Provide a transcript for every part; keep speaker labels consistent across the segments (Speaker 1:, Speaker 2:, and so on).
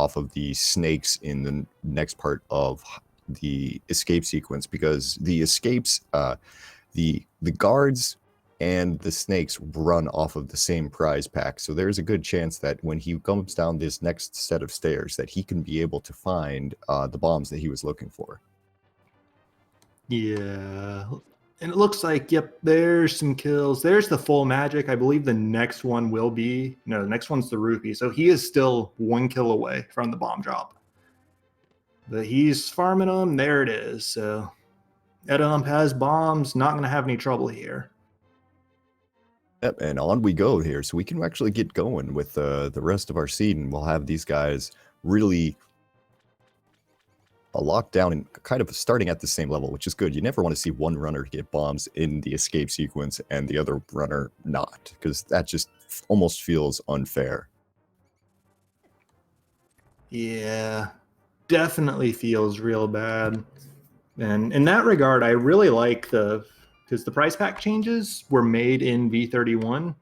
Speaker 1: off of the snakes in the next part of the escape sequence, because the escapes, the guards and the snakes run off of the same prize pack. So there's a good chance that when he comes down this next set of stairs that he can be able to find the bombs that he was looking for.
Speaker 2: Yeah. And it looks like, yep, there's some kills. There's the full magic. I believe the next one will be, no, the next one's the rupee. So he is still 1 kill away from the bomb drop. But he's farming them. There it is. So eddaump has bombs. Not going to have any trouble here.
Speaker 1: Yep, and on we go here. So we can actually get going with the rest of our seed, and we'll have these guys really locked down and kind of starting at the same level, which is good. You never want to see one runner get bombs in the escape sequence and the other runner not, because that just almost feels unfair.
Speaker 2: Yeah, definitely feels real bad. And in that regard, I really like because the price pack changes were made in V31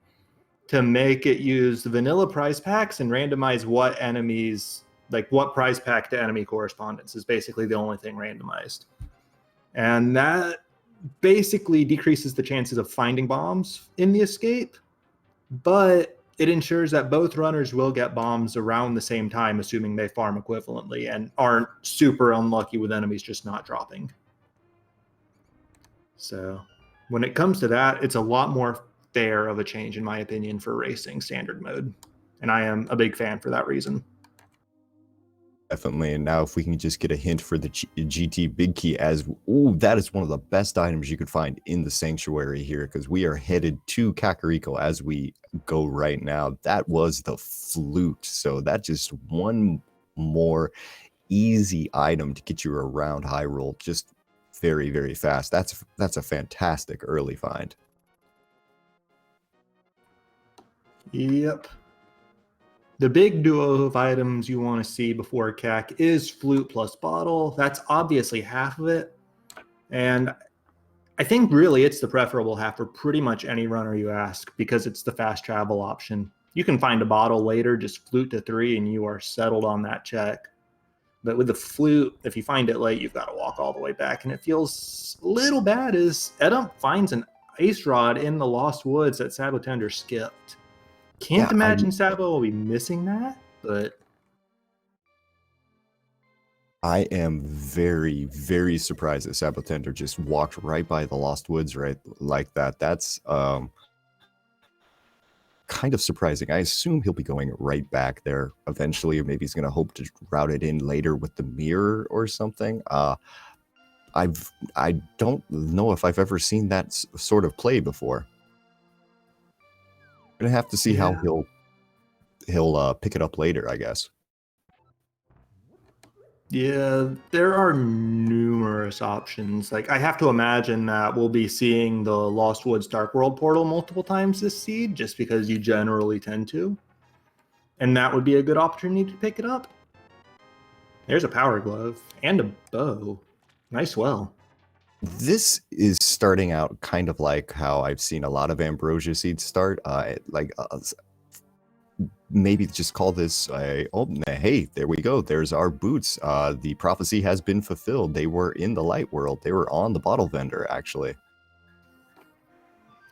Speaker 2: to make it use the vanilla price packs and randomize what enemies, like what prize pack to enemy correspondence is basically the only thing randomized. And that basically decreases the chances of finding bombs in the escape, but it ensures that both runners will get bombs around the same time, assuming they farm equivalently and aren't super unlucky with enemies just not dropping. So when it comes to that, it's a lot more fair of a change, in my opinion, for racing standard mode. And I am a big fan for that reason.
Speaker 1: Definitely. And now if we can just get a hint for the GT Big Key, as that is one of the best items you could find in the sanctuary here, because we are headed to Kakariko as we go right now. That was the flute. So that's just one more easy item to get you around Hyrule just very, very fast. That's a fantastic early find.
Speaker 2: Yep. The big duo of items you want to see before CAC is flute plus bottle. That's obviously half of it. And I think really it's the preferable half for pretty much any runner you ask, because it's the fast travel option. You can find a bottle later, just flute to 3, and you are settled on that check. But with the flute, if you find it late, you've got to walk all the way back. And it feels a little bad as eddaump finds an ice rod in the Lost Woods that sab0tender skipped. Can't imagine Sabo will be missing that, but
Speaker 1: I am very, very surprised that sab0tender just walked right by the Lost Woods right like that. That's kind of surprising. I assume he'll be going right back there eventually, or maybe he's going to hope to route it in later with the mirror or something. I don't know if I've ever seen that sort of play before. I'm gonna have to see how he'll pick it up later, I guess.
Speaker 2: Yeah, there are numerous options. Like, I have to imagine that we'll be seeing the Lost Woods Dark World portal multiple times this seed, just because you generally tend to. And that would be a good opportunity to pick it up. There's a power glove and a bow. Nice well.
Speaker 1: This is starting out kind of like how I've seen a lot of ambrosia seeds start. Maybe just call this hey, there we go. There's our boots. The prophecy has been fulfilled. They were in the light world. They were on the bottle vendor, actually.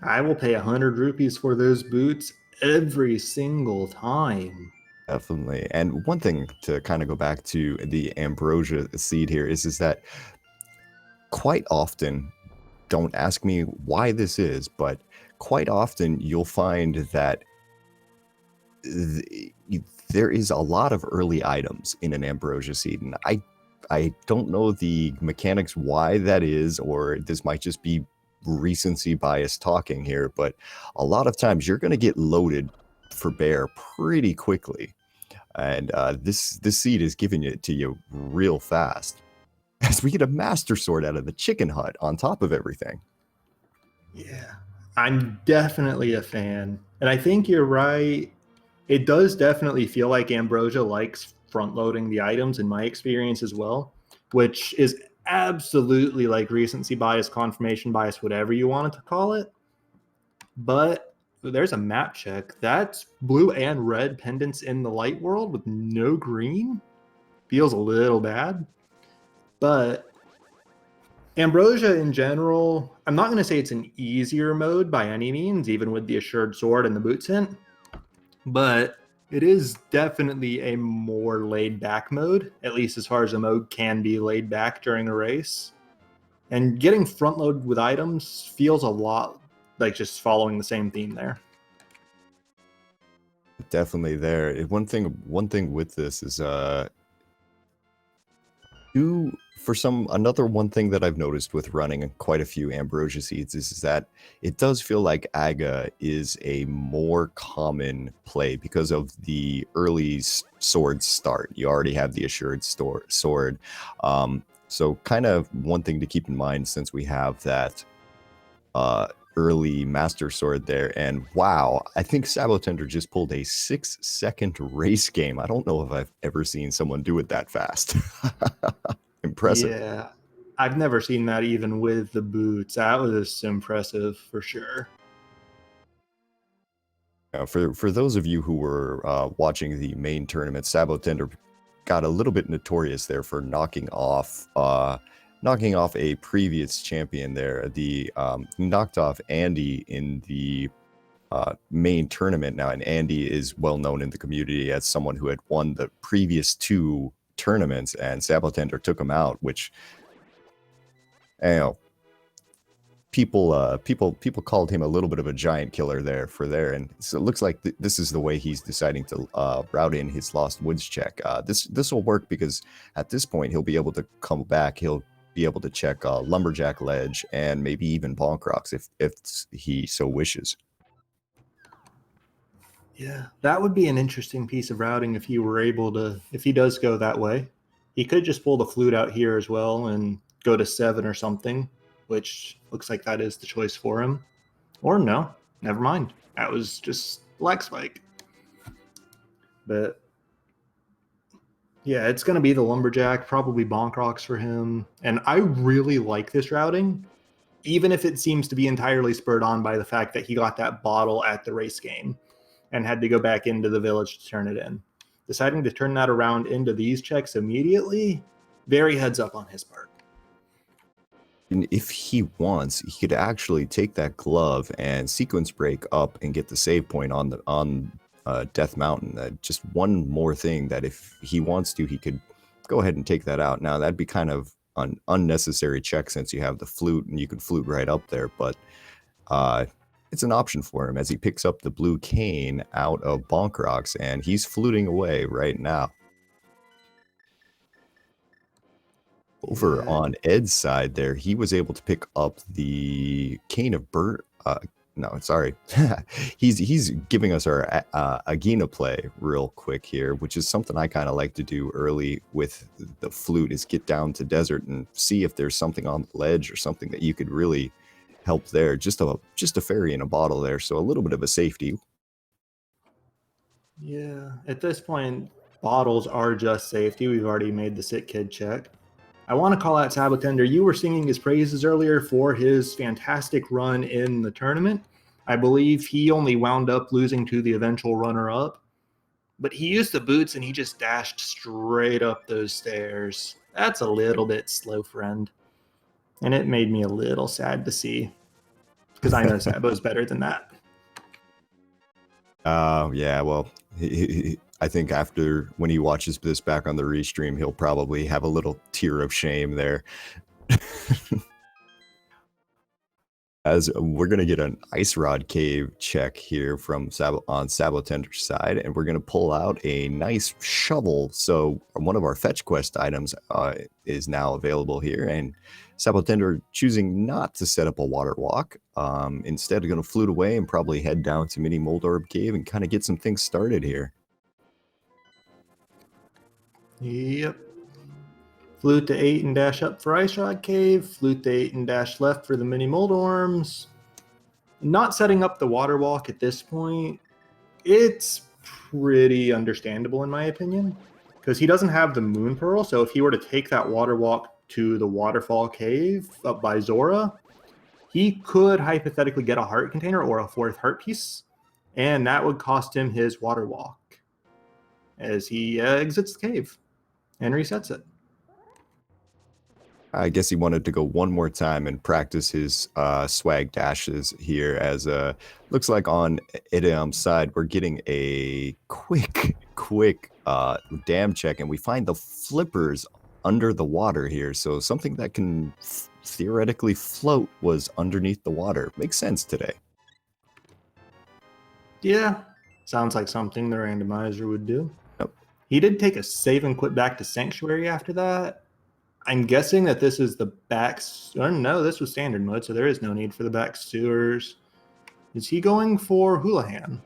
Speaker 2: I will pay 100 rupees for those boots every single time.
Speaker 1: Definitely. And one thing to kind of go back to the ambrosia seed here is that quite often, don't ask me why this is, but quite often you'll find that there is a lot of early items in an ambrosia seed, and I don't know the mechanics why that is, or this might just be recency bias talking here, but a lot of times you're going to get loaded for bear pretty quickly, and this seed is giving it to you real fast, as we get a master sword out of the chicken hut on top of everything.
Speaker 2: Yeah, I'm definitely a fan, and I think you're right. It does definitely feel like ambrosia likes front-loading the items in my experience as well, which is absolutely like recency bias, confirmation bias, whatever you wanted to call it. But there's a map check. That's blue and red pendants in the light world with no green. Feels a little bad. But Ambrosia in general, I'm not going to say it's an easier mode by any means, even with the Assured Sword and the Boots hint, but it is definitely a more laid back mode, at least as far as a mode can be laid back during a race. And getting front loaded with items feels a lot like just following the same theme there.
Speaker 1: Definitely there. One thing with this is another one thing that I've noticed with running quite a few Ambrosia seeds is that it does feel like Aga is a more common play because of the early sword start. You already have the Assured Sword. So kind of one thing to keep in mind since we have that early Master Sword there. And wow, I think sab0tender just pulled a 6-second race game. I don't know if I've ever seen someone do it that fast. Impressive.
Speaker 2: Yeah, I've never seen that even with the boots. That was impressive for sure.
Speaker 1: For those of you who were watching the main tournament, sab0tender got a little bit notorious there for knocking off a previous champion there. He knocked off Andy in the main tournament now, and Andy is well known in the community as someone who had won the previous 2 tournaments, and sab0tender took him out, which, you know, people called him a little bit of a giant killer there, and so it looks like this is the way he's deciding to route in his Lost Woods check. This will work because at this point he'll be able to come back. He'll be able to check Lumberjack Ledge and maybe even Bonk Rocks if he so wishes.
Speaker 2: Yeah, that would be an interesting piece of routing if he were able to, if he does go that way. He could just pull the flute out here as well and go to 7 or something, which looks like that is the choice for him. Or no, never mind. That was just Black Spike. But yeah, it's going to be the Lumberjack, probably Bonk Rocks for him. And I really like this routing, even if it seems to be entirely spurred on by the fact that he got that bottle at the race game and had to go back into the village to turn it in. Deciding to turn that around into these checks immediately, very heads up on his part.
Speaker 1: And if he wants, he could actually take that glove and sequence break up and get the save point on Death Mountain. Just one more thing that if he wants to, he could go ahead and take that out. Now, that'd be kind of an unnecessary check since you have the flute and you can flute right up there, but it's an option for him as he picks up the blue cane out of Bonk Rocks, and he's fluting away right now. Over on Ed's side there, he was able to pick up the cane of he's giving us our Agina play real quick here, which is something I kind of like to do early with the flute, is get down to desert and see if there's something on the ledge or something that you could really help there. Just a fairy in a bottle there, so a little bit of a safety.
Speaker 2: Yeah, at this point, bottles are just safety. We've already made the Sick Kid check. I want to call out sab0tender. You were singing his praises earlier for his fantastic run in the tournament. I believe he only wound up losing to the eventual runner-up, but he used the boots and he just dashed straight up those stairs. That's a little bit slow, friend. And it made me a little sad to see, because I know Sabo's better than that.
Speaker 1: Yeah, well, I think when he watches this back on the restream, he'll probably have a little tear of shame there. As we're going to get an Ice Rod Cave check here on sab0tender's side, and we're going to pull out a nice shovel. So one of our fetch quest items is now available here, and sab0tender choosing not to set up a water walk. Instead, going to flute away and probably head down to Mini Moldorb Cave and kind of get some things started here.
Speaker 2: Yep. Flute to 8 and dash up for Ice Rod Cave. Flute to 8 and dash left for the Mini Moldorms. Not setting up the water walk at this point. It's pretty understandable in my opinion, because he doesn't have the Moon Pearl. So if he were to take that water walk to the Waterfall Cave up by Zora, he could hypothetically get a heart container or a 4th heart piece. and that would cost him his water walk as he exits the cave and resets it.
Speaker 1: I guess he wanted to go one more time and practice his swag dashes here, as looks like on Eddaum's side we're getting a quick dam check, and we find the flippers under the water here. So something that can theoretically float was underneath the water. Makes sense today.
Speaker 2: Yeah, sounds like something the randomizer would do.
Speaker 1: Yep.
Speaker 2: He did take a save and quit back to Sanctuary after that. I'm guessing that this is the back. Or no, this was standard mode, so there is no need for the back sewers. Is he going for Houlihan?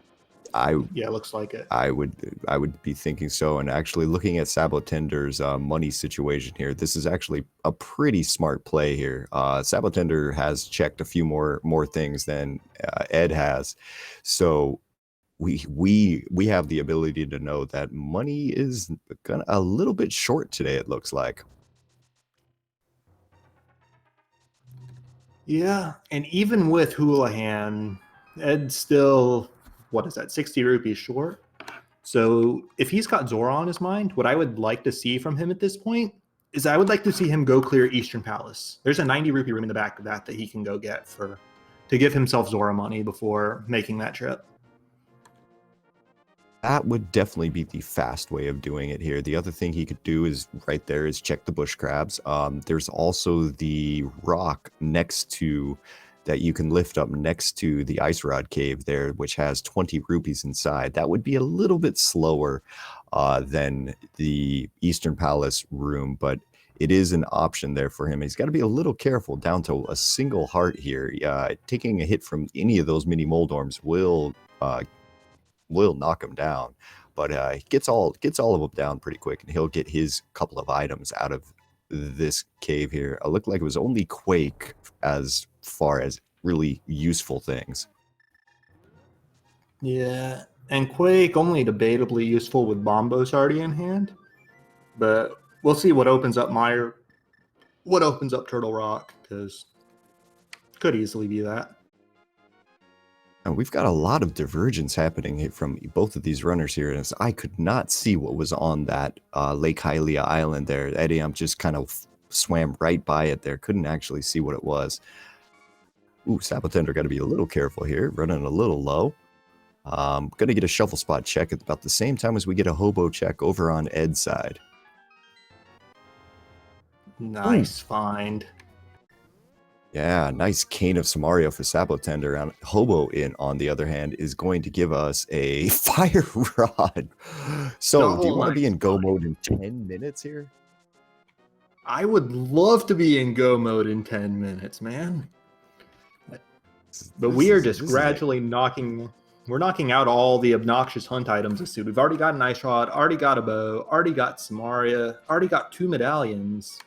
Speaker 2: Yeah, looks like it.
Speaker 1: I would be thinking so. And actually, looking at sab0tender's money situation here, this is actually a pretty smart play here. sab0tender has checked a few more things than Ed has, so we have the ability to know that money is gonna a little bit short today. It looks like.
Speaker 2: Yeah, and even with Houlihan, Ed's still, what is that, 60 rupees short? So if he's got Zora on his mind, what I would like to see from him at this point is I would like to see him go clear Eastern Palace. There's a 90 rupee room in the back of that he can go get to give himself Zora money before making that trip.
Speaker 1: That would definitely be the fast way of doing it here. The other thing he could do is right there is check the bush crabs. There's also the rock next to that you can lift up next to the ice rod cave there, which has 20 rupees inside. That would be a little bit slower than the Eastern Palace room, but it is an option there for him. He's got to be a little careful down to a single heart here. Taking a hit from any of those mini Moldorms will knock him down, but he gets all of them down pretty quick, and he'll get his couple of items out of this cave here. It looked like it was only Quake as far as really useful things.
Speaker 2: Yeah, and Quake only debatably useful with Bombos already in hand, but we'll see what opens up Turtle Rock, because could easily be that.
Speaker 1: And we've got a lot of divergence happening from both of these runners here, as I could not see what was on that Lake Hylia Island there. eddaump just kind of swam right by it there, couldn't actually see what it was. Ooh, sab0tender got to be a little careful here, running a little low. Gonna get a shuffle spot check at about the same time as we get a hobo check over on Ed's side.
Speaker 2: Nice find.
Speaker 1: Yeah, nice cane of Samario for sab0tender. And Hobo on the other hand, is going to give us a fire rod. So, do you want to be in go mode in 10 minutes here?
Speaker 2: I would love to be in go mode in 10 minutes, man. But we are just gradually knocking out all the obnoxious hunt items this suit. We've already got an ice rod, already got a bow, already got Samaria, already got 2 medallions.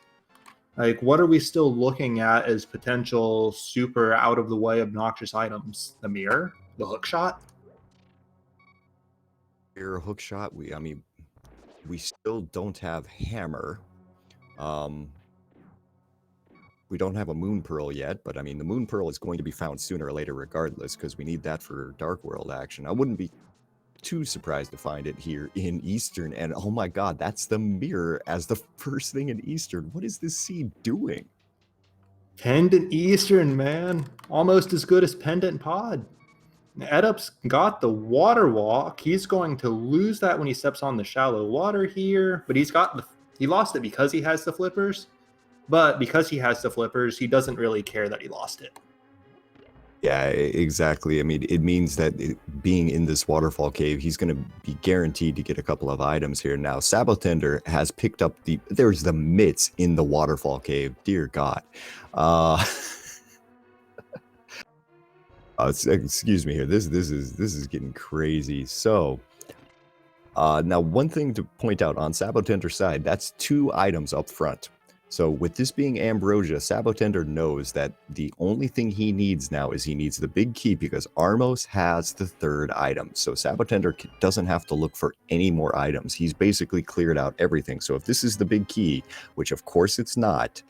Speaker 2: Like, what are we still looking at as potential super out of the way obnoxious items? The mirror? The hook shot?
Speaker 1: Mirror, hook shot. We still don't have hammer. We don't have a moon pearl yet, but I mean, the moon pearl is going to be found sooner or later regardless, because we need that for Dark World action. I wouldn't be too surprised to find it here in Eastern, and oh my god, that's the mirror as the first thing in Eastern. What is this seed doing?
Speaker 2: Pendant Eastern, man. Almost as good as Pendant Pod. Eddup's got the water walk. He's going to lose that when he steps on the shallow water here, but he lost it because he has the flippers. But because he has the flippers, he doesn't really care that he lost it.
Speaker 1: Yeah, exactly. I mean, it means that being in this waterfall cave, he's going to be guaranteed to get a couple of items here. Now, sab0tender has picked up there's the mitts in the waterfall cave. Dear God. Excuse me here. This is getting crazy. So, now one thing to point out on sab0tender's side, that's 2 items up front. So with this being Ambrosia, sab0tender knows that the only thing he needs now is he needs the big key, because Armos has the 3rd item. So sab0tender doesn't have to look for any more items. He's basically cleared out everything. So if this is the big key, which of course it's not,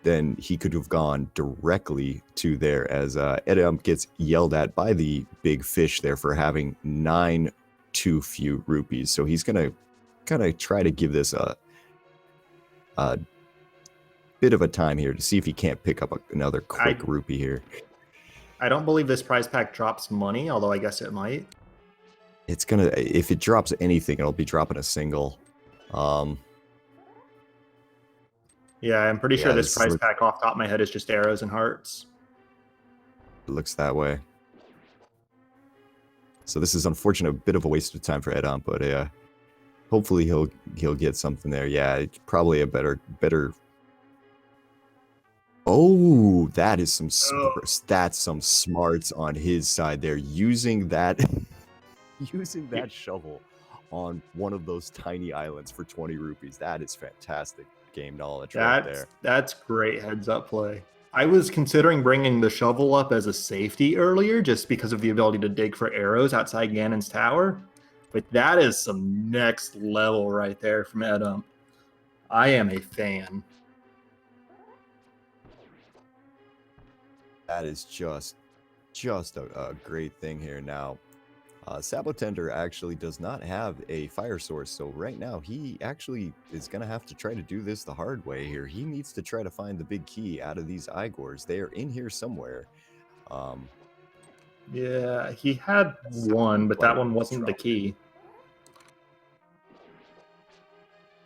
Speaker 1: then he could have gone directly to there, as eddaump gets yelled at by the big fish there for having 9 too few rupees. So he's gonna try to give this a bit of a time here to see if he can't pick up another quick rupee here.
Speaker 2: I don't believe this prize pack drops money, although I guess it might.
Speaker 1: It's gonna, if it drops anything, it'll be dropping a single.
Speaker 2: Yeah, I'm pretty sure this prize pack off the top of my head is just arrows and hearts.
Speaker 1: It looks that way. So this is unfortunate, a bit of a waste of time for eddaump, but hopefully he'll get something there. Yeah, probably a better. Oh, that is some that's some smarts on his side there, using that shovel on one of those tiny islands for 20 rupees. That is fantastic game knowledge right there.
Speaker 2: That's great heads up play. I was considering bringing the shovel up as a safety earlier just because of the ability to dig for arrows outside Ganon's tower, but that is some next level right there from eddaump. I am a fan.
Speaker 1: That is just a great thing here. Now, sab0tender actually does not have a fire source, so right now he actually is going to have to try to do this the hard way here. He needs to try to find the big key out of these Igors. They are in here somewhere.
Speaker 2: Yeah, he had one, but that one wasn't the key.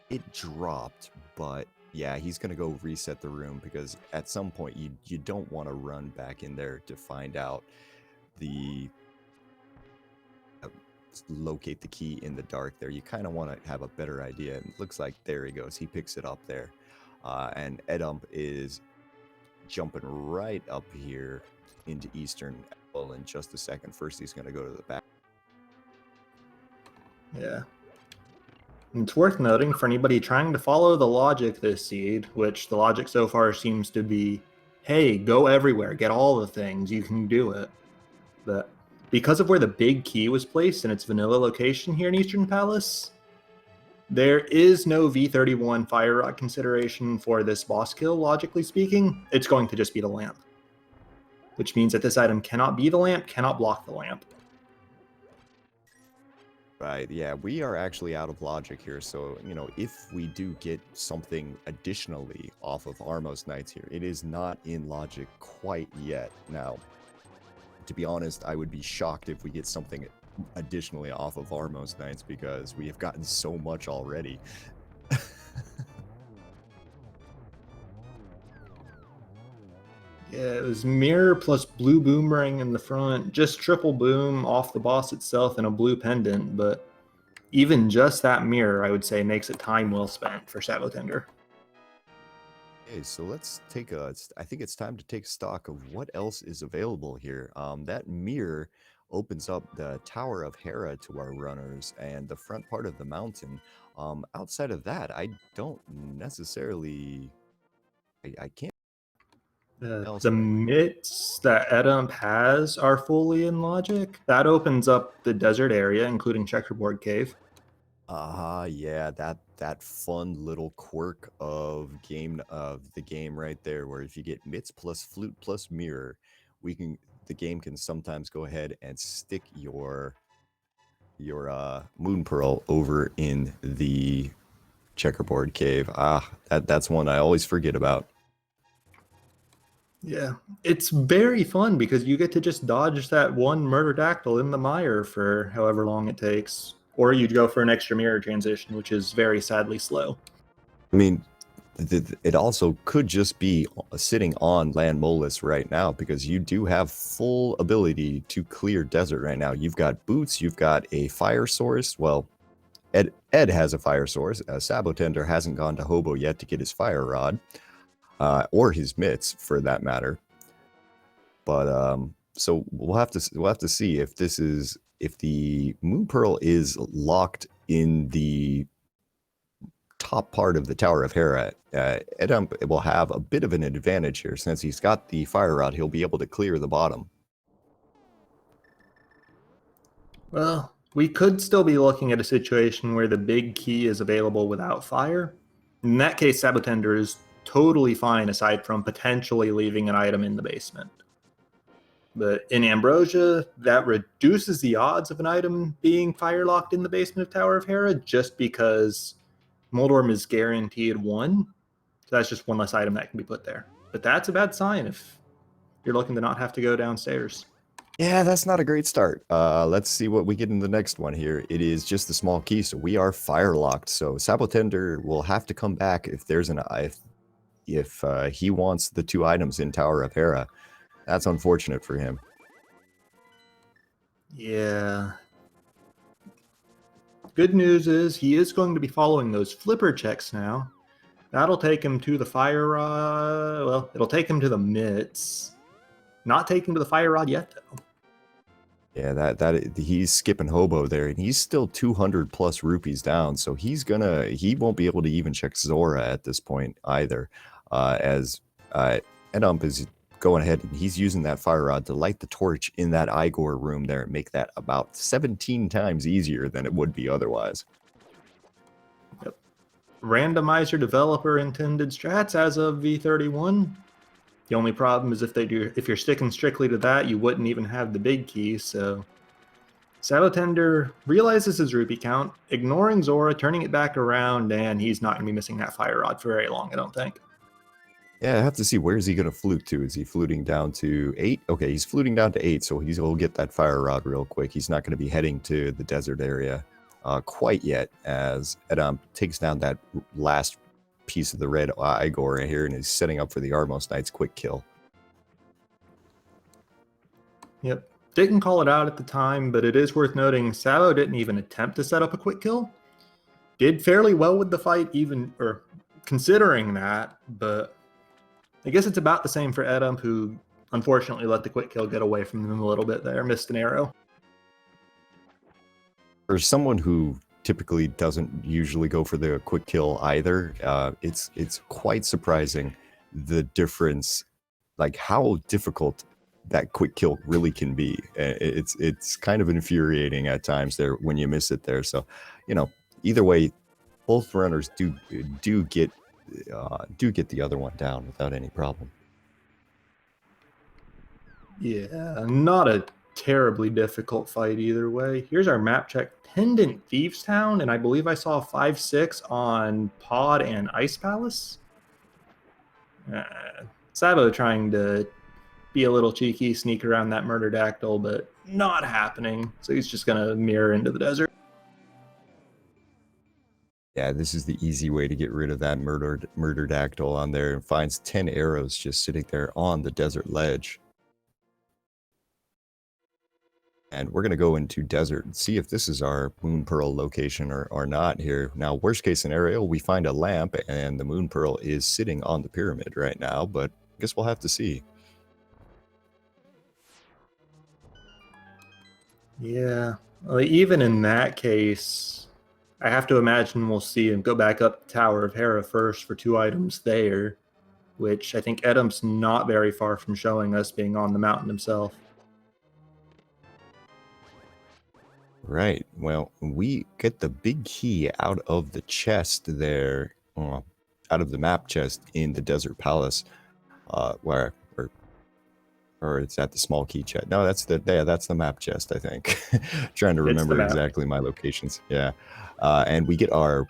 Speaker 1: It dropped, but yeah, he's going to go reset the room, because at some point you don't want to run back in there to find out locate the key in the dark there. You kind of want to have a better idea. And it looks like there he goes. He picks it up there. And eddaump is jumping right up here into Eastern Apple in just a second. First, he's going to go to the back.
Speaker 2: Yeah. And it's worth noting for anybody trying to follow the logic this seed, which the logic so far seems to be, hey, go everywhere, get all the things, you can do it. But because of where the big key was placed in its vanilla location here in Eastern Palace, there is no V31 fire rod consideration for this boss kill, logically speaking. It's going to just be the lamp, which means that this item cannot be the lamp, cannot block the lamp.
Speaker 1: Right, yeah, we are actually out of logic here, so, you know, if we do get something additionally off of Armos Knights here, it is not in logic quite yet. Now, to be honest, I would be shocked if we get something additionally off of Armos Knights, because we have gotten so much already.
Speaker 2: Yeah, it was mirror plus blue boomerang in the front, just triple boom off the boss itself and a blue pendant, but even just that mirror, I would say, makes it time well spent for sab0tender.
Speaker 1: Okay, so let's take I think it's time to take stock of what else is available here. That mirror opens up the Tower of Hera to our runners and the front part of the mountain. Outside of that, I don't necessarily, I can't.
Speaker 2: The mitts that eddaump has are fully in logic. That opens up the desert area, including Checkerboard Cave.
Speaker 1: Yeah, that fun little quirk of the game right there, where if you get mitts plus flute plus mirror, the game can sometimes go ahead and stick your moon pearl over in the Checkerboard Cave. That's one I always forget about.
Speaker 2: Yeah, it's very fun because you get to just dodge that one murder-dactyl in the mire for however long it takes. Or you'd go for an extra mirror transition, which is very sadly slow.
Speaker 1: I mean, it also could just be sitting on Land Molus right now, because you do have full ability to clear desert right now. You've got boots, you've got a fire source. Well, Ed has a fire source. sab0tender hasn't gone to Hobo yet to get his fire rod. Or his mitts, for that matter. But so we'll have to see if the moon pearl is locked in the top part of the Tower of Hera. eddaump will have a bit of an advantage here, since he's got the fire rod. He'll be able to clear the bottom.
Speaker 2: Well, we could still be looking at a situation where the big key is available without fire. In that case, sab0tender is totally fine aside from potentially leaving an item in the basement. But in Ambrosia, that reduces the odds of an item being fire-locked in the basement of Tower of Hera just because Moldorm is guaranteed 1. So that's just one less item that can be put there. But that's a bad sign if you're looking to not have to go downstairs.
Speaker 1: Yeah, that's not a great start. Let's see what we get in the next one here. It is just a small key, so we are fire locked. So sab0tender will have to come back if there's an if he wants the 2 items in Tower of Hera. That's unfortunate for him.
Speaker 2: Yeah. Good news is he is going to be following those flipper checks now. That'll take him to the fire rod. Well, it'll take him to the mitts. Not take him to the fire rod yet, though.
Speaker 1: Yeah, that he's skipping hobo there, and he's still 200 plus rupees down, so he won't be able to even check Zora at this point either. As eddaump is going ahead and he's using that fire rod to light the torch in that Igor room there and make that about 17 times easier than it would be otherwise.
Speaker 2: Yep. Randomizer developer intended strats as of V31. The only problem is if you're sticking strictly to that, you wouldn't even have the big key. So sab0tender realizes his rupee count, ignoring Zora, turning it back around, and he's not going to be missing that fire rod for very long, I don't think.
Speaker 1: Yeah, I have to see, where is he going to flute to? Is he fluting down to 8? Okay, he's fluting down to 8, so he'll get that fire rod real quick. He's not going to be heading to the desert area quite yet, as eddaump takes down that last piece of the red Igor right here and is setting up for the Armos Knight's quick kill.
Speaker 2: Yep. Didn't call it out at the time, but it is worth noting Sabo didn't even attempt to set up a quick kill. Did fairly well with the fight, considering that, but I guess it's about the same for eddaump, who unfortunately let the quick kill get away from him a little bit there, missed an arrow.
Speaker 1: For someone who typically doesn't usually go for the quick kill either, it's quite surprising the difference, like how difficult that quick kill really can be. It's kind of infuriating at times there when you miss it there. So, either way, both runners do get the other one down without any problem.
Speaker 2: Yeah, not a terribly difficult fight either way. Here's our map check. Pendant Thieves Town, and I believe I saw 5-6 on Pod and Ice Palace. Sabo trying to be a little cheeky, sneak around that Murderdactyl, but not happening. So he's just going to mirror into the desert.
Speaker 1: Yeah, this is the easy way to get rid of that Murderdactyl on there, and finds 10 arrows just sitting there on the desert ledge. And we're going to go into desert and see if this is our Moon Pearl location or not here. Now, worst case scenario, we find a lamp and the Moon Pearl is sitting on the pyramid right now, but I guess we'll have to see.
Speaker 2: Yeah, well, even in that case, I have to imagine we'll see him go back up Tower of Hera first for 2 items there, which I think eddaump's not very far from showing us being on the mountain himself.
Speaker 1: Right. Well, we get the big key out of the chest there, out of the map chest in the Desert Palace, or it's at the small key chest. No, that's the map chest, I think. Trying to remember exactly my locations. Yeah. And we get our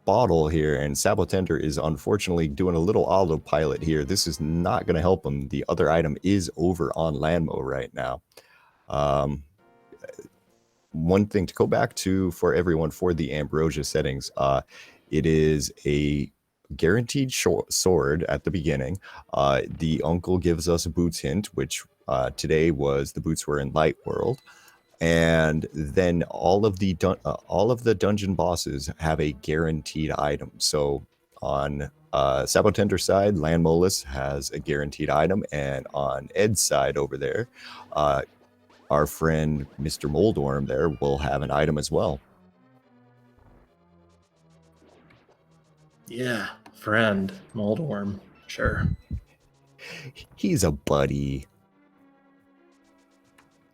Speaker 1: bottle here, and sab0tender is unfortunately doing a little autopilot here. This is not going to help him. The other item is over on Landmo right now. One thing to go back to for everyone for the Ambrosia settings, it is a guaranteed sword at the beginning. The uncle gives us a boots hint, which today was the boots were in Light World, and then all of the dungeon bosses have a guaranteed item. So on sab0tender's side, Landmolus has a guaranteed item, and on Ed's side over there, our friend Mr. Moldorm there will have an item as well.
Speaker 2: Yeah, friend Moldorm, sure.
Speaker 1: He's a buddy.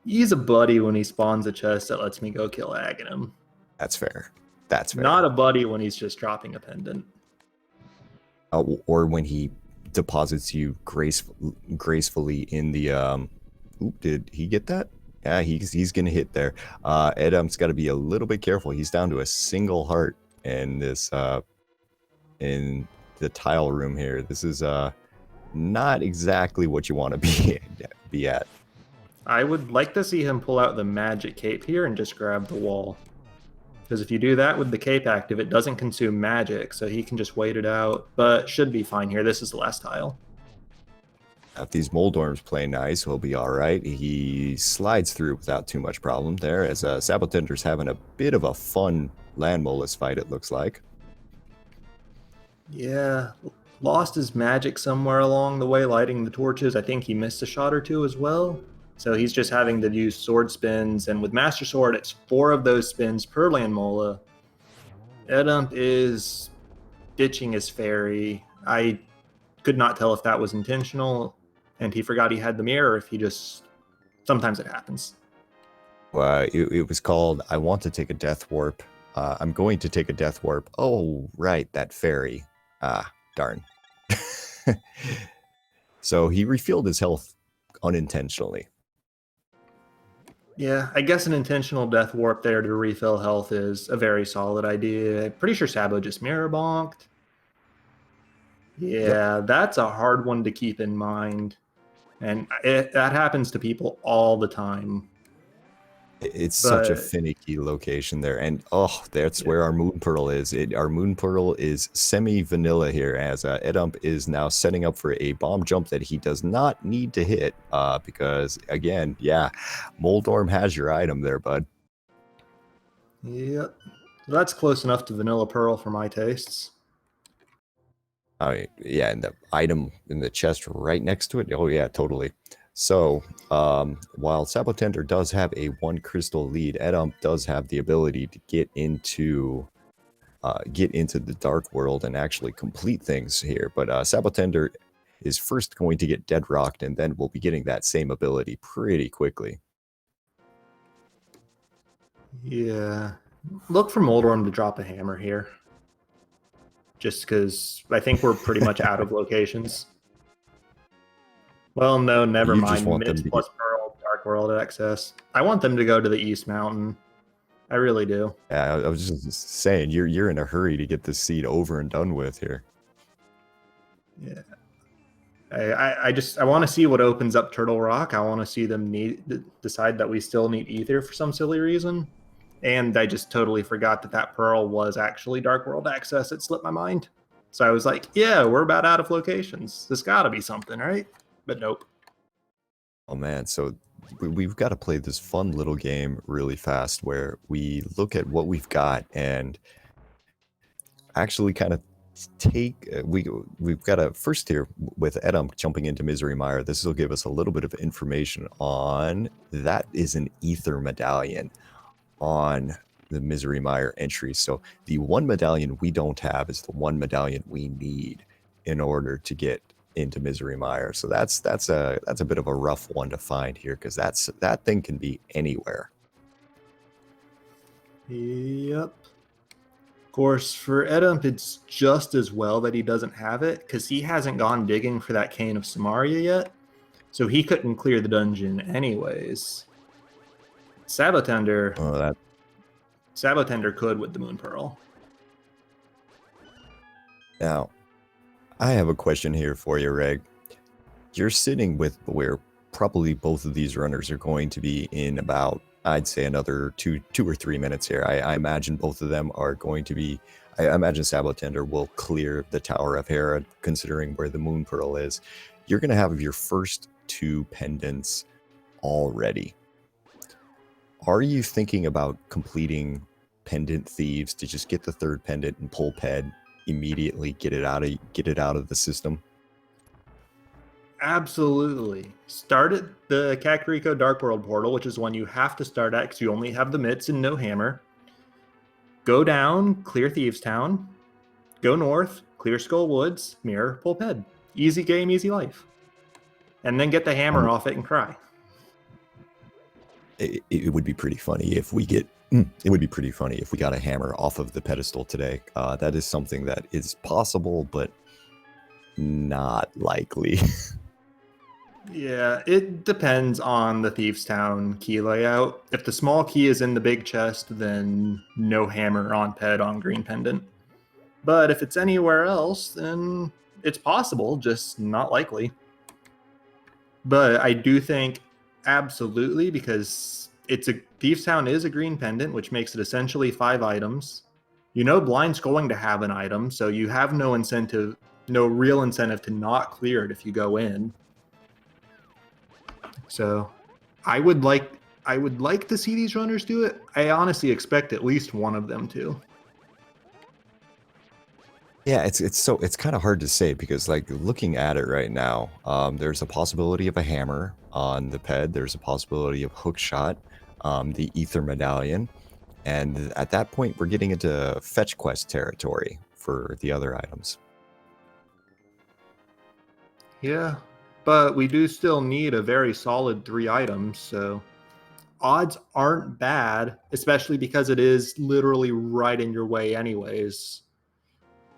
Speaker 2: He's a buddy when he spawns a chest that lets me go kill Aghanim.
Speaker 1: That's fair. That's fair.
Speaker 2: Not a buddy when he's just dropping a pendant.
Speaker 1: or when he deposits you gracefully in the Oop, did he get that? Yeah, he's gonna hit there. Eddamp's got to be a little bit careful. He's down to a single heart in this in the tile room here. This is not exactly what you want to be at.
Speaker 2: I would like to see him pull out the magic cape here and just grab the wall. Because if you do that with the cape active, it doesn't consume magic, so he can just wait it out. But should be fine here. This is the last tile.
Speaker 1: If these Moldorms play nice, he'll be all right. He slides through without too much problem there, as sab0tender's having a bit of a fun land molus fight, it looks like.
Speaker 2: Yeah, lost his magic somewhere along the way, lighting the torches. I think he missed a shot or two as well. So he's just having to use sword spins, and with Master Sword, it's 4 of those spins per land mola. Eddaump is ditching his fairy. I could not tell if that was intentional, and he forgot he had the mirror, if he just... Sometimes it happens.
Speaker 1: It was called, I want to take a death warp. I'm going to take a death warp. Oh, right, that fairy. Ah, darn. So he refilled his health unintentionally.
Speaker 2: Yeah, I guess an intentional death warp there to refill health is a very solid idea. I'm pretty sure Sabo just mirror bonked. Yeah, yep. That's a hard one to keep in mind. And that happens to people all the time.
Speaker 1: It's such a finicky location there. And, oh, that's where our Moon Pearl is. Our Moon Pearl is semi-vanilla here, as Eddaump is now setting up for a bomb jump that he does not need to hit. Because, again, yeah, Moldorm has your item there, bud.
Speaker 2: Yep. That's close enough to Vanilla Pearl for my tastes.
Speaker 1: Yeah, and the item in the chest right next to it. Oh, yeah, totally. So, while sab0tender does have a 1 crystal lead, Eddaump does have the ability to get into the dark world and actually complete things here. But sab0tender is first going to get dead rocked, and then we'll be getting that same ability pretty quickly.
Speaker 2: Yeah, look for Moldorm to drop a hammer here. Just because I think we're pretty much out of locations. Well, no, never mind. Mids plus Pearl, Dark World access. I want them to go to the East Mountain. I really do.
Speaker 1: Yeah, I was just saying, you're in a hurry to get this seed over and done with here.
Speaker 2: Yeah. I want to see what opens up Turtle Rock. I want to see them decide that we still need Ether for some silly reason. And I just totally forgot that Pearl was actually Dark World access. It slipped my mind. So I was like, yeah, we're about out of locations. There's got to be something, right? But nope.
Speaker 1: Oh, man. So we've got to play this fun little game really fast where we look at what we've got and actually kind of we've got to first here with Eddaump jumping into Misery Mire. This will give us a little bit of information on that is an Ether medallion on the Misery Mire entry. So the 1 medallion we don't have is the 1 medallion we need in order to get into Misery Mire. So that's a bit of a rough one to find here, because that thing can be anywhere.
Speaker 2: Yep. Of course, for Eddaump, it's just as well that he doesn't have it, because he hasn't gone digging for that Cane of Samaria yet, so he couldn't clear the dungeon anyways. sab0tender could with the Moon Pearl.
Speaker 1: Now, I have a question here for you, Reg. You're sitting with where probably both of these runners are going to be in about, I'd say, another two or 3 minutes here. I imagine both of them are going to be, I imagine sab0tender will clear the Tower of Hera, considering where the Moon Pearl is. You're going to have your first 2 pendants already. Are you thinking about completing Pendant Thieves to just get the 3rd pendant and pull Ped immediately, get it out of the system?
Speaker 2: Absolutely. Start at the Kakariko Dark World portal, which is one you have to start at because you only have the mitts and no hammer. Go down, clear Thieves Town. Go north, clear Skull Woods, mirror, pull Ped. Easy game, easy life. And then get the hammer off it and cry.
Speaker 1: It would be pretty funny if we get. It would be pretty funny if we got a hammer off of the pedestal today. That is something that is possible, but not likely.
Speaker 2: Yeah, it depends on the Thieves Town key layout. If the small key is in the big chest, then no hammer on ped on green pendant. But if it's anywhere else, then it's possible, just not likely. But I do think absolutely, because it's a Thieves Town is a green pendant, which makes it essentially 5 items. You know Blind's going to have an item, so you have no incentive, no real incentive to not clear it if you go in. So I would like to see these runners do it. I honestly expect at least one of them to.
Speaker 1: Yeah, it's kind of hard to say because like looking at it right now, there's a possibility of a hammer on the ped. There's a possibility of hook shot, the ether medallion, and at that point we're getting into fetch quest territory for the other items.
Speaker 2: Yeah, but we do still need a very solid 3 items, so odds aren't bad, especially because it is literally right in your way anyways,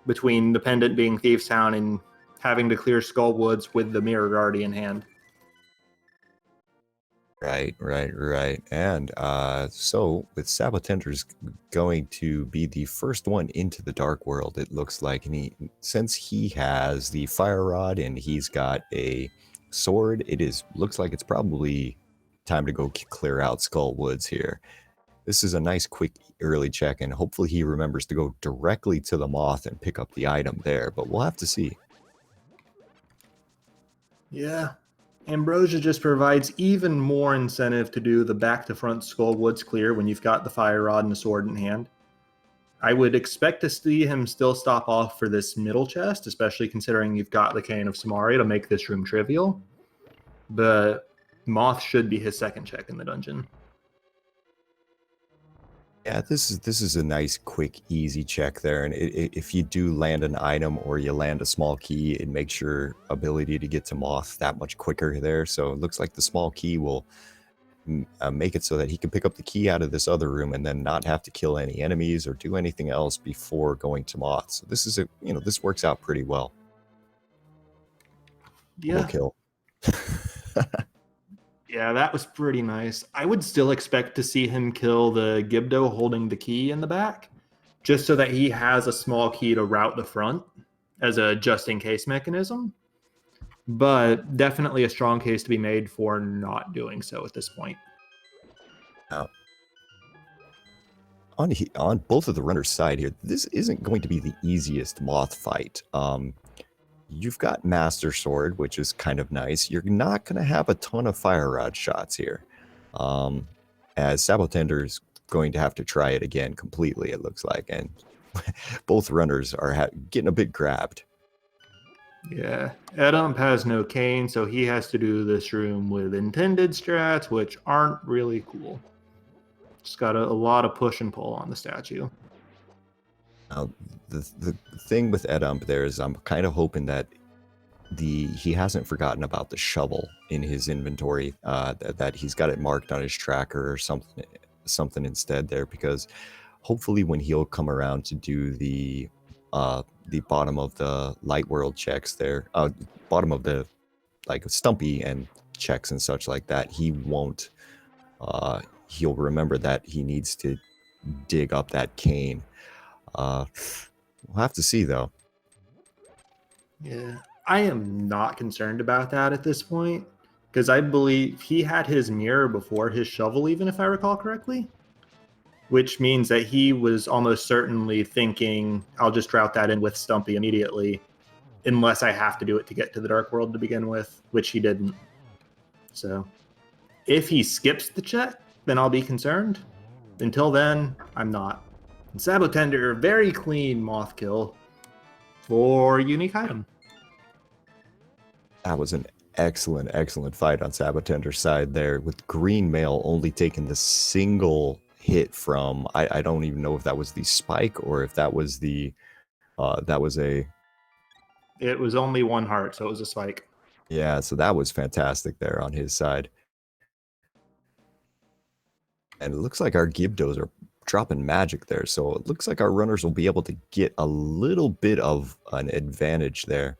Speaker 2: between the pendant being Thieves Town and having to clear Skull Woods with the Mirror Guard in hand.
Speaker 1: Right. And so with sab0tender's going to be the first one into the dark world, it looks like, and since he has the fire rod and he's got a sword, looks like it's probably time to go clear out Skull Woods here. This is a nice quick early check, and hopefully he remembers to go directly to the moth and pick up the item there, but we'll have to see.
Speaker 2: Yeah. Ambrosia just provides even more incentive to do the back to front Skull Woods clear when you've got the fire rod and the sword in hand. I would expect to see him still stop off for this middle chest, especially considering you've got the Cane of Samaria to make this room trivial. But Moth should be his second check in the dungeon.
Speaker 1: Yeah, this is a nice, quick, easy check there. And if you do land an item or you land a small key, it makes your ability to get to Moth that much quicker there. So it looks like the small key will make it so that he can pick up the key out of this other room and then not have to kill any enemies or do anything else before going to Moth. So this is this works out pretty well.
Speaker 2: Yeah.
Speaker 1: Kill.
Speaker 2: Yeah, that was pretty nice. I would still expect to see him kill the Gibdo holding the key in the back, just so that he has a small key to route the front as a just-in-case mechanism. But definitely a strong case to be made for not doing so at this point.
Speaker 1: On both of the runners' side here, this isn't going to be the easiest Moth fight. You've got Master Sword, which is kind of nice. You're not going to have a ton of fire rod shots here, as sab0tender is going to have to try it again completely, it looks like, and both runners are getting a bit grabbed.
Speaker 2: Yeah, eddaump has no cane, so he has to do this room with intended strats, which aren't really cool. Just got a lot of push and pull on the statue.
Speaker 1: Now, the thing with eddaump there is I'm kind of hoping that he hasn't forgotten about the shovel in his inventory, that he's got it marked on his tracker or something instead there, because hopefully when he'll come around to do the bottom of the light world checks there, bottom of the like Stumpy and checks and such like that, he won't he'll remember that he needs to dig up that cane. We'll have to see though.
Speaker 2: Yeah, I am not concerned about that at this point, because I believe he had his mirror before his shovel, even if I recall correctly, which means that he was almost certainly thinking, I'll just route that in with Stumpy immediately, unless I have to do it to get to the Dark World to begin with, which he didn't. So if he skips the check, then I'll be concerned. Until then, I'm not. And sab0tender, very clean Moth kill for unique item.
Speaker 1: That was an excellent fight on sab0tender's side there, with Green Mail only taking the single hit from, I don't even know if that was the spike or if that was the
Speaker 2: It was only 1 heart, so it was a spike.
Speaker 1: Yeah, so that was fantastic there on his side. And it looks like our Gibdos are dropping magic there, so it looks like our runners will be able to get a little bit of an advantage there.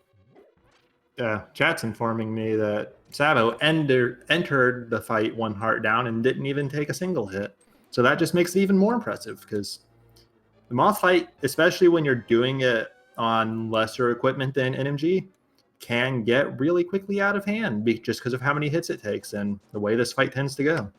Speaker 2: Chat's informing me that Sabo entered the fight 1 heart down and didn't even take a single hit. So that just makes it even more impressive, because the Moth fight, especially when you're doing it on lesser equipment than NMG, can get really quickly out of hand just because of how many hits it takes and the way this fight tends to go.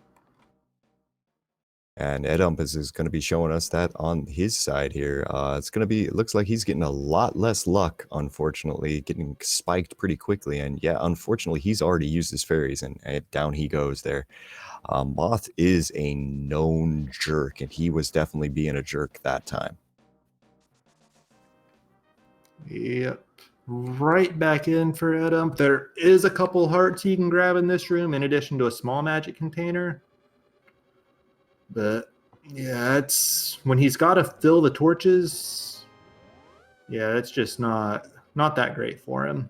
Speaker 1: And eddaump is going to be showing us that on his side here. It's going to be, it looks like he's getting a lot less luck, unfortunately, getting spiked pretty quickly. And yeah, unfortunately, he's already used his fairies, and down he goes there. Moth is a known jerk, and he was definitely being a jerk that time.
Speaker 2: Yep. Right back in for eddaump. There is a couple hearts you can grab in this room in addition to a small magic container. But yeah, it's when he's got to fill the torches. Yeah, it's just not that great for him.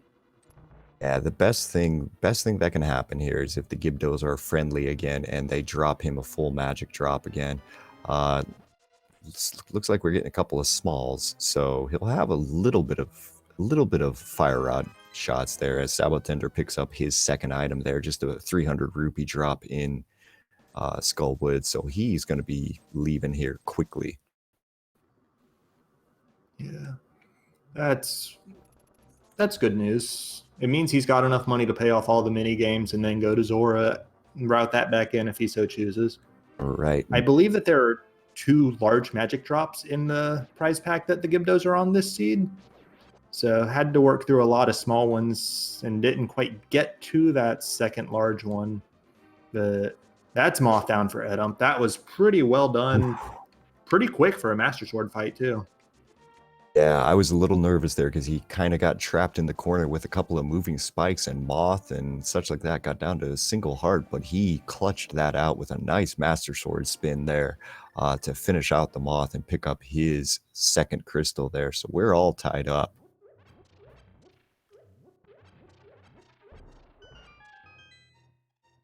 Speaker 1: Yeah, the best thing that can happen here is if the Gibdos are friendly again and they drop him a full magic drop again. Looks like we're getting a couple of smalls, so he'll have a little bit of fire rod shots there as sab0tender picks up his second item there, just a 300 rupee drop in Skullwood, so he's going to be leaving here quickly.
Speaker 2: Yeah, that's good news. It means he's got enough money to pay off all the mini games and then go to Zora and route that back in if he so chooses.
Speaker 1: Right.
Speaker 2: I believe that there are 2 large magic drops in the prize pack that the Gibdos are on this seed. So had to work through a lot of small ones and didn't quite get to that second large one. But that's Moth down for eddaump. That was pretty well done. Pretty quick for a Master Sword fight, too.
Speaker 1: Yeah, I was a little nervous there because he kind of got trapped in the corner with a couple of moving spikes, and Moth and such like that got down to a single heart, but he clutched that out with a nice Master Sword spin there to finish out the Moth and pick up his second crystal there. So we're all tied up.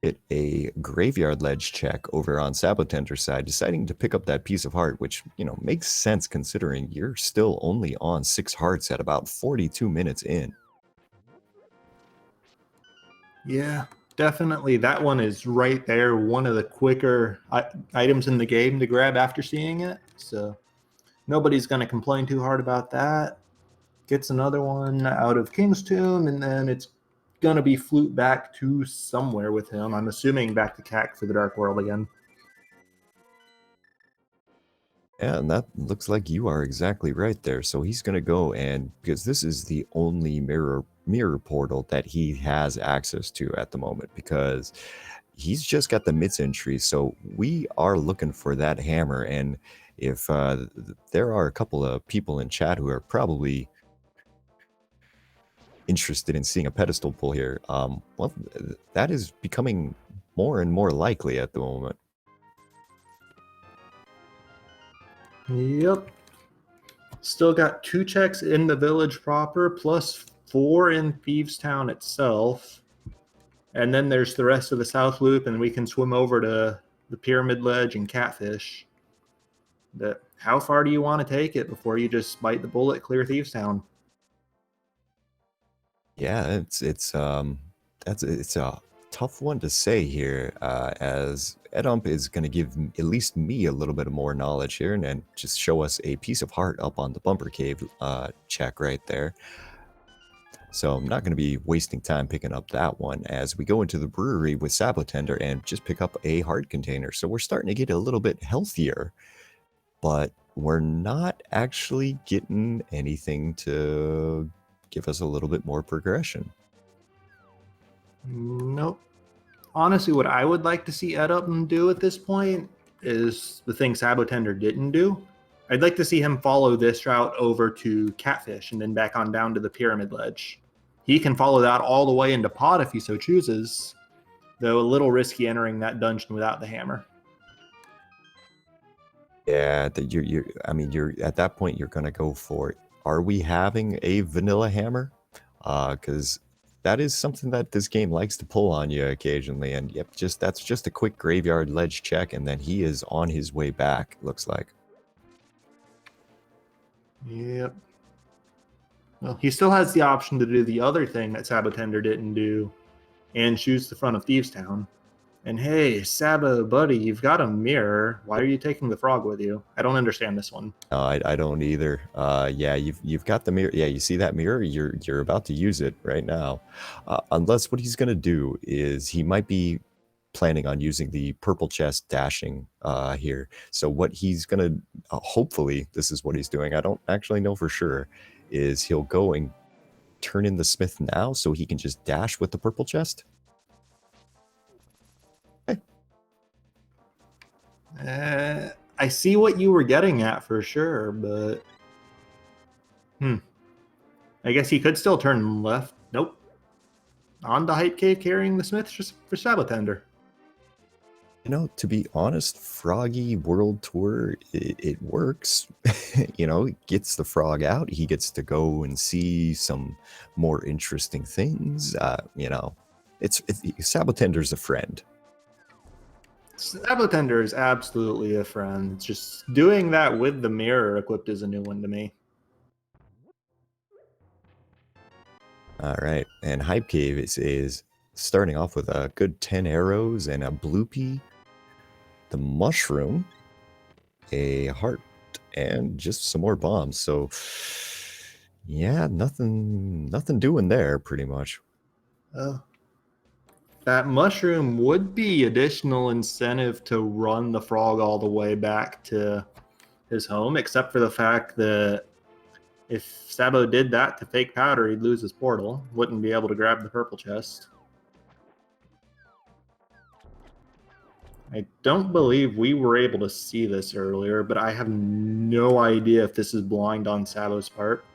Speaker 1: Hit a graveyard ledge check over on sab0tender's side, deciding to pick up that piece of heart, which, you know, makes sense considering you're still only on 6 hearts at about 42 minutes in.
Speaker 2: Yeah, definitely. That one is right there. One of the quicker items in the game to grab after seeing it. So nobody's going to complain too hard about that. Gets another one out of King's Tomb, and then it's going to be flute back to somewhere with him. I'm assuming back to CAC for the Dark World again.
Speaker 1: Yeah, and that looks like you are exactly right there. So he's going to go, and because this is the only mirror portal that he has access to at the moment, because he's just got the mids entry. So we are looking for that hammer. And if there are a couple of people in chat who are probably interested in seeing a pedestal pull here, well, that is becoming more and more likely at the moment.
Speaker 2: Yep. Still got 2 checks in the village proper, plus 4 in Thieves Town itself. And then there's the rest of the South Loop, and we can swim over to the Pyramid Ledge and Catfish. But how far do you want to take it before you just bite the bullet, clear Thieves Town?
Speaker 1: Yeah, it's a tough one to say here, as eddaump is going to give at least me a little bit of more knowledge here, and just show us a piece of heart up on the bumper cave check right there. So I'm not going to be wasting time picking up that one as we go into the brewery with sab0tender and just pick up a heart container. So we're starting to get a little bit healthier, but we're not actually getting anything to give us a little bit more progression.
Speaker 2: Nope. Honestly, what I would like to see eddaump do at this point is the thing sab0tender didn't do. I'd like to see him follow this route over to Catfish and then back on down to the Pyramid Ledge. He can follow that all the way into Pod if he so chooses, though a little risky entering that dungeon without the hammer.
Speaker 1: Yeah, I mean, you're at that point, you're going to go for it. Are we having a vanilla hammer? Because that is something that this game likes to pull on you occasionally. And yep, that's just a quick graveyard ledge check, and then he is on his way back, looks like.
Speaker 2: Yep. Well, he still has the option to do the other thing that sab0tender didn't do and choose the front of Thieves Town. And hey, Sabo, buddy, you've got a mirror. Why are you taking the frog with you? I don't understand this one.
Speaker 1: I don't either. Yeah, you've got the mirror. Yeah, you see that mirror? You're about to use it right now. Unless what he's gonna do is he might be planning on using the purple chest dashing here. So what he's gonna hopefully this is what he's doing. I don't actually know for sure. Is he'll go and turn in the smith now so he can just dash with the purple chest?
Speaker 2: I see what you were getting at for sure, but I guess he could still turn left. Nope. On to Hype Cave carrying the Smith for sab0tender.
Speaker 1: You know, to be honest, Froggy World Tour, it works. You know, it gets the frog out. He gets to go and see some more interesting things. You know, it's sab0tender's a friend.
Speaker 2: sab0tender is absolutely a friend. Just doing that with the mirror equipped is a new one to me.
Speaker 1: All right, and Hype Cave is starting off with a good 10 arrows and a bloopy, the mushroom, a heart, and just some more bombs. So yeah, nothing doing there pretty much.
Speaker 2: That mushroom would be additional incentive to run the frog all the way back to his home, except for the fact that if Sabo did that to fake powder, he'd lose his portal, wouldn't be able to grab the purple chest. I don't believe we were able to see this earlier, but I have no idea if this is blind on Sabo's part.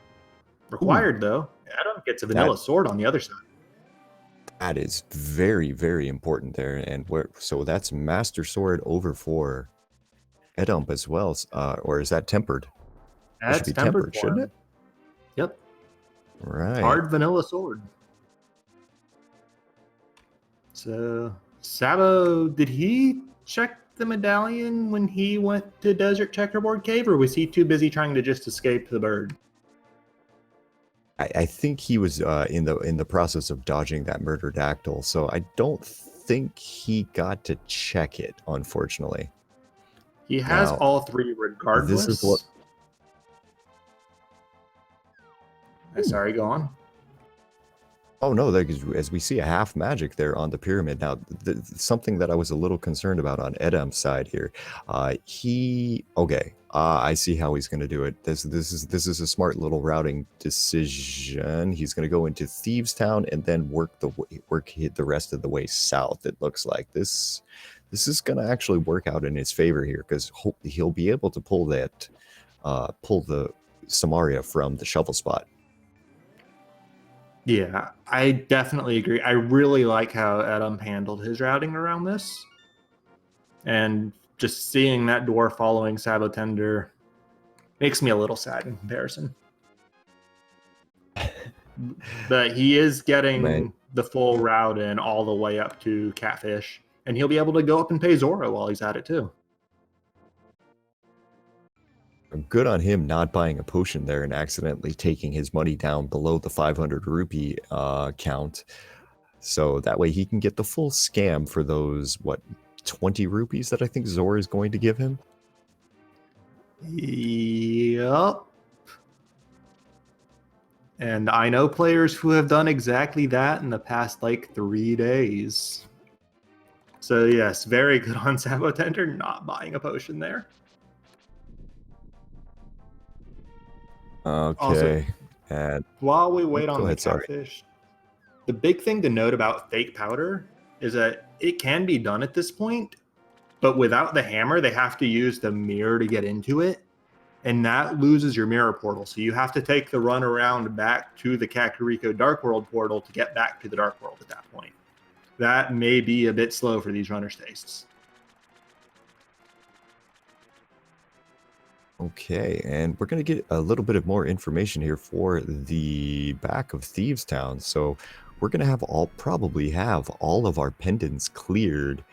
Speaker 2: Required, though. Adam gets a vanilla sword on the other side.
Speaker 1: That is very, very important there. And so that's Master Sword over for eddaump as well. Or is that tempered?
Speaker 2: That's
Speaker 1: it should be tempered, shouldn't it?
Speaker 2: Yep.
Speaker 1: Right.
Speaker 2: Hard vanilla sword. So Sabo, did he check the medallion when he went to Desert Checkerboard Cave, or was he too busy trying to just escape the bird?
Speaker 1: I think he was in the process of dodging that murderedactyl, so I don't think he got to check it, unfortunately.
Speaker 2: He has all three regardless.
Speaker 1: This is what.
Speaker 2: Sorry, go on.
Speaker 1: Oh no, as we see a half magic there on the pyramid. Now, something that I was a little concerned about on eddamp's side here. I see how he's going to do it. This is a smart little routing decision. He's going to go into Thieves Town and then work the rest of the way south. It looks like this is going to actually work out in his favor here because he'll be able to pull the Samaria from the shovel spot.
Speaker 2: Yeah, I definitely agree. I really like how eddaump handled his routing around this. And just seeing that door following sab0tender makes me a little sad in comparison. But he is getting the full route in all the way up to Catfish. And he'll be able to go up and pay Zora while he's at it too.
Speaker 1: Good on him not buying a potion there and accidentally taking his money down below the 500 rupee count. So that way he can get the full scam for those, 20 rupees that I think Zora is going to give him?
Speaker 2: Yep. And I know players who have done exactly that in the past, 3 days. So yes, very good on sab0tender not buying a potion there.
Speaker 1: Okay.
Speaker 2: Also,
Speaker 1: and
Speaker 2: while we wait on the Catfish, the big thing to note about fake powder is that it can be done at this point, but without the hammer, they have to use the mirror to get into it, and that loses your mirror portal. So you have to take the run around back to the Kakariko Dark World portal to get back to the Dark World at that point. That may be a bit slow for these runners' tastes.
Speaker 1: Okay, and we're going to get a little bit of more information here for the back of Thieves Town. So we're going to probably have all of our pendants cleared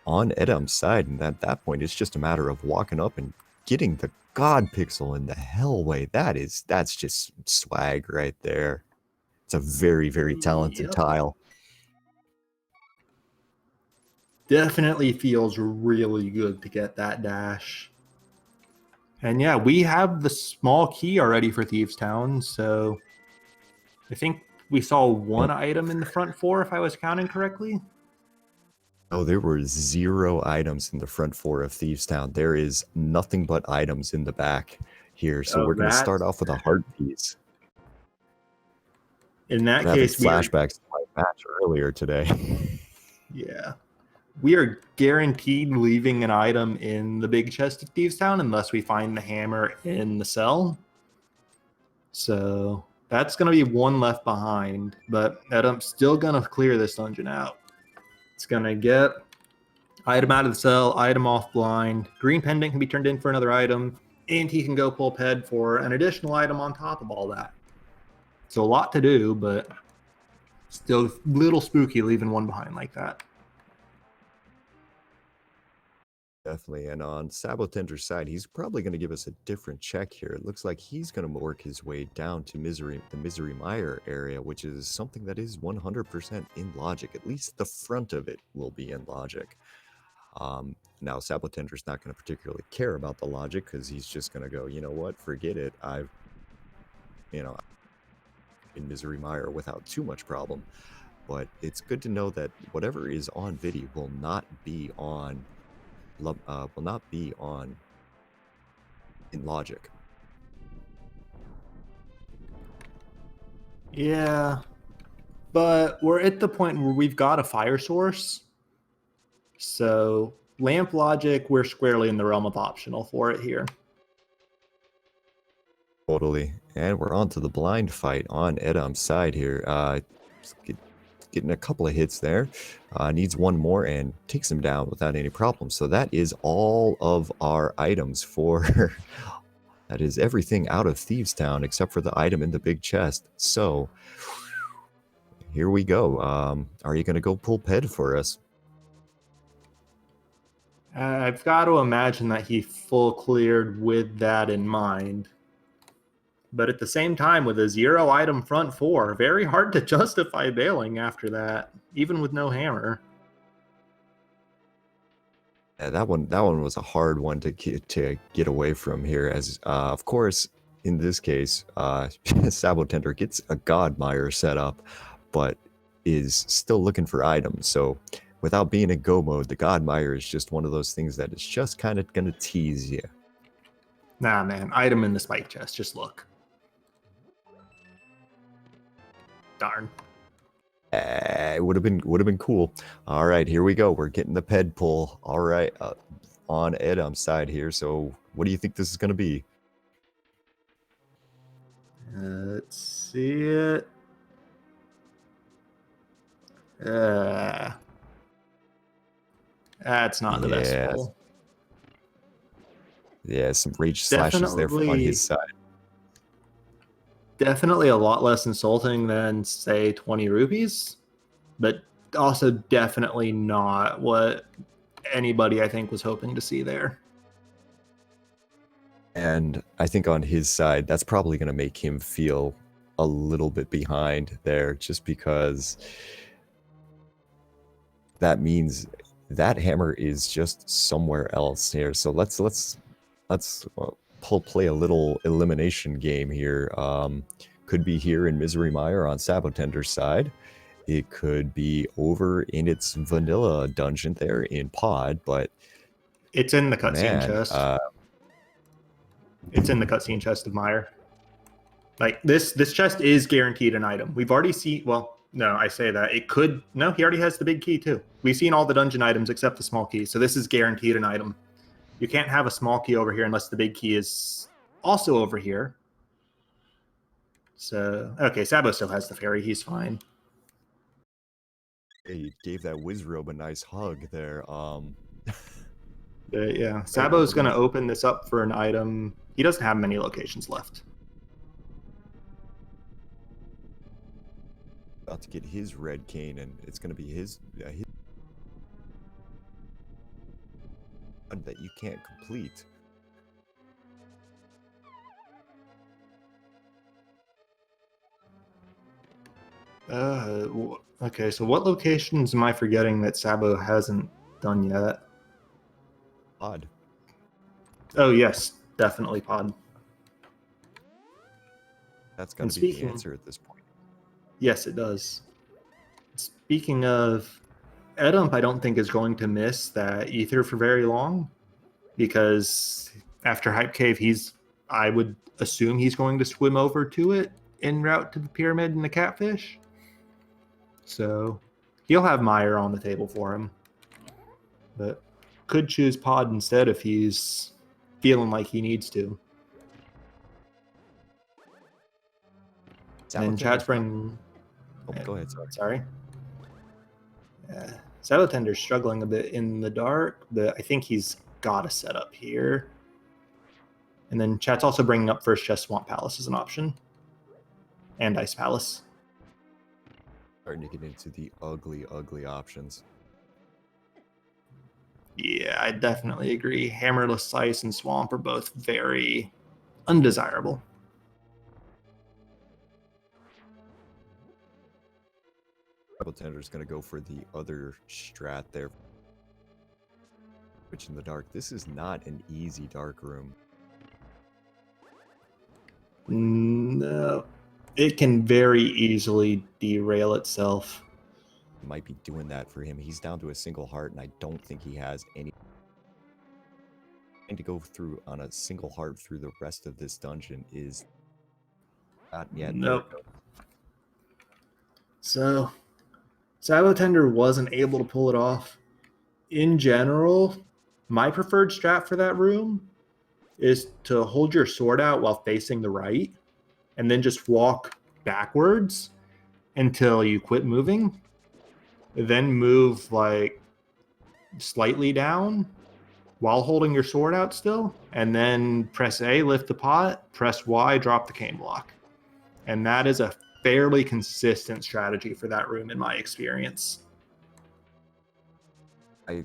Speaker 1: on eddamp's side. And at that point, it's just a matter of walking up and getting the God Pixel in the Hellway. That's just swag right there. It's a very, very talented
Speaker 2: Yep.
Speaker 1: tile.
Speaker 2: Definitely feels really good to get that dash. And yeah, we have the small key already for Thieves Town, so I think we saw one item in the front four, if I was counting correctly.
Speaker 1: Oh, there were 0 items in the front four of Thieves Town. There is nothing but items in the back here. So we're going to start off with a heart piece.
Speaker 2: In that
Speaker 1: I'm having
Speaker 2: case,
Speaker 1: flashbacks to my match earlier today.
Speaker 2: Yeah. We are guaranteed leaving an item in the big chest of Thieves Town unless we find the hammer in the cell. So that's going to be one left behind, but Eddaump's still going to clear this dungeon out. It's going to get item out of the cell, item off blind. Green pendant can be turned in for another item, and he can go pull ped for an additional item on top of all that. So a lot to do, but still a little spooky leaving one behind like that.
Speaker 1: Definitely. And on sab0tender's side, he's probably going to give us a different check here. It looks like he's going to work his way down to the Misery Mire area, which is something that is 100% in logic. At least the front of it will be in logic. Now, sab0tender's not going to particularly care about the logic because he's just going to go, you know what, forget it. In Misery Mire without too much problem. But it's good to know that whatever is on Vidi will not be on in logic.
Speaker 2: Yeah, but we're at the point where we've got a fire source. So lamp logic, we're squarely in the realm of optional for it here.
Speaker 1: Totally. And we're on to the blind fight on eddaum's side here. Getting a couple of hits there. Needs one more and takes him down without any problem. So that is all of our items for... that is everything out of Thieves Town except for the item in the big chest. So here we go. Are you going to go pull ped for us?
Speaker 2: I've got to imagine that he full cleared with that in mind. But at the same time, with a 0 item front four, very hard to justify bailing after that, even with no hammer.
Speaker 1: Yeah, that one was a hard one to get away from here. As of course, in this case, sab0tender gets a Godmire set up, but is still looking for items. So without being in go mode, the Godmire is just one of those things that is just kind of gonna tease you.
Speaker 2: Nah, man, item in the spike chest. Just look. Darn.
Speaker 1: It would have been cool. All right, here we go. We're getting the ped pull. All right, on eddaum's side here. So what do you think this is going to be?
Speaker 2: Let's see it. That's not the best pull.
Speaker 1: Yeah, some rage slashes there on his side.
Speaker 2: Definitely a lot less insulting than, say, 20 rupees, but also definitely not what anybody, I think, was hoping to see there.
Speaker 1: And I think on his side, that's probably going to make him feel a little bit behind there, just because that means that hammer is just somewhere else here. So let's play a little elimination game here. Could be here in Misery Mire on sab0tender's side. It could be over in its vanilla dungeon there in Pod, but
Speaker 2: it's in the cutscene chest. It's in the cutscene chest of Mire. Like this chest is guaranteed an item. We've already seen. Well, no, I say that it could. No, he already has the big key too. We've seen all the dungeon items except the small key. So this is guaranteed an item. You can't have a small key over here unless the big key is also over here. So, okay, Sabo still has the fairy. He's fine.
Speaker 1: Hey, you gave that Wizrobe a nice hug there.
Speaker 2: Yeah, Sabo's going to open this up for an item. He doesn't have many locations left.
Speaker 1: About to get his red cane, and it's going to be his that you can't complete.
Speaker 2: Okay, so what locations am I forgetting that Sabo hasn't done yet?
Speaker 1: Odd.
Speaker 2: Oh, yes, definitely pod.
Speaker 1: That's got
Speaker 2: And
Speaker 1: to be the
Speaker 2: speaking,
Speaker 1: answer at this point.
Speaker 2: yes, it does. Speaking of, eddaump, I don't think is going to miss that ether for very long, because after Hype Cave, I would assume he's going to swim over to it en route to the pyramid and the catfish. So he'll have Meyer on the table for him, but could choose pod instead if he's feeling like he needs to. And chat's bringing.
Speaker 1: Oh, go ahead.
Speaker 2: Sorry. sab0tender's struggling a bit in the dark, but I think he's got a setup here. And then chat's also bringing up first chest Swamp Palace as an option. And Ice Palace.
Speaker 1: Starting to get into the ugly, ugly options.
Speaker 2: Yeah, I definitely agree. Hammerless Ice and Swamp are both very undesirable.
Speaker 1: sab0tender is going to go for the other strat there. Which in the dark, this is not an easy dark room.
Speaker 2: No, it can very easily derail itself.
Speaker 1: Might be doing that for him. He's down to a single heart, and I don't think he has any. And to go through on a single heart through the rest of this dungeon is not yet.
Speaker 2: Nope. So, sab0tender wasn't able to pull it off. In general, my preferred strat for that room is to hold your sword out while facing the right and then just walk backwards until you quit moving. Then move like slightly down while holding your sword out still, and then press A, lift the pot, press Y, drop the cane block. And that is a fairly consistent strategy for that room in my experience.
Speaker 1: I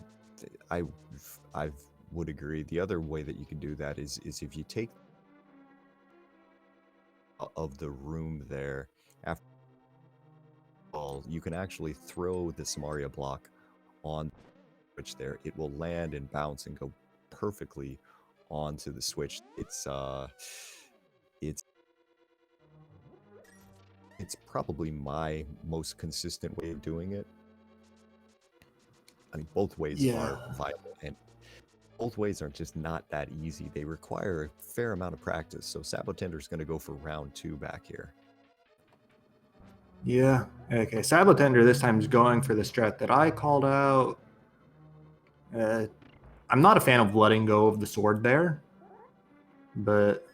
Speaker 1: would agree. The other way that you can do that is if you take of the room there after all, you can actually throw the Samaria block on switch there. It will land and bounce and go perfectly onto the switch. It's probably my most consistent way of doing it. I mean, both ways are viable, and both ways are just not that easy. They require a fair amount of practice. So sab0tender is going to go for round 2 back here.
Speaker 2: Yeah. Okay. sab0tender this time is going for the strat that I called out. I'm not a fan of letting go of the sword there, but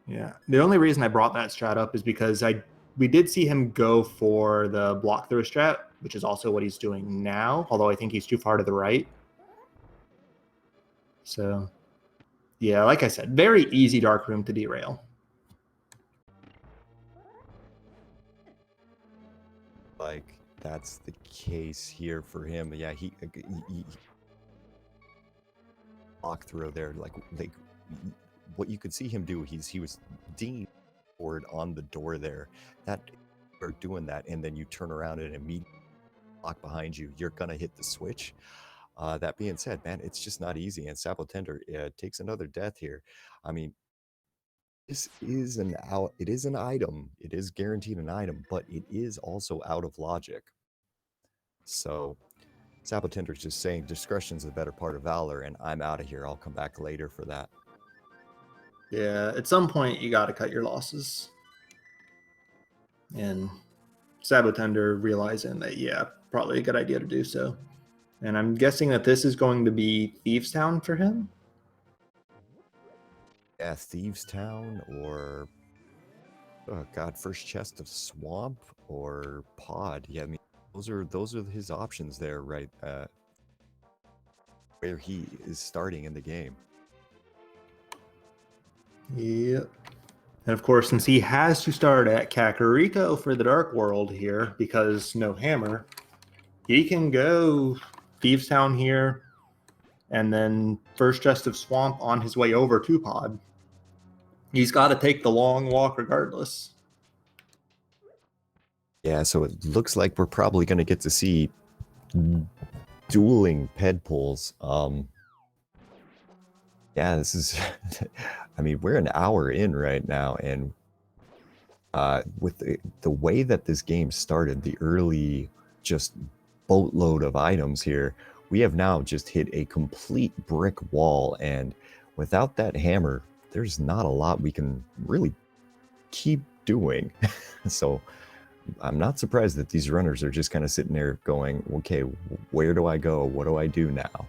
Speaker 2: yeah, the only reason I brought that strat up is because we did see him go for the block through strat, which is also what he's doing now, although I think he's too far to the right. So yeah, like I said, very easy dark room to derail.
Speaker 1: Like, that's the case here for him. Yeah, he block through there. Like what you could see him do, he was dinging forward on the door there. That or doing that, and then you turn around and immediately block behind you, you're gonna hit the switch. That being said, man, it's just not easy, and sab0tender takes another death here. I mean, this is it is an item. It is guaranteed an item, but it is also out of logic. So sab0tender is just saying discretion's the better part of valor, and I'm out of here. I'll come back later for that.
Speaker 2: Yeah, at some point you got to cut your losses. And sab0tender realizing that, yeah, probably a good idea to do so. And I'm guessing that this is going to be Thieves Town for him.
Speaker 1: Yeah, Thieves Town, or oh god, first chest of Swamp, or Pod. Yeah, I mean those are his options there, right? Where he is starting in the game.
Speaker 2: Yep. And of course, since he has to start at Kakariko for the Dark World here, because no hammer, he can go Thieves Town here, and then first chest of Swamp on his way over to Pod. He's got to take the long walk regardless.
Speaker 1: Yeah, so it looks like we're probably going to get to see dueling ped pulls. Yeah, this is, I mean, we're an hour in right now, and with the way that this game started, the early just boatload of items here, we have now just hit a complete brick wall, and without that hammer, there's not a lot we can really keep doing. So I'm not surprised that these runners are just kind of sitting there going, okay, where do I go? What do I do now?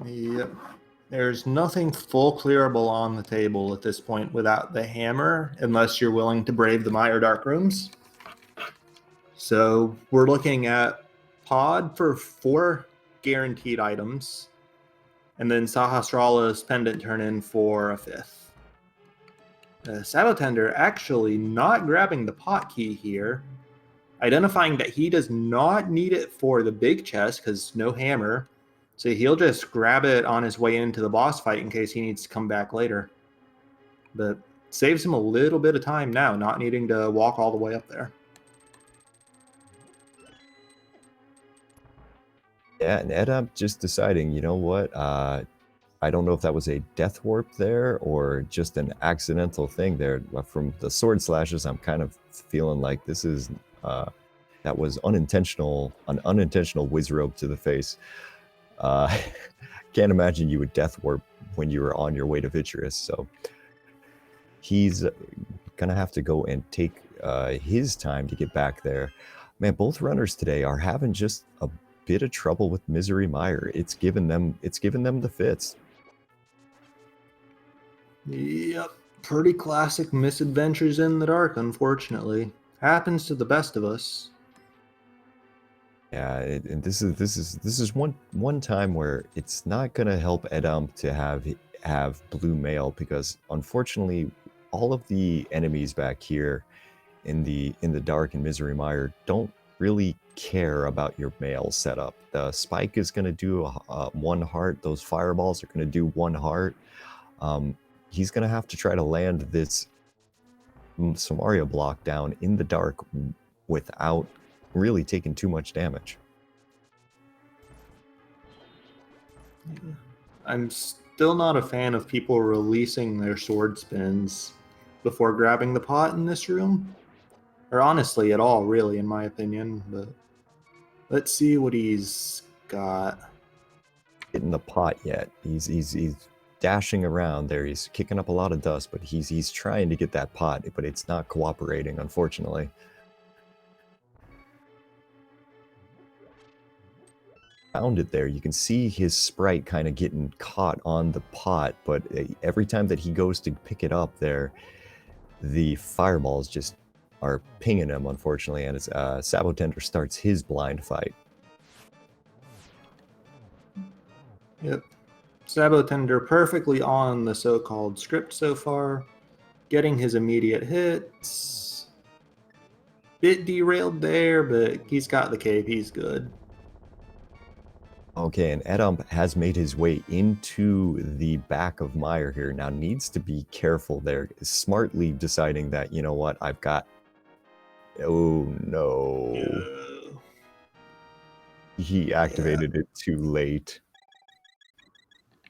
Speaker 2: Yep. There's nothing full clearable on the table at this point without the hammer, unless you're willing to brave the Mire Dark Rooms. So we're looking at Pod for 4 guaranteed items, and then Sahasrala's Pendant turn in for a 5th. sab0tender actually not grabbing the pot key here, identifying that he does not need it for the big chest because no hammer. So he'll just grab it on his way into the boss fight in case he needs to come back later. But saves him a little bit of time now, not needing to walk all the way up there.
Speaker 1: Yeah, and eddaump just deciding, you know what, I don't know if that was a death warp there or just an accidental thing there. From the sword slashes, I'm kind of feeling like this is, that was unintentional, an unintentional whiz rope to the face. Can't imagine you would death warp when you were on your way to Vitreous, so he's gonna have to go and take his time to get back there. Man, both runners today are having just a bit of trouble with Misery Mire. It's given them the fits.
Speaker 2: Yep, pretty classic misadventures in the dark, unfortunately. Happens to the best of us.
Speaker 1: Yeah, and this is one time where it's not gonna help eddaump to have blue mail, because unfortunately all of the enemies back here in the dark and Misery Mire don't really care about your mail setup. The spike is gonna do 1 heart. Those fireballs are gonna do 1 heart. He's gonna have to try to land this Samaria block down in the dark without really taking too much damage.
Speaker 2: I'm still not a fan of people releasing their sword spins before grabbing the pot in this room. Or honestly, at all, really, in my opinion. But let's see what he's got.
Speaker 1: Getting the pot yet. He's dashing around there. He's kicking up a lot of dust, but he's trying to get that pot, but it's not cooperating, unfortunately. Found it there. You can see his sprite kind of getting caught on the pot, but every time that he goes to pick it up there, the fireballs just are pinging him, unfortunately, and it's sab0tender starts his blind fight.
Speaker 2: Yep. sab0tender perfectly on the so-called script so far, getting his immediate hits. Bit derailed there, but he's got the cave. He's good.
Speaker 1: Okay, and eddaump has made his way into the back of Mire here. Now needs to be careful there, smartly deciding that, you know what, I've got... Oh no.
Speaker 2: Yeah.
Speaker 1: He activated it too late.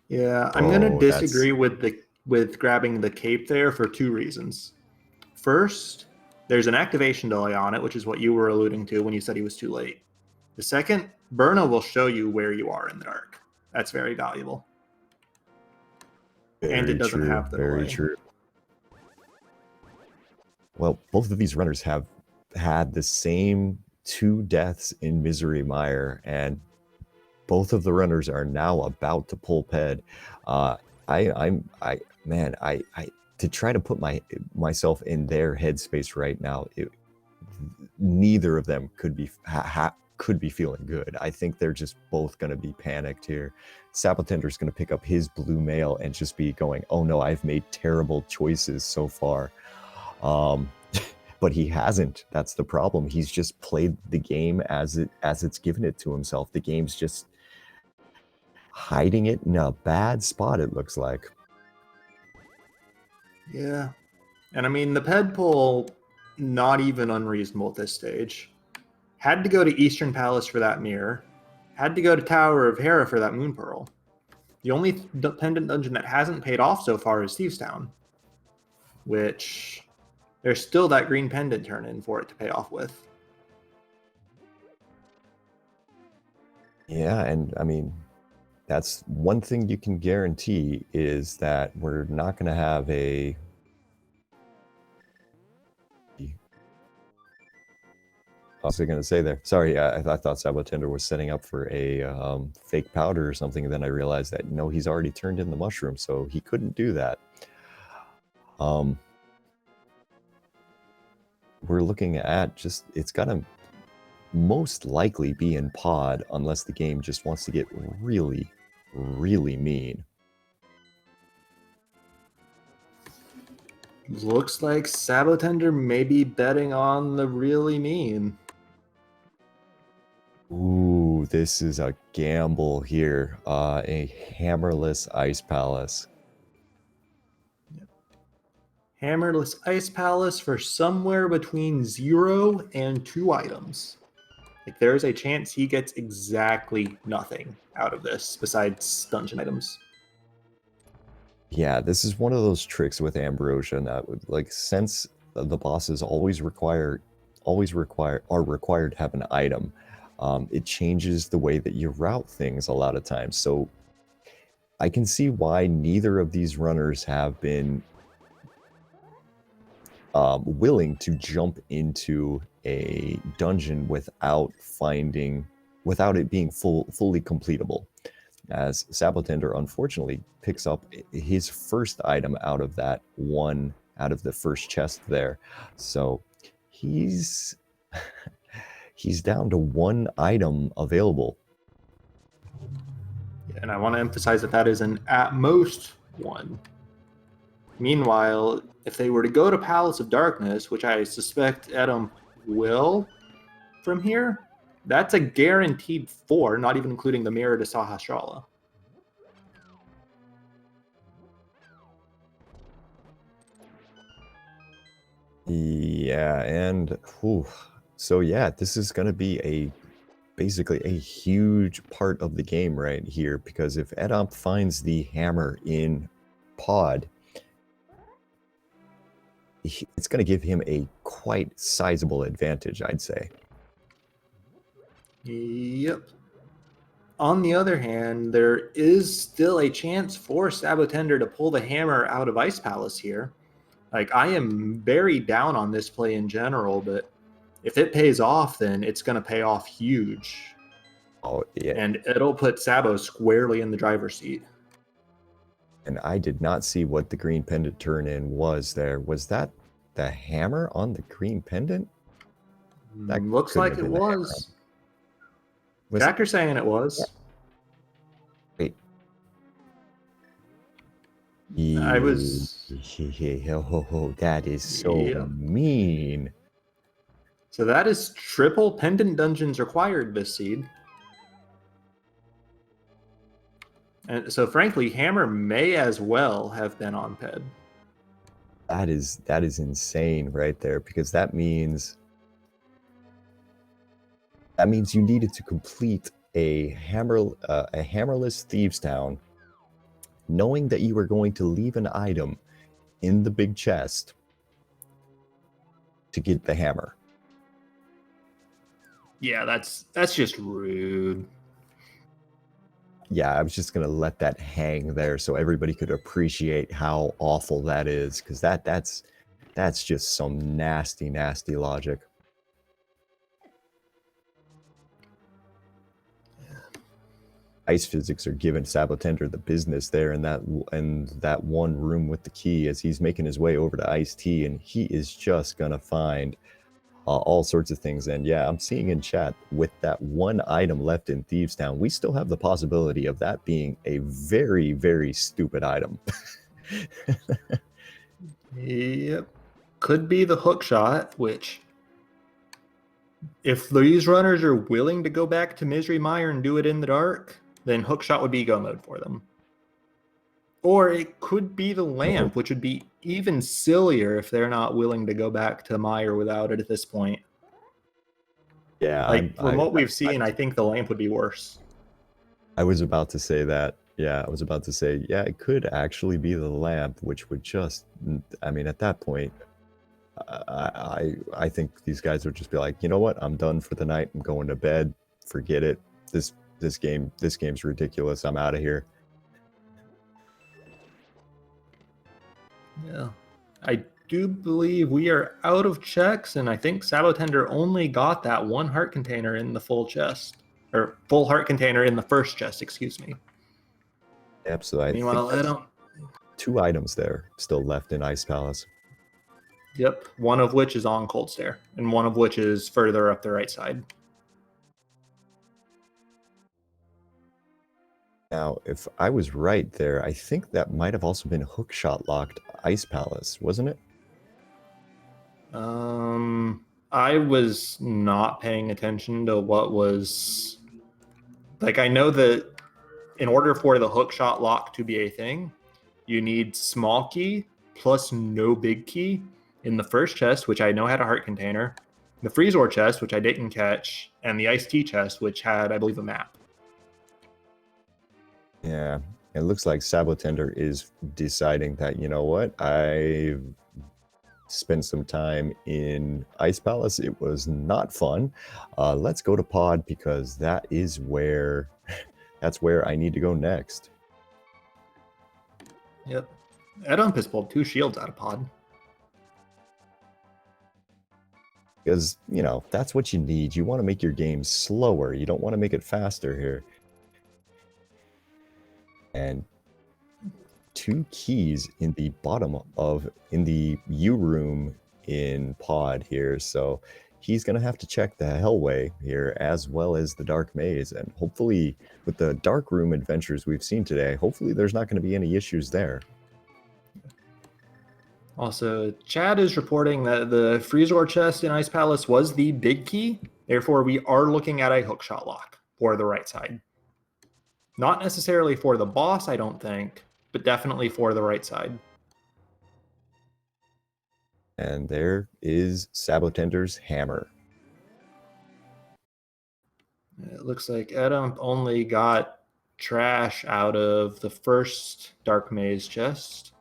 Speaker 2: Yeah, I'm gonna
Speaker 1: Oh,
Speaker 2: disagree with grabbing the cape there for 2 reasons. First, there's an activation delay on it, which is what you were alluding to when you said he was too late. The second, Berna will show you where you are in the dark. That's very valuable. And it doesn't have the
Speaker 1: very
Speaker 2: delay.
Speaker 1: true. Well, both of these runners have had the same 2 deaths in Misery Mire, and both of the runners are now about to pull ped. Man, to try to put myself in their headspace right now, neither of them could be feeling good. I think they're just both going to be panicked here. sab0tender's going to pick up his blue mail and just be going, oh no, I've made terrible choices so far. But he hasn't. That's the problem. He's just played the game as it's given it to himself. The game's just hiding it in a bad spot, it looks like.
Speaker 2: Yeah. And I mean, the ped pull not even unreasonable at this stage. Had to go to Eastern Palace for that mirror. Had to go to Tower of Hera for that Moon Pearl. The only pendant dungeon that hasn't paid off so far is Thieves Town, which there's still that green pendant turn in for it to pay off with.
Speaker 1: Yeah, and I mean, that's one thing you can guarantee is that we're not going to have a... What was I going to say there? Sorry, I thought sab0tender was setting up for a fake powder or something, and then I realized that, no, he's already turned in the mushroom, so he couldn't do that. We're looking at just... It's got to most likely be in pod, unless the game just wants to get really, really mean.
Speaker 2: Looks like sab0tender may be betting on the really mean.
Speaker 1: Ooh, this is a gamble here. A hammerless Ice Palace.
Speaker 2: Hammerless Ice Palace for somewhere between 0 and 2 items. Like, there's a chance he gets exactly nothing out of this besides dungeon items.
Speaker 1: Yeah, this is one of those tricks with Ambrosia that would, like, since the bosses are required to have an item, it changes the way that you route things a lot of times. So I can see why neither of these runners have been willing to jump into a dungeon without it being fully completable. As sab0tender unfortunately picks up his first item out of the first chest there. So he's down to 1 item available.
Speaker 2: And I want to emphasize that is an at most 1. Meanwhile, if they were to go to Palace of Darkness, which I suspect eddaump will from here, that's a guaranteed 4, not even including the mirror to Sahasrara.
Speaker 1: Yeah, and so yeah, this is going to be basically a huge part of the game right here, because if eddaump finds the hammer in pod, it's going to give him a quite sizable advantage, I'd say.
Speaker 2: Yep. On the other hand, there is still a chance for sab0tender to pull the hammer out of Ice Palace here. Like, I am very down on this play in general, but if it pays off, then it's going to pay off huge.
Speaker 1: Oh, yeah.
Speaker 2: And it'll put Sabo squarely in the driver's seat.
Speaker 1: And I did not see what the green pendant turn in was there. Was that the hammer on the green pendant? That
Speaker 2: looks like it was. Jacker's saying it was.
Speaker 1: Wait.
Speaker 2: I was...
Speaker 1: Oh, that is so mean.
Speaker 2: So that is triple pendant dungeons required this seed. And so frankly, hammer may as well have been on ped.
Speaker 1: That is insane right there, because that means you needed to complete a hammerless Thieves Town, knowing that you were going to leave an item in the big chest to get the hammer.
Speaker 2: Yeah, that's just rude.
Speaker 1: Yeah, I was just gonna let that hang there so everybody could appreciate how awful that is, because that's just some nasty logic. Ice physics are giving sab0tender the business there in that one room with the key as he's making his way over to Ice T, and he is just gonna find all sorts of things. And yeah, I'm seeing in chat, with that 1 item left in Thieves Town, we still have the possibility of that being a very, very stupid item.
Speaker 2: Yep. Could be the hook shot, which, if these runners are willing to go back to Misery Mire and do it in the dark, then hook shot would be go mode for them. Or it could be the lamp, which would be even sillier if they're not willing to go back to Meyer without it at this point.
Speaker 1: Yeah,
Speaker 2: Like, from what we've seen, I think the lamp would be worse.
Speaker 1: I was about to say that. Yeah, I was about to say, yeah, it could actually be the lamp, which would just, I mean, at that point, I think these guys would just be like, you know what, I'm done for the night. I'm going to bed. Forget it. This game's ridiculous. I'm out of here.
Speaker 2: Yeah. I do believe we are out of checks, and I think sab0tender only got that one heart container in the full chest. Or full heart container in the first chest, excuse me.
Speaker 1: Yep, so I
Speaker 2: Meanwhile,
Speaker 1: think
Speaker 2: I
Speaker 1: that's
Speaker 2: don't...
Speaker 1: 2 items there still left in Ice Palace.
Speaker 2: Yep, one of which is on Cold Stare, and one of which is further up the right side.
Speaker 1: Now, if I was right there, I think that might have also been hookshot locked Ice Palace, wasn't it?
Speaker 2: I was not paying attention to what was... Like, I know that in order for the hookshot lock to be a thing, you need small key plus no big key in the first chest, which I know had a heart container, the Freezor chest, which I didn't catch, and the Iced Tea chest, which had, I believe, a map.
Speaker 1: Yeah, it looks like sab0tender is deciding that, you know what, I've spent some time in Ice Palace. It was not fun. Let's go to Pod because that is where, that's where I need to go next.
Speaker 2: Yep. Eddaump has pulled 2 shields out of Pod.
Speaker 1: Because, you know, that's what you need. You want to make your game slower. You don't want to make it faster here. And 2 keys in the bottom of, in the U room in Pod here. So he's going to have to check the Hellway here as well as the Dark Maze. And hopefully with the Dark Room adventures we've seen today, hopefully there's not going to be any issues there.
Speaker 2: Also, Chad is reporting that the Freezor chest in Ice Palace was the big key. Therefore, we are looking at a hookshot lock for the right side. Not necessarily for the boss, I don't think, but definitely for the right side.
Speaker 1: And there is sab0tender's hammer.
Speaker 2: It looks like eddaump only got trash out of the first Dark Maze chest.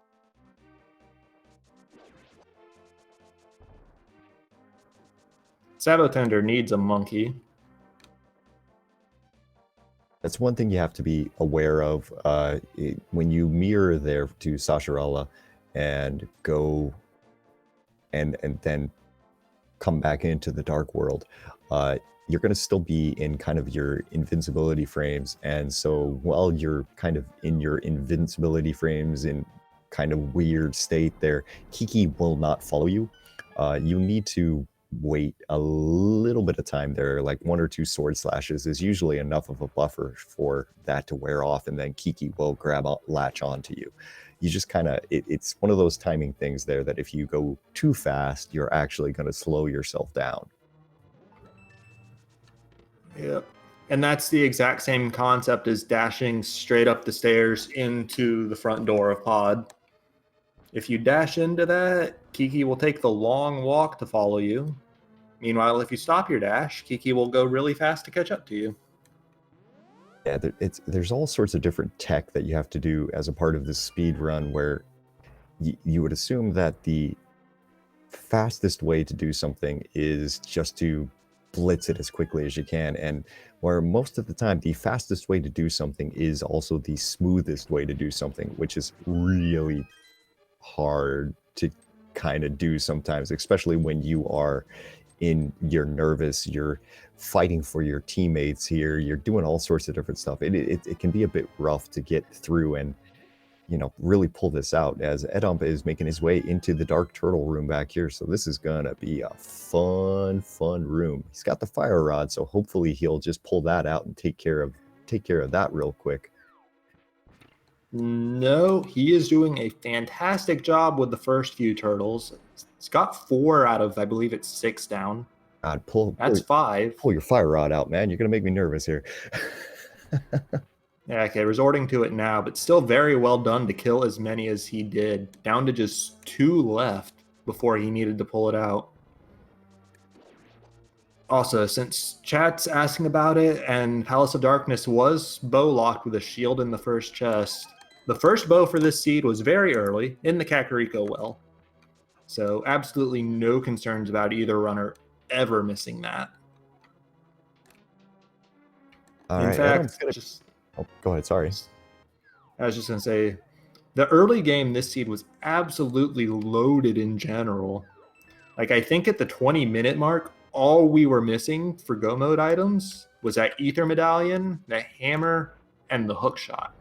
Speaker 2: sab0tender needs a monkey.
Speaker 1: That's one thing you have to be aware of when you mirror there to Sasharala and go and then come back into the dark world. You're going to still be in kind of your invincibility frames. And so while you're kind of in your invincibility frames in kind of weird state there, Kiki will not follow you. You need to wait a little bit of time there, like 1 or 2 sword slashes is usually enough of a buffer for that to wear off, and then Kiki will latch onto you. You just kind of, it's one of those timing things there that if you go too fast, you're actually going to slow yourself down.
Speaker 2: Yep. And that's the exact same concept as dashing straight up the stairs into the front door of Pod. If you dash into that, Kiki will take the long walk to follow you. Meanwhile, if you stop your dash, Kiki will go really fast to catch up to you.
Speaker 1: Yeah, there's all sorts of different tech that you have to do as a part of this speed run where you would assume that the fastest way to do something is just to blitz it as quickly as you can, and where most of the time the fastest way to do something is also the smoothest way to do something, which is really hard to kind of do sometimes, especially when you're nervous, you're fighting for your teammates here, you're doing all sorts of different stuff. It can be a bit rough to get through and, you know, really pull this out as eddaump is making his way into the Dark Turtle room back here. So this is gonna be a fun room. He's got the fire rod, so hopefully he'll just pull that out and take care of that real quick.
Speaker 2: No, he is doing a fantastic job with the first few turtles. He's got 4 out of, I believe it's 6 down.
Speaker 1: God,
Speaker 2: That's 5.
Speaker 1: Pull your fire rod out, man. You're gonna make me nervous here.
Speaker 2: Yeah, okay, resorting to it now, but still very well done to kill as many as he did. Down to just 2 left before he needed to pull it out. Also, since chat's asking about it, and Palace of Darkness was bow locked with a shield in the first chest, the first bow for this seed was very early in the Kakariko well. So absolutely no concerns about either runner ever missing that.
Speaker 1: All
Speaker 2: In
Speaker 1: right, Edom's
Speaker 2: fact,
Speaker 1: gonna. Oh, go ahead. Sorry.
Speaker 2: I was just going to say, the early game, this seed was absolutely loaded in general. Like, I think at the 20-minute mark, all we were missing for go mode items was that ether medallion, the hammer, and the hook shot.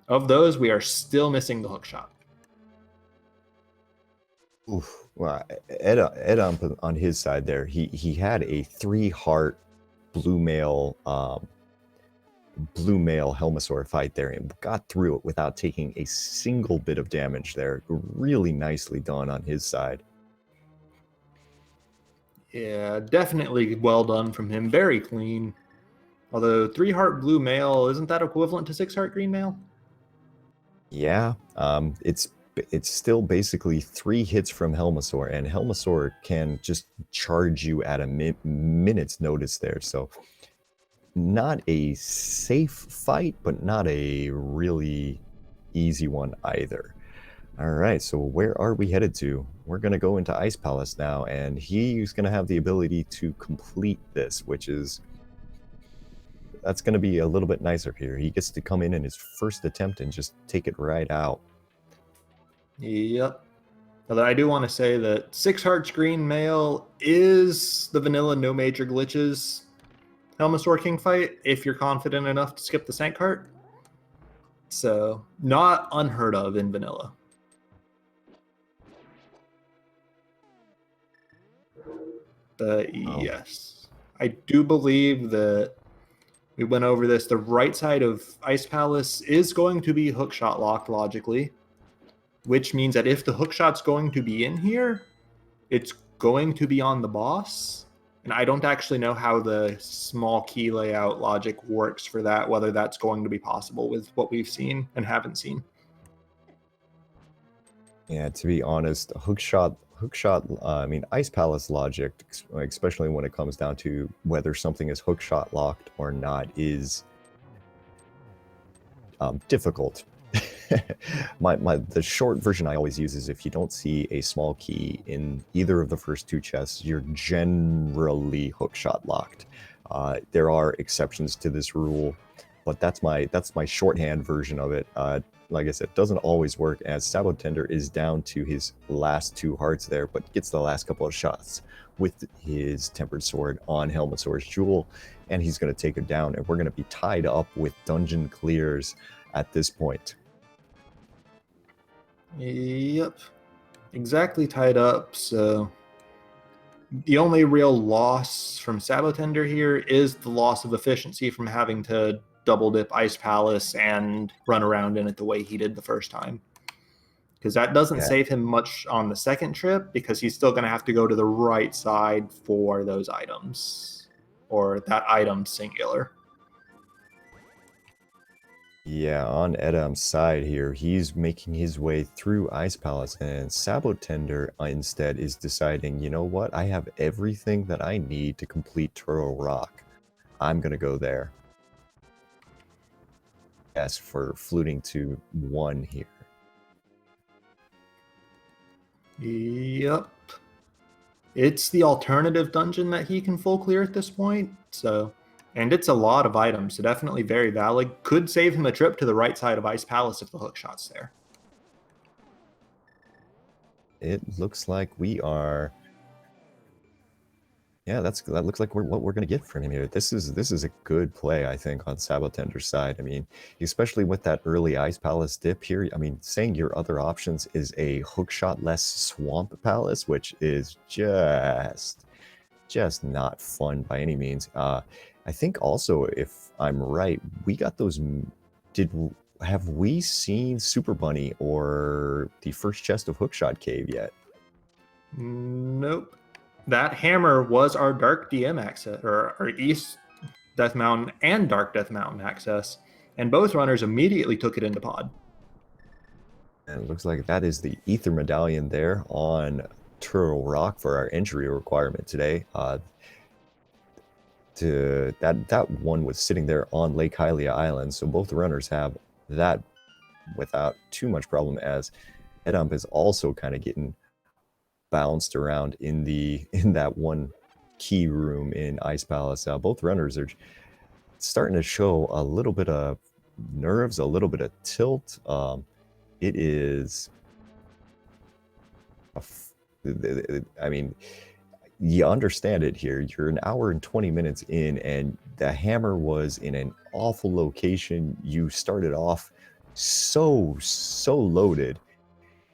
Speaker 2: Of those, we are still missing the hook shot.
Speaker 1: Oof. Well, Edom on his side there, he had a 3-heart blue male Helmasaur fight there and got through it without taking a single bit of damage there. Really nicely done on his side.
Speaker 2: Yeah, definitely well done from him. Very clean. Although 3-heart blue male, isn't that equivalent to 6-heart green male?
Speaker 1: Yeah, it's still basically 3 hits from Helmasaur, and Helmasaur can just charge you at a minute's notice there. So not a safe fight, but not a really easy one either. All right, so where are we headed to? We're going to go into Ice Palace now, and he's going to have the ability to complete this, which is... that's going to be a little bit nicer here. He gets to come in his first attempt and just take it right out.
Speaker 2: Yep. Although I do want to say that 6-hearts green male is the vanilla no major glitches Helmasaur King fight if you're confident enough to skip the Sank Heart. So, not unheard of in vanilla. But yes, I do believe that we went over this. The right side of Ice Palace is going to be hookshot locked logically, which means that if the hookshot's going to be in here, it's going to be on the boss. And I don't actually know how the small key layout logic works for that, whether that's going to be possible with what we've seen and haven't seen.
Speaker 1: Yeah, to be honest, hookshot, I mean, Ice Palace logic, especially when it comes down to whether something is hookshot locked or not, is difficult. The short version I always use is if you don't see a small key in either of the first 2 chests, you're generally hookshot locked. There are exceptions to this rule, but that's my shorthand version of it. Like I said, it doesn't always work, as sab0tender is down to his last 2 hearts there, but gets the last couple of shots with his Tempered Sword on Helmasaur's Jewel, and he's going to take it down, and we're going to be tied up with dungeon clears at this point.
Speaker 2: Yep, exactly tied up. So the only real loss from sab0tender here is the loss of efficiency from having to double dip Ice Palace and run around in it the way he did the first time. Because that doesn't save him much on the second trip, because he's still going to have to go to the right side for those items, or that item singular.
Speaker 1: Yeah, on Edom's side here, he's making his way through Ice Palace, and sab0tender instead is deciding, you know what, I have everything that I need to complete Turtle Rock. I'm going to go there. Yes, for fluting to 1 here.
Speaker 2: Yep. It's the alternative dungeon that he can full clear at this point, so... and it's a lot of items, so definitely very valid. Could save him a trip to the right side of Ice Palace if the hookshot's there.
Speaker 1: It looks like we are... yeah, that looks like what we're going to get from him here. This is a good play, I think, on sab0tender's side. I mean, especially with that early Ice Palace dip here. I mean, saying your other options is a hookshot-less Swamp Palace, which is just not fun by any means. I think also, if I'm right, we got those... have we seen Super Bunny or the first chest of Hookshot Cave yet?
Speaker 2: Nope. That hammer was our Dark DM access, or our East Death Mountain and Dark Death Mountain access. and both runners immediately took it into pod.
Speaker 1: And it looks like that is the Ether Medallion there on Turtle Rock for our injury requirement today. That one was sitting there on Lake Hylia Island, so both runners have that without too much problem, as eddaump is also kind of getting bounced around in that one key room in Ice Palace. Both runners are starting to show a little bit of nerves, a little bit of tilt. It is I mean, you understand it here. You're an hour and 20 minutes in, and the hammer was in an awful location. You started off so loaded,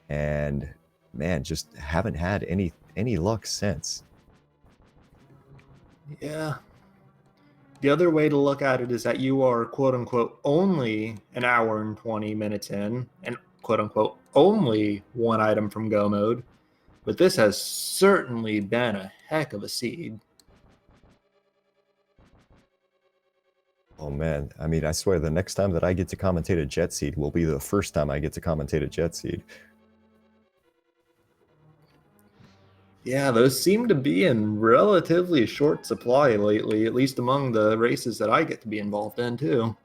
Speaker 1: and man, just haven't had any luck since.
Speaker 2: Yeah. The other way to look at it is that you are quote unquote only an hour and 20 minutes in, and quote unquote only one item from go mode. But this has certainly been a heck of a seed.
Speaker 1: Oh man, I mean, I swear the next time that I get to commentate a jet seed will be the first time I get to commentate a jet seed.
Speaker 2: Yeah, those seem to be in relatively short supply lately, at least among the races that I get to be involved in too.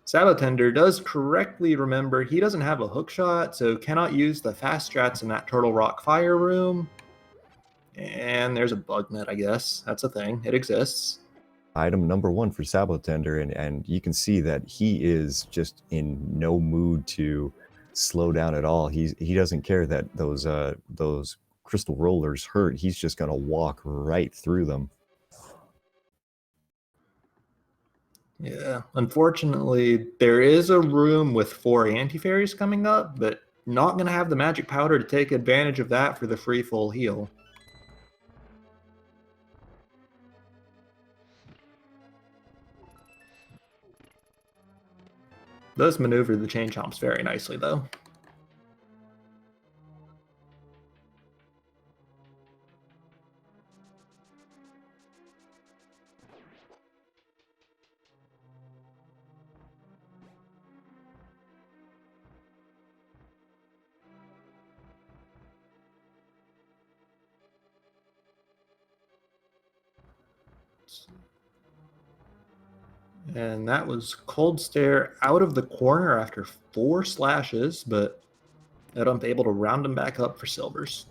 Speaker 2: sab0tender does correctly remember he doesn't have a hook shot, so cannot use the fast strats in that Turtle Rock fire room. And there's a bug net, I guess. That's a thing. It exists.
Speaker 1: Item number 1 for sab0tender, and you can see that he is just in no mood to slow down at all. He doesn't care that those crystal rollers hurt. He's just gonna walk right through them.
Speaker 2: Yeah, unfortunately, there is a room with 4 anti-fairies coming up, but not going to have the magic powder to take advantage of that for the free full heal. Does maneuver the chain chomps very nicely, though. And that was Cold Stare out of the corner after 4 slashes, but eddaump able to round him back up for silvers.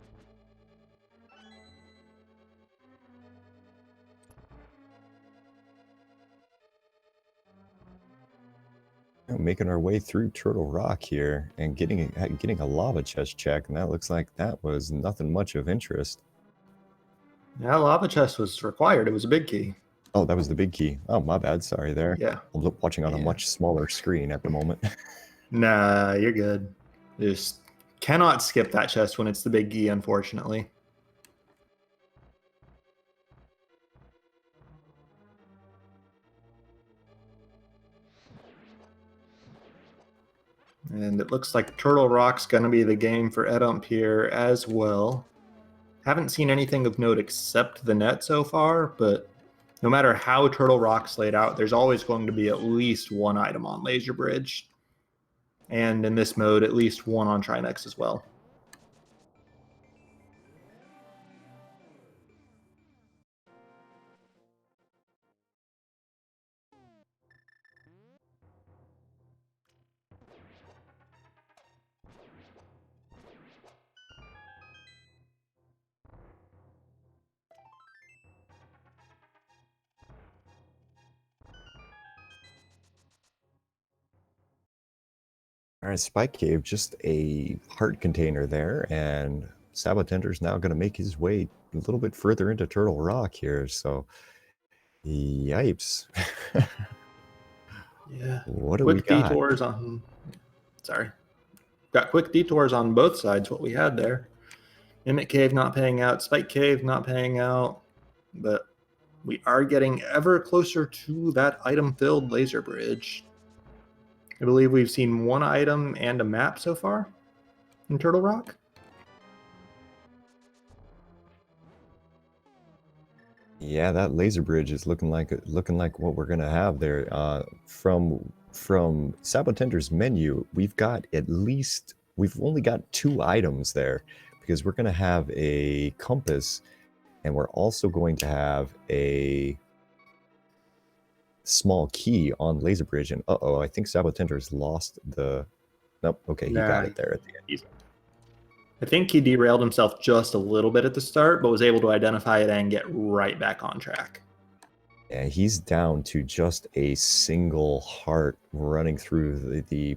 Speaker 1: Making our way through Turtle Rock here and getting a lava chest check, and that looks like that was nothing much of interest.
Speaker 2: Yeah, lava chest was required. It was a big key.
Speaker 1: Oh, that was the big key. Oh, my bad. Sorry there.
Speaker 2: Yeah.
Speaker 1: I'm watching on a much smaller screen at the moment.
Speaker 2: Nah, you're good. Just cannot skip that chest when it's the big key, unfortunately. And it looks like Turtle Rock's going to be the game for eddaump here as well. Haven't seen anything of note except the net so far, but no matter how Turtle Rock's laid out, there's always going to be at least one item on Laser Bridge. And in this mode, at least one on Trinex as well.
Speaker 1: All right, Spike Cave, just a heart container there, and sab0tender's now going to make his way a little bit further into Turtle Rock here, so yipes.
Speaker 2: Yeah.
Speaker 1: What do we
Speaker 2: Quick
Speaker 1: got?
Speaker 2: detours on... Sorry. Got quick detours on both sides, what we had there. Mimic Cave not paying out, Spike Cave not paying out, but we are getting ever closer to that item-filled Laser Bridge. I believe we've seen one item and a map so far in Turtle Rock.
Speaker 1: Yeah, that laser bridge is looking like what we're gonna have there. From sab0tender's menu, we've only got 2 items there because we're gonna have a compass, and we're also going to have a small key on laser bridge. And I think sab0tender's lost the. Nope. Okay, he got
Speaker 2: Nah,
Speaker 1: it there at the end.
Speaker 2: I think he derailed himself just a little bit at the start, but was able to identify it and get right back on track.
Speaker 1: Yeah, he's down to just a single heart running through the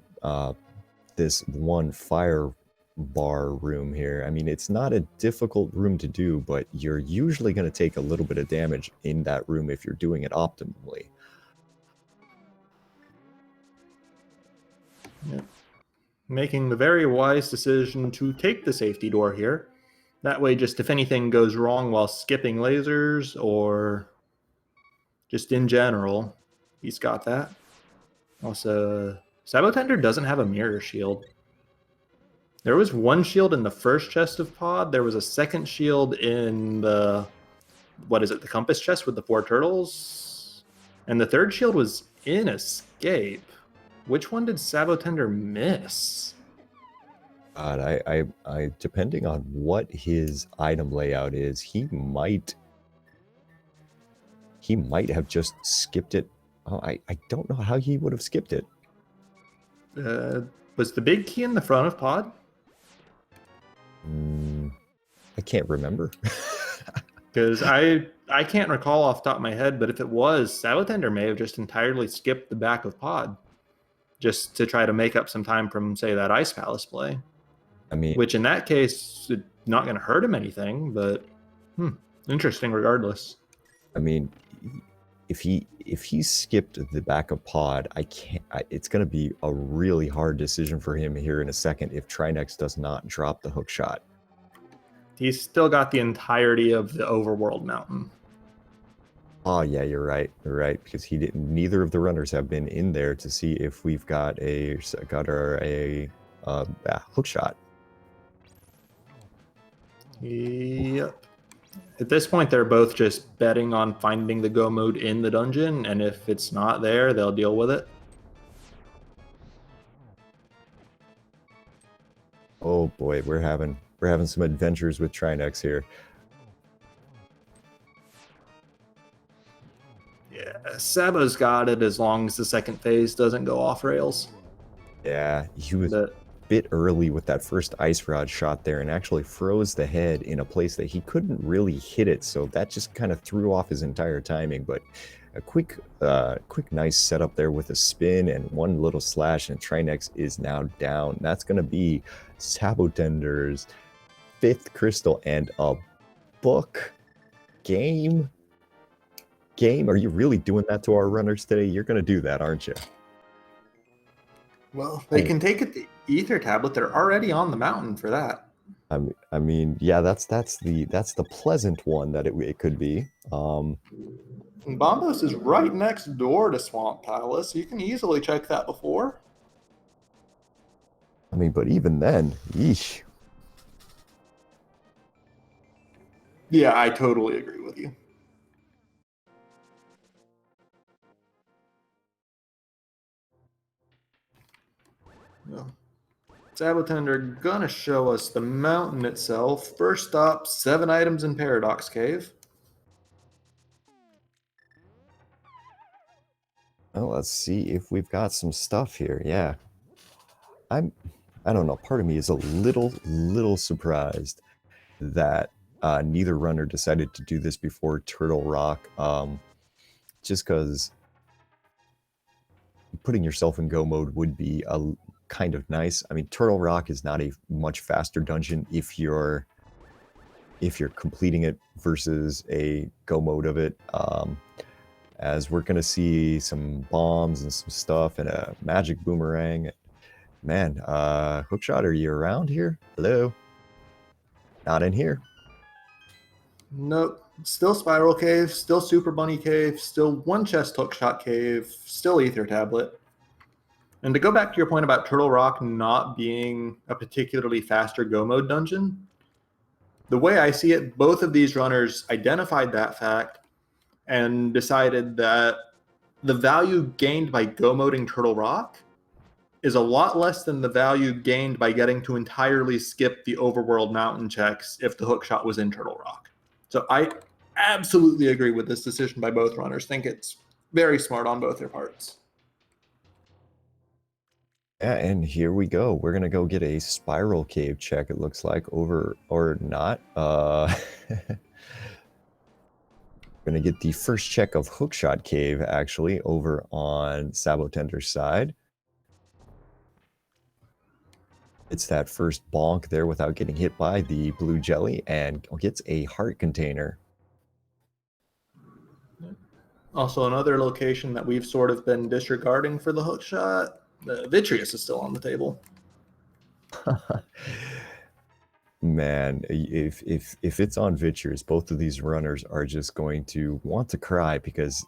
Speaker 1: this one fire bar room here. I mean, it's not a difficult room to do, but you're usually going to take a little bit of damage in that room if you're doing it optimally.
Speaker 2: Yep. Making the very wise decision to take the safety door here. That way, just if anything goes wrong while skipping lasers or just in general, he's got that. Also, sab0tender doesn't have a mirror shield. There was one shield in the first chest of pod. There was a second shield in the, the compass chest with the 4 turtles. And the third shield was in escape. Which one did sab0tender miss?
Speaker 1: God, I depending on what his item layout is, he might have just skipped it. Oh, I don't know how he would have skipped it.
Speaker 2: Was the big key in the front of pod?
Speaker 1: I can't remember.
Speaker 2: Because I can't recall off the top of my head, but if it was, sab0tender may have just entirely skipped the back of pod just to try to make up some time from, say, that Ice Palace play.
Speaker 1: I mean,
Speaker 2: which in that case, it's not going to hurt him anything, but interesting regardless.
Speaker 1: I mean, if he skipped the back of pod, it's going to be a really hard decision for him here in a second if Trinex does not drop the hook shot.
Speaker 2: He's still got the entirety of the overworld mountain.
Speaker 1: Oh yeah, you're right. You're right, because he didn't. Neither of the runners have been in there to see if we've got a hook shot.
Speaker 2: Yep. At this point, they're both just betting on finding the go mode in the dungeon, and if it's not there, they'll deal with it.
Speaker 1: Oh boy, we're having some adventures with Trinex here.
Speaker 2: Yeah, Sabo's got it as long as the second phase doesn't go off rails.
Speaker 1: Yeah, he was a bit early with that first ice rod shot there and actually froze the head in a place that he couldn't really hit it, so that just kind of threw off his entire timing. But a quick nice setup there with a spin and one little slash, and Trinex is now down. That's going to be sab0tender's 5th crystal and a book. Game, are you really doing that to our runners today? You're going to do that, aren't you?
Speaker 2: Well, they can take it the ether tablet. They're already on the mountain for that.
Speaker 1: I mean, yeah, that's the pleasant one that it could be.
Speaker 2: And Bombos is right next door to Swamp Palace. You can easily check that before.
Speaker 1: I mean, but even then, yeesh.
Speaker 2: Yeah, I totally agree with you. Well, sab0tender gonna show us the mountain itself. First up, 7 items in Paradox Cave.
Speaker 1: Well, let's see if we've got some stuff here. Yeah, I don't know. Part of me is a little surprised that neither runner decided to do this before Turtle Rock. Just because putting yourself in go mode would be a kind of nice. I mean, Turtle Rock is not a much faster dungeon if you're completing it versus a go mode of it. As we're gonna see some bombs and some stuff and a magic boomerang. Man, Hookshot, are you around here? Hello? Not in here.
Speaker 2: Nope. Still Spiral Cave, still Super Bunny Cave, still one chest Hookshot Cave, still Ether Tablet. And to go back to your point about Turtle Rock not being a particularly faster go mode dungeon, the way I see it, both of these runners identified that fact and decided that the value gained by go moding Turtle Rock is a lot less than the value gained by getting to entirely skip the overworld mountain checks if the hookshot was in Turtle Rock. So I absolutely agree with this decision by both runners. Think it's very smart on both their parts.
Speaker 1: Yeah, and here we go. We're gonna go get a spiral cave check, it looks like, over or not. Gonna get the first check of hookshot cave actually over on sab0tender's side. It's that first bonk there without getting hit by the blue jelly and gets a heart container.
Speaker 2: Also, another location that we've sort of been disregarding for the hookshot, the Vitreous is still on the table.
Speaker 1: Man, if it's on Vitreous, both of these runners are just going to want to cry because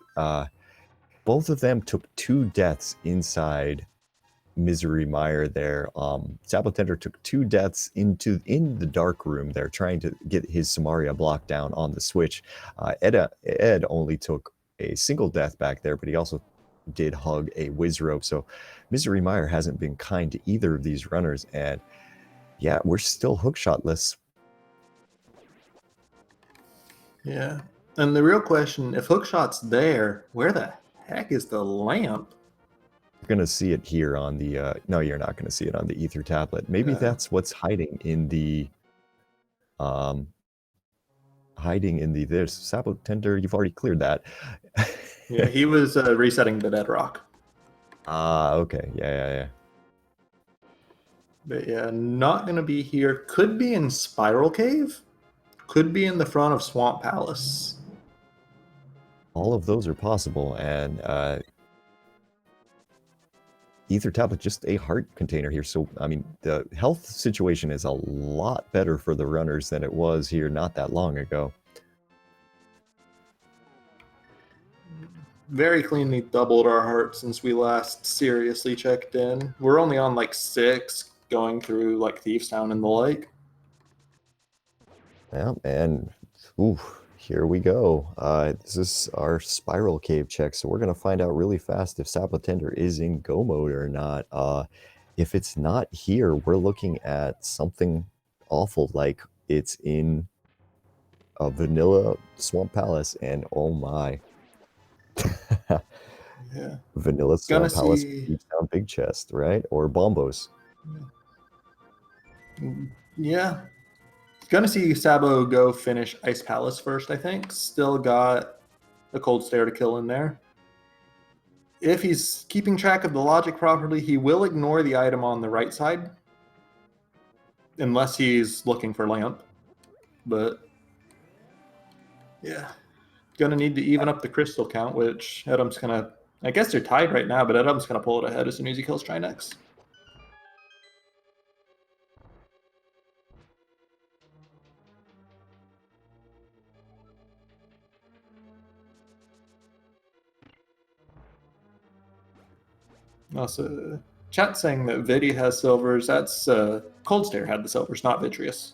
Speaker 1: both of them took 2 deaths inside Misery Mire there. sab0tender took 2 deaths in the dark room there, trying to get his Samaria block down on the switch. Ed only took a single death back there, but he also did hug a whiz rope. So Misery Mire hasn't been kind to either of these runners, and yeah, we're still hookshotless.
Speaker 2: Yeah. And the real question, if hookshot's there, where the heck is the lamp?
Speaker 1: You're going to see it here on the... no, you're not going to see it on the Ether tablet. Maybe that's what's hiding in the... There's sab0tender, you've already cleared that.
Speaker 2: Yeah, he was resetting the dead rock.
Speaker 1: Okay. Yeah.
Speaker 2: But yeah, not going to be here. Could be in Spiral Cave. Could be in the front of Swamp Palace.
Speaker 1: All of those are possible, and Ether tablet, just a heart container here. So, I mean, the health situation is a lot better for the runners than it was here not that long ago.
Speaker 2: Very cleanly doubled our heart since we last seriously checked in. We're only on like 6 going through like Thieves Town and the like.
Speaker 1: Yeah, and ooh, here we go. This is our spiral cave check, so we're gonna find out really fast if sab0tender is in go mode or not. If it's not here, we're looking at something awful, like it's in a vanilla Swamp Palace, and oh my.
Speaker 2: Yeah.
Speaker 1: Vanilla Swamp Palace keeps down Big Chest, right? Or Bombos.
Speaker 2: Yeah. Gonna see Sabo go finish Ice Palace first, I think. Still got a Cold Stare to kill in there. If he's keeping track of the logic properly, he will ignore the item on the right side. Unless he's looking for Lamp. But yeah. Gonna need to even up the crystal count, which Eddaum's gonna... I guess they're tied right now, but Eddaum's gonna pull it ahead as soon as he kills Trinex. Also, chat saying that Vidi has silvers. That's Cold Stare had the silvers, not Vitreous.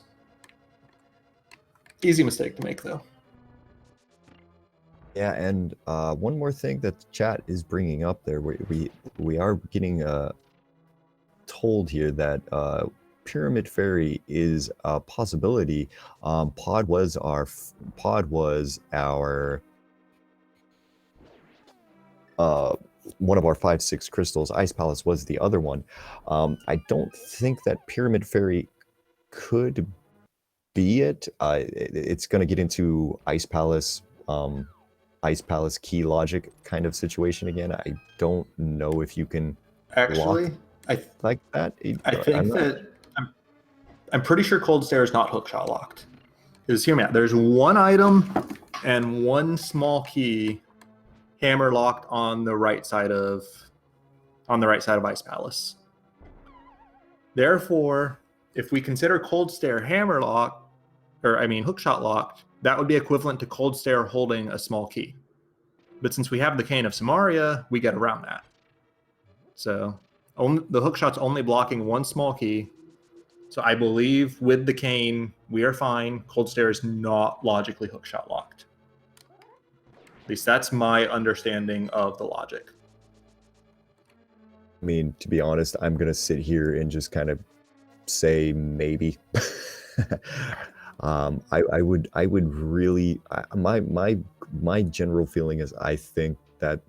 Speaker 2: Easy mistake to make, though.
Speaker 1: Yeah, and one more thing that the chat is bringing up there, we are getting told here that Pyramid Fairy is a possibility. Pod was our one of our 5-6 crystals. Ice Palace was the other one. I don't think that Pyramid Fairy could be it. It's going to get into Ice Palace key logic kind of situation again. I don't know if you can
Speaker 2: actually
Speaker 1: like that.
Speaker 2: I'm pretty sure Cold Stare is not hookshot locked. Because hear me out. There's one item and one small key hammer locked on the right side of Ice Palace. Therefore, if we consider Cold Stare hammer locked, hookshot locked, that would be equivalent to Cold Stare holding a small key. But since we have the Cane of Samaria, we get around that. So the hookshot's only blocking one small key. So I believe with the Cane, we are fine. Cold Stare is not logically hookshot locked. At least that's my understanding of the logic.
Speaker 1: I mean, to be honest, I'm gonna sit here and just kind of say maybe. I would really my general feeling is I think that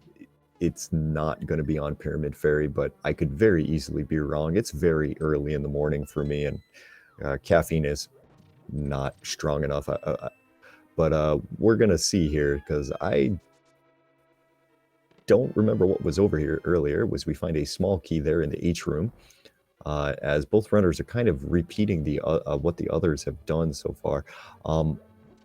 Speaker 1: it's not going to be on Pyramid Ferry, but I could very easily be wrong. It's very early in the morning for me, and caffeine is not strong enough. But we're gonna see here, because I don't remember what was over here earlier. Was we find a small key there in the H room, as both runners are kind of repeating the what the others have done so far.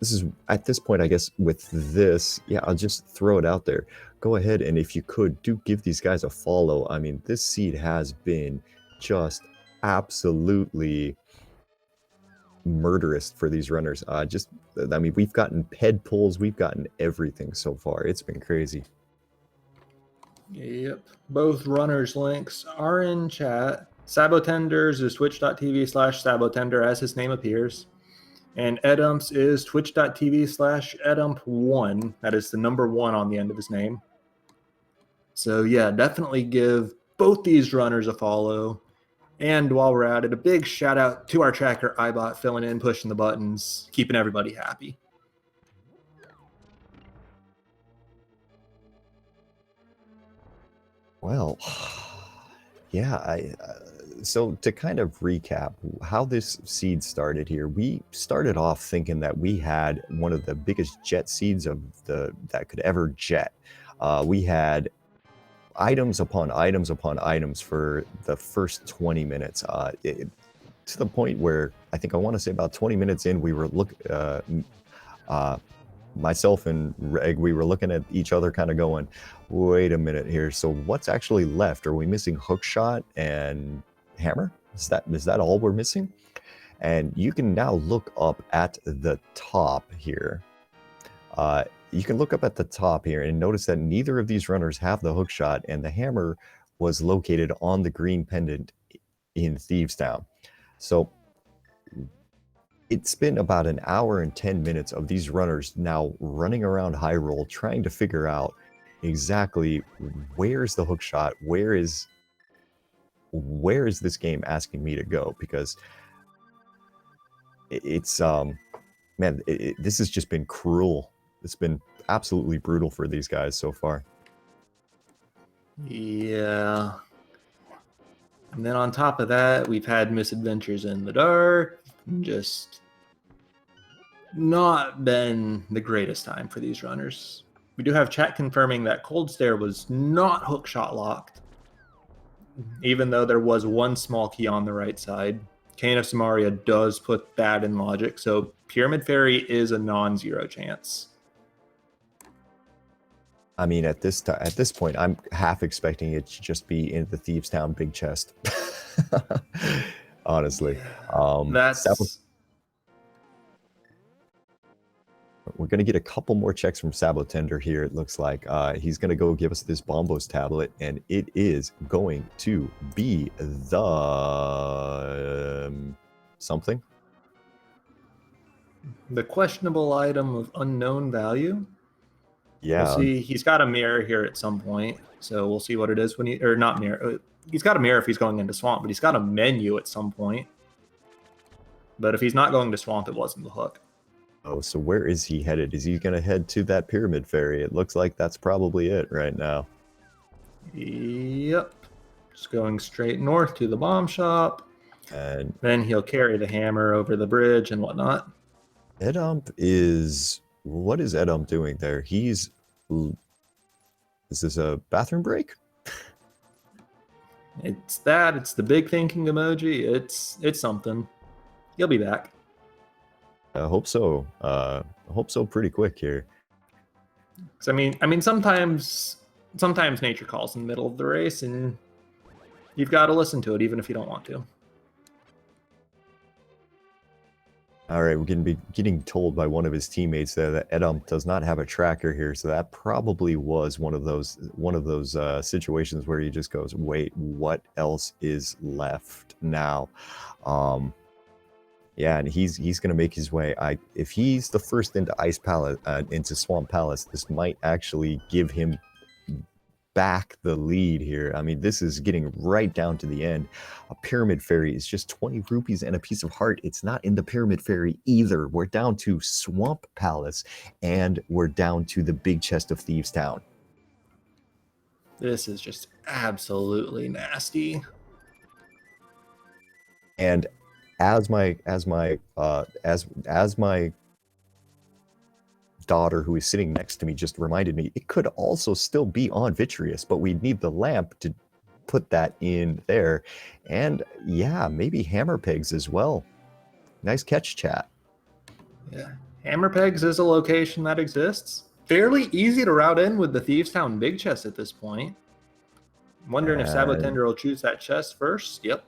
Speaker 1: This is at this point, I guess, with this, yeah, I'll just throw it out there. Go ahead, and if you could, do give these guys a follow. I mean, this seed has been just absolutely murderous for these runners. I mean, we've gotten ped pulls, we've gotten everything so far. It's been crazy.
Speaker 2: Yep. Both runners' links are in chat. sab0tenders is twitch.tv/sab0tender as his name appears. And eddaumps is twitch.tv/eddaump1. That is the number 1 on the end of his name. So yeah, definitely give both these runners a follow. And while we're at it, a big shout out to our tracker iBot, filling in, pushing the buttons, keeping everybody happy.
Speaker 1: Well, yeah, so to kind of recap how this seed started here, we started off thinking that we had one of the biggest jet seeds that could ever jet. We had items upon items upon items for the first 20 minutes, to the point where I think I want to say about 20 minutes in, we were myself and Reg, we were looking at each other kind of going, wait a minute here, so what's actually left? Are we missing hookshot and hammer? Is that all we're missing? And you can now look up at the top here. You can look up at the top here and notice that neither of these runners have the hookshot, and the hammer was located on the green pendant in Thieves Town. So it's been about an hour and 10 minutes of these runners now running around high roll, trying to figure out exactly where's the hookshot, where is this game asking me to go, because it's man, this has just been cruel. It's been absolutely brutal for these guys so far.
Speaker 2: Yeah. And then on top of that, we've had misadventures in the dark. Just not been the greatest time for these runners. We do have chat confirming that Cold Stare was not hookshot locked, even though there was one small key on the right side. Cane of Samaria does put that in logic, so Pyramid Fairy is a non-zero chance.
Speaker 1: I mean, at this point, I'm half expecting it to just be in the Thieves Town big chest. Honestly, we're gonna get a couple more checks from sab0tender here. It looks like he's gonna go give us this Bombos tablet, and it is going to be the something.
Speaker 2: The questionable item of unknown value.
Speaker 1: Yeah.
Speaker 2: We'll see. He's got a mirror here at some point, so we'll see what it is when he, or not mirror. He's got a mirror if he's going into Swamp, but he's got a menu at some point. But if he's not going to Swamp, it wasn't the hook.
Speaker 1: Oh, so where is he headed? Is he going to head to that Pyramid Ferry? It looks like that's probably it right now.
Speaker 2: Yep. Just going straight north to the bomb shop.
Speaker 1: And
Speaker 2: then he'll carry the hammer over the bridge and whatnot.
Speaker 1: eddaump is... What is eddaump doing there? Is this a bathroom break?
Speaker 2: It's that. It's the big thinking emoji. It's something. He'll be back.
Speaker 1: I hope so. I hope so pretty quick here.
Speaker 2: So, I mean, sometimes nature calls in the middle of the race, and you've got to listen to it, even if you don't want to.
Speaker 1: All right, we're going to be getting told by one of his teammates that eddaump does not have a tracker here, so that probably was one of those situations where he just goes, "Wait, what else is left now?" Yeah, and he's going to make his way. If he's the first into Ice Palace, into Swamp Palace, this might actually give him back the lead here. I mean, this is getting right down to the end. A Pyramid Fairy is just 20 rupees and a piece of heart. It's not in the Pyramid Fairy either. We're down to Swamp Palace, and we're down to the big chest of Thieves Town.
Speaker 2: This is just absolutely nasty.
Speaker 1: And as my daughter who is sitting next to me just reminded me, it could also still be on Vitreous, but we'd need the lamp to put that in there. And yeah, maybe hammer pegs as well. Nice catch, chat.
Speaker 2: Yeah, hammer pegs is a location that exists. Fairly easy to route in with the Thieves Town big chest at this point. I'm wondering if sab0tender will choose that chest first. Yep.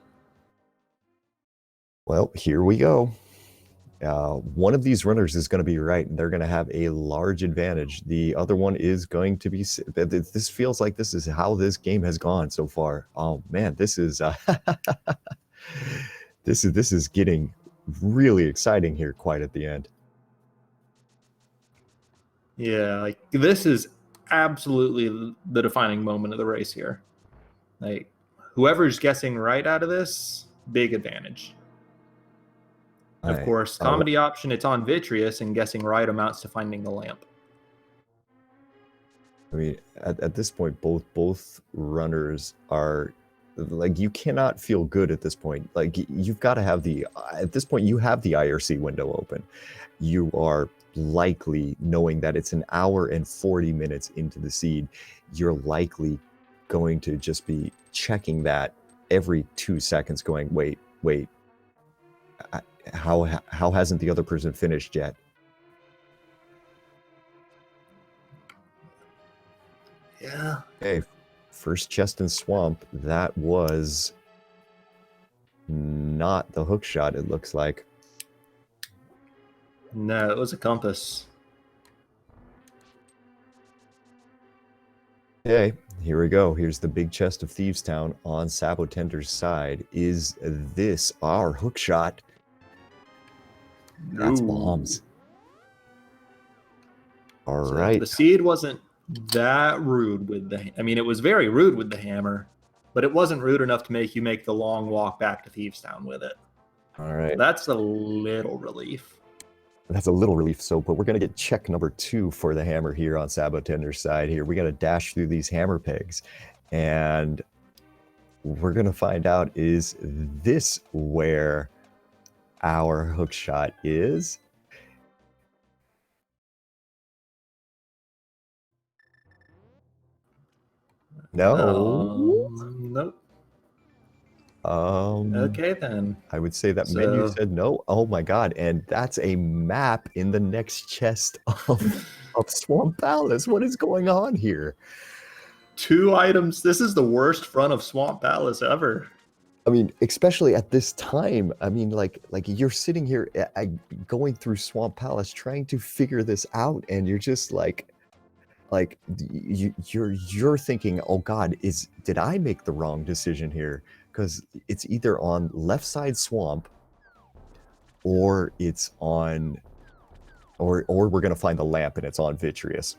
Speaker 1: Well, here we go. One of these runners is going to be right, and they're going to have a large advantage. The other one is going to be. This feels like this is how this game has gone so far. Oh man, this is this is getting really exciting here, quite at the end.
Speaker 2: Yeah, like this is absolutely the defining moment of the race here. Like whoever's guessing right out of this, big advantage. Of course, comedy option, it's on Vitreous, and guessing right amounts to finding the lamp.
Speaker 1: I mean, at this point, both runners are like, you cannot feel good at this point. Like, you've got to have at this point, you have the IRC window open. You are likely, knowing that it's an hour and 40 minutes into the seed, you're likely going to just be checking that every 2 seconds, going, wait, how hasn't the other person finished yet?
Speaker 2: Yeah.
Speaker 1: Okay, first chest and swamp. That was not the hook shot, it looks like.
Speaker 2: No, it was a compass.
Speaker 1: Okay, here we go. Here's the big chest of Thieves Town on sab0tender's side. Is this our hook shot? That's bombs. All right.
Speaker 2: The seed wasn't that rude with I mean, it was very rude with the hammer, but it wasn't rude enough to make you make the long walk back to Thieves Town with it.
Speaker 1: All right.
Speaker 2: That's a little relief.
Speaker 1: That's a little relief. So, but we're going to get check number 2 for the hammer here on sab0tender's side here. We got to dash through these hammer pegs, and we're going to find out, is this where our hook shot is? No.
Speaker 2: Nope.
Speaker 1: Okay
Speaker 2: then.
Speaker 1: I would say that menu said no. Oh my god, and that's a map in the next chest of Swamp Palace. What is going on here?
Speaker 2: 2 items. This is the worst front of Swamp Palace ever.
Speaker 1: I mean, especially at this time. I mean, like you're sitting here going through Swamp Palace trying to figure this out, and you're just like you're thinking, oh god, did I make the wrong decision here? Because it's either on left side swamp, or it's on, or we're gonna find the lamp and it's on Vitreous.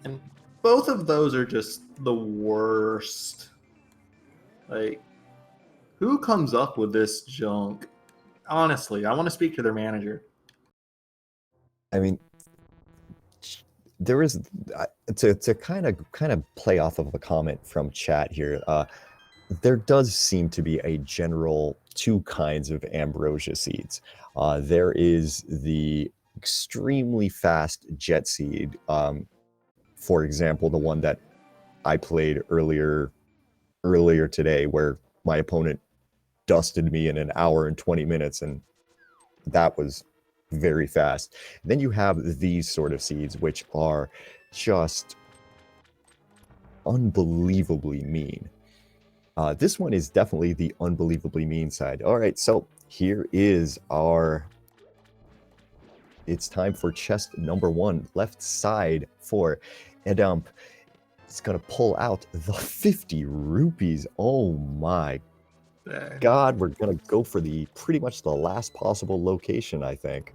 Speaker 2: And both of those are just the worst. Like, who comes up with this junk? Honestly, I want to speak to their manager.
Speaker 1: I mean, there is to kind of play off of a comment from chat here. There does seem to be a general 2 kinds of ambrosia seeds. There is the extremely fast jet seed. For example, the one that I played earlier today, where my opponent dusted me in an hour and 20 minutes, and that was very fast. And then you have these sort of seeds, which are just unbelievably mean. This one is definitely the unbelievably mean side. All right, so here is it's time for chest number 1, left side for eddaump. It's gonna pull out the 50 rupees. Oh my God, we're gonna go for the pretty much the last possible location, I think.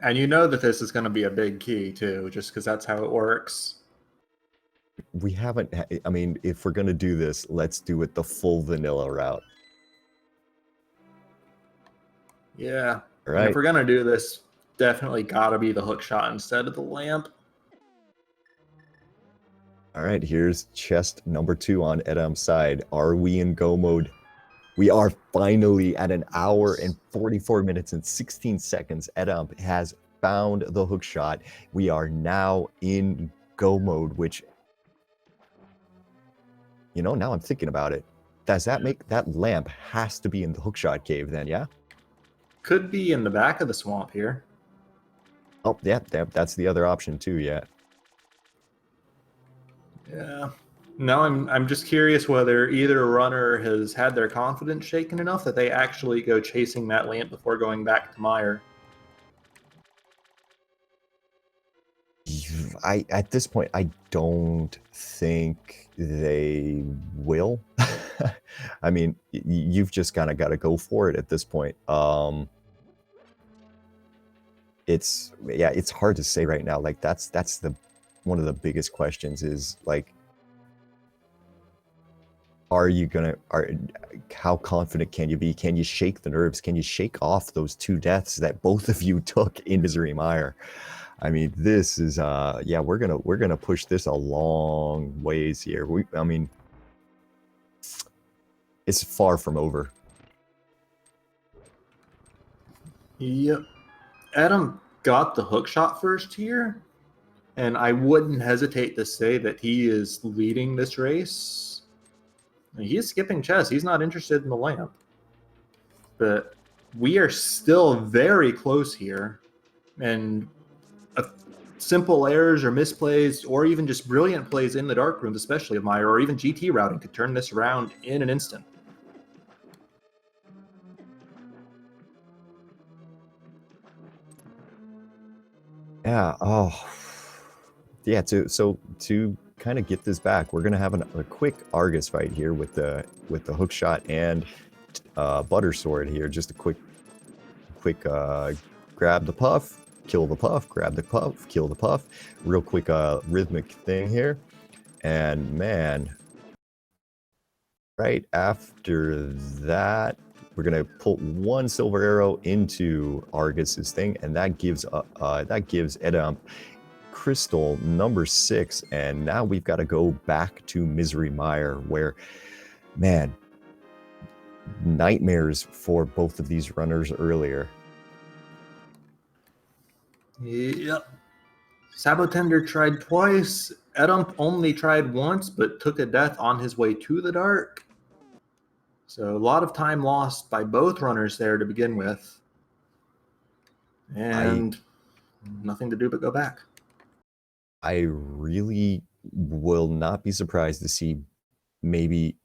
Speaker 2: And you know that this is going to be a big key too, just because that's how it works.
Speaker 1: We haven't, I mean, if we're gonna do this, let's do it the full vanilla route.
Speaker 2: Yeah.
Speaker 1: All
Speaker 2: And if
Speaker 1: right.
Speaker 2: we're going to do this, definitely got to be the hook shot instead of the lamp.
Speaker 1: All right, here's chest number 2 on Edaum's side. Are we in go mode? We are finally at 1 hour and 44 minutes and 16 seconds. Edaump has found the hook shot. We are now in go mode, which, you know, now I'm thinking about it. Does that make that lamp has to be in the hook shot cave then, yeah?
Speaker 2: Could be in the back of the swamp here.
Speaker 1: Oh, yeah, that's the other option too, yeah.
Speaker 2: Yeah. No, I'm just curious whether either runner has had their confidence shaken enough that they actually go chasing that lamp before going back to Meyer.
Speaker 1: At this point, I don't think they will. I mean, you've just kind of got to go for it at this point. It's hard to say right now. Like that's the one of the biggest questions is like, how confident can you be? Can you shake the nerves? Can you shake off those 2 deaths that both of you took in Misery Mire? I mean, this is we're gonna push this a long ways here. I mean, it's far from over.
Speaker 2: Yep. Adam got the hook shot first here, and I wouldn't hesitate to say that he is leading this race. He is skipping chess. He's not interested in the lamp. But we are still very close here, and simple errors or misplays, or even just brilliant plays in the dark rooms, especially of Meyer, or even GT routing, could turn this around in an instant.
Speaker 1: Yeah. Oh, yeah. To kind of get this back, we're gonna have a quick Argus fight here with the hook shot and butter sword here. Just a quick grab the puff, kill the puff, grab the puff, kill the puff. Real quick rhythmic thing here, and man, right after that, we're gonna put 1 silver arrow into Argus's thing, and that gives Edaump crystal number 6, and now we've got to go back to Misery Mire, where, man, nightmares for both of these runners earlier.
Speaker 2: Yep. sab0tender tried twice. Eddaump only tried once, but took a death on his way to the dark. So a lot of time lost by both runners there to begin with. And nothing to do but go back.
Speaker 1: I really will not be surprised to see maybe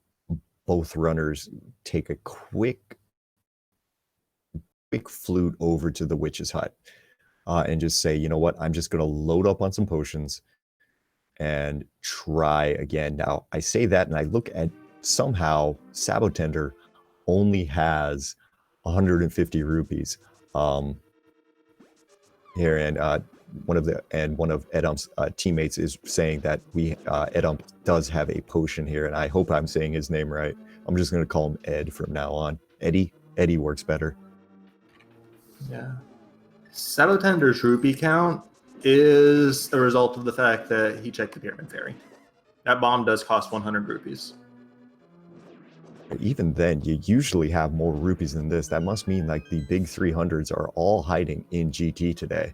Speaker 1: both runners take a quick flute over to the witch's hut and just say, you know what, I'm just going to load up on some potions and try again. Now, I say that and I look at somehow sab0tender only has 150 rupees here, and one of Edamp's teammates is saying that Eddaump does have a potion here, and I hope I'm saying his name right. I'm just going to call him Ed from now on. Eddie works better.
Speaker 2: Yeah. sab0tender's rupee count is the result of the fact that he checked the Pyramid Fairy. That bomb does cost 100 rupees.
Speaker 1: Even then, you usually have more rupees than this. That must mean like the big 300s are all hiding in GT today.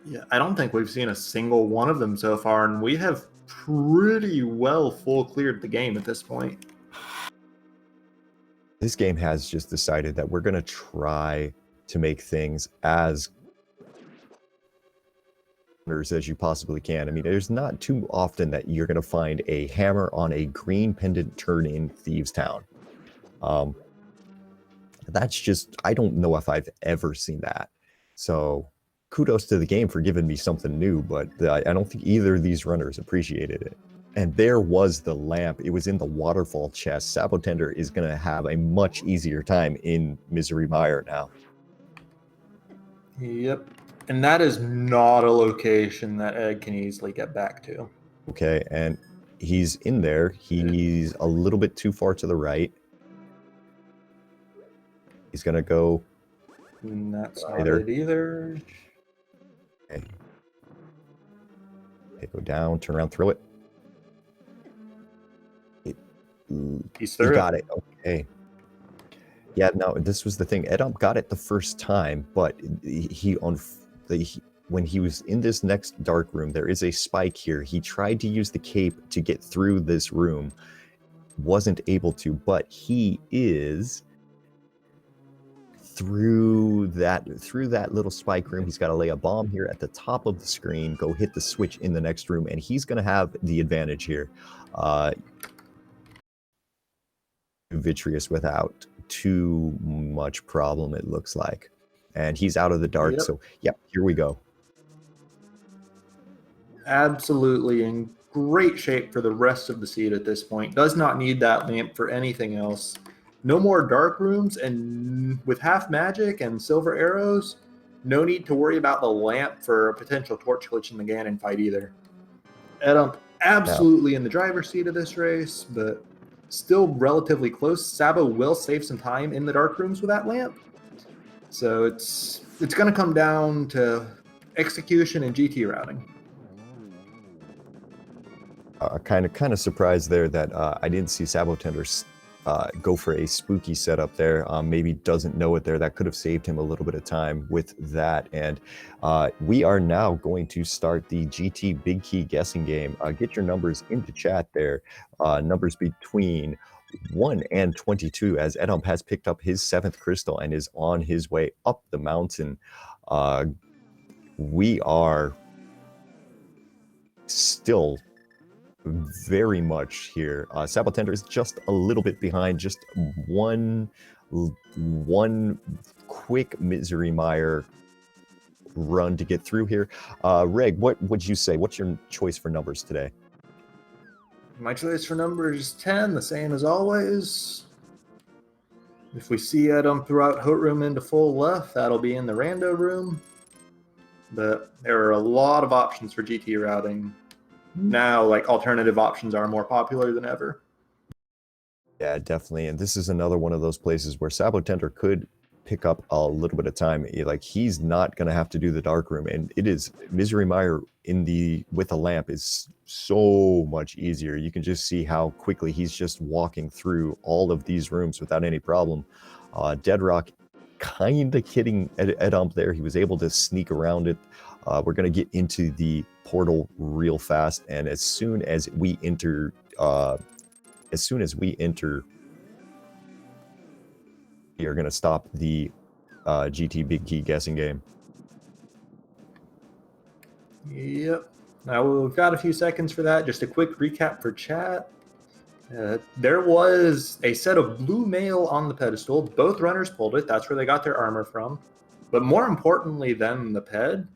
Speaker 2: Yeah, I don't think we've seen a single one of them so far, and we have pretty well full cleared the game at this point.
Speaker 1: This game has just decided that we're going to try to make things as as you possibly can. I mean, there's not too often that you're going to find a hammer on a green pendant turn in Thieves Town. That's just, I don't know if I've ever seen that. So kudos to the game for giving me something new, but I don't think either of these runners appreciated it. And there was the lamp. It was in the waterfall chest. sab0tender is going to have a much easier time in Misery Mire now.
Speaker 2: Yep. And that is not a location that Ed can easily get back to.
Speaker 1: Okay, and he's in there. He's a little bit too far to the right. He's going to go...
Speaker 2: And that's not it either.
Speaker 1: Okay. Okay, go down, turn around, throw it.
Speaker 2: He's through.
Speaker 1: He got it. Okay. Yeah, no, this was the thing. eddaump got it the first time, but when he was in this next dark room, there is a spike here. He tried to use the cape to get through this room, wasn't able to, but he is through that little spike room. He's got to lay a bomb here at the top of the screen, go hit the switch in the next room, and he's going to have the advantage here. Vitreous without too much problem, it looks like. And he's out of the dark,
Speaker 2: Yep.
Speaker 1: So yeah, here we go.
Speaker 2: Absolutely in great shape for the rest of the seed at this point. Does not need that lamp for anything else. No more dark rooms, and with half magic and silver arrows, no need to worry about the lamp for a potential torch glitch in the Ganon fight either. eddaump absolutely in the driver's seat of this race, but still relatively close. Sabo will save some time in the dark rooms with that lamp. So it's going to come down to execution and GT routing.
Speaker 1: Kind of surprised there that I didn't see sab0tender go for a spooky setup there. Maybe doesn't know it there. That could have saved him a little bit of time with that. And we are now going to start the GT Big Key guessing game. Get your numbers into chat there. Numbers between 1 and 22, as eddaump has picked up his 7th crystal and is on his way up the mountain. We are still very much here. sab0tender is just a little bit behind, just one quick Misery Mire run to get through here. Reg, what would you say? What's your choice for numbers today?
Speaker 2: My choice for numbers is 10, the same as always. If we see eddaump throughout Hot Room into full left, that'll be in the rando room. But there are a lot of options for GT routing. Now, like, alternative options are more popular than ever.
Speaker 1: Yeah, definitely. And this is another one of those places where sab0tender could pick up a little bit of time. Like, he's not going to have to do the dark room, and it is Misery Mire with a lamp is so much easier. You can just see how quickly he's just walking through all of these rooms without any problem. Deadrock kind of kidding eddaump there. He was able to sneak around it. We're going to get into the portal real fast, and as soon as we enter, we are going to stop the GT Big Key guessing game.
Speaker 2: Yep. Now we've got a few seconds for that. Just a quick recap for chat. There was a set of blue mail on the pedestal. Both runners pulled it. That's where they got their armor from. But more importantly than the ped,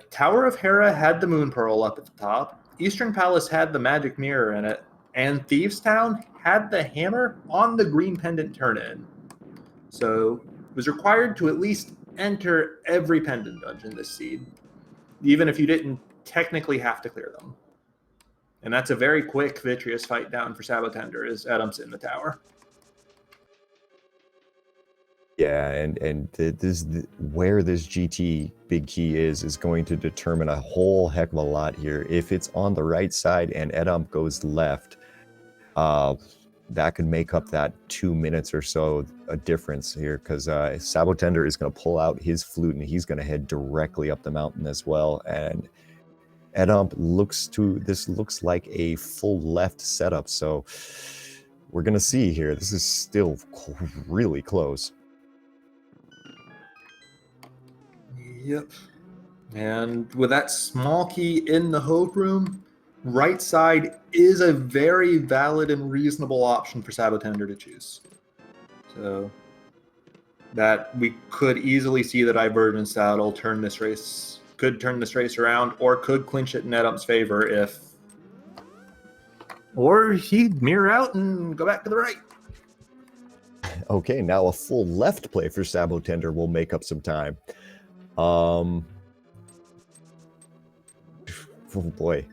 Speaker 2: Tower of Hera had the Moon Pearl up at the top. Eastern Palace had the Magic Mirror in it. And Thieves Town had the hammer on the green pendant turn-in. So it was required to at least enter every pendant dungeon this seed, even if you didn't technically have to clear them. And that's a very quick Vitreous fight down for sab0tender as eddamp's in the tower.
Speaker 1: Yeah, and where this GT Big Key is going to determine a whole heck of a lot here. If it's on the right side and eddaump goes left, that could make up that 2 minutes or so a difference here, because sab0tender is going to pull out his flute and he's going to head directly up the mountain as well. And eddaump looks like a full left setup, so we're going to see here. This is still really close.
Speaker 2: Yep. And with that small key in the Hope Room, right side is a very valid and reasonable option for sab0tender to choose. So that we could easily see the divergence that'll turn this race around, or could clinch it in eddamp's favor if Or he'd mirror out and go back to the right.
Speaker 1: Okay, now a full left play for sab0tender will make up some time. Oh boy.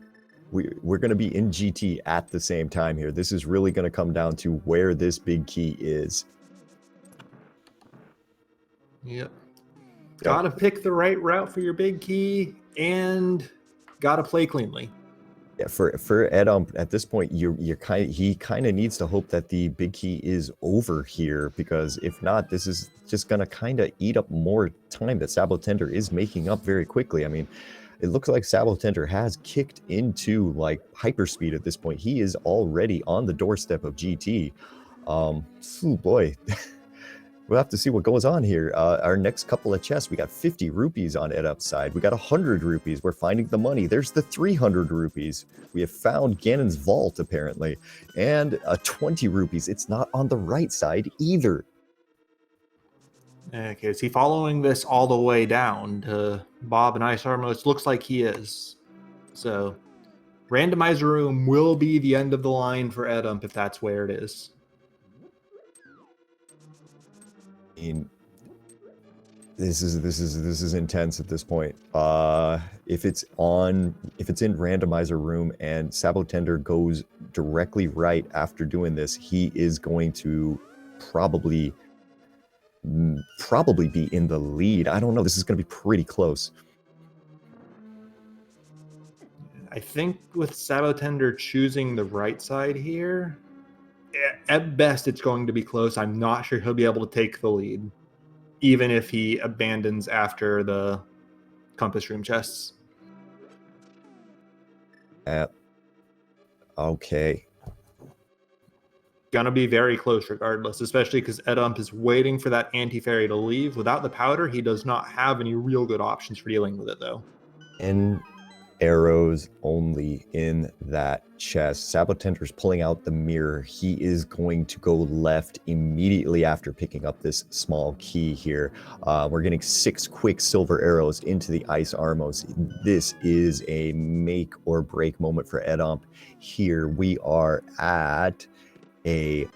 Speaker 1: We're going to be in GT at the same time here. This is really going to come down to where this big key is.
Speaker 2: Yep. Gotta pick the right route for your big key and gotta play cleanly.
Speaker 1: Yeah, for eddaump at this point, he kind of needs to hope that the big key is over here, because if not, this is just gonna kind of eat up more time that sab0tender is making up very quickly. I mean, it looks like sab0tender has kicked into like hyperspeed at this point. He is already on the doorstep of GT. Oh boy. We'll have to see what goes on here. Our next couple of chests, we got 50 rupees on eddamp's side. We got 100 rupees. We're finding the money. There's the 300 rupees. We have found Ganon's vault, apparently. And 20 rupees. It's not on the right side either.
Speaker 2: Okay, is he following this all the way down to Bob and Ice Armos? Looks like he is. So, Randomizer room will be the end of the line for eddaump if that's where it is.
Speaker 1: This is intense at this point. If it's in randomizer room and sab0tender goes directly right after doing this, he is going to probably be in the lead. I don't know. This is going to be pretty close.
Speaker 2: I think with sab0tender choosing the right side here, at best it's going to be close. I'm not sure he'll be able to take the lead, even if he abandons after the compass room chests.
Speaker 1: Okay.
Speaker 2: Gonna be very close regardless, especially because eddaump is waiting for that anti-fairy to leave. Without the powder, he does not have any real good options for dealing with it, though.
Speaker 1: And arrows only in that chest. sab0tender's pulling out the mirror. He is going to go left immediately after picking up this small key here. We're getting 6 quick silver arrows into the Ice Armos. This is a make or break moment for eddaump. Here we are at a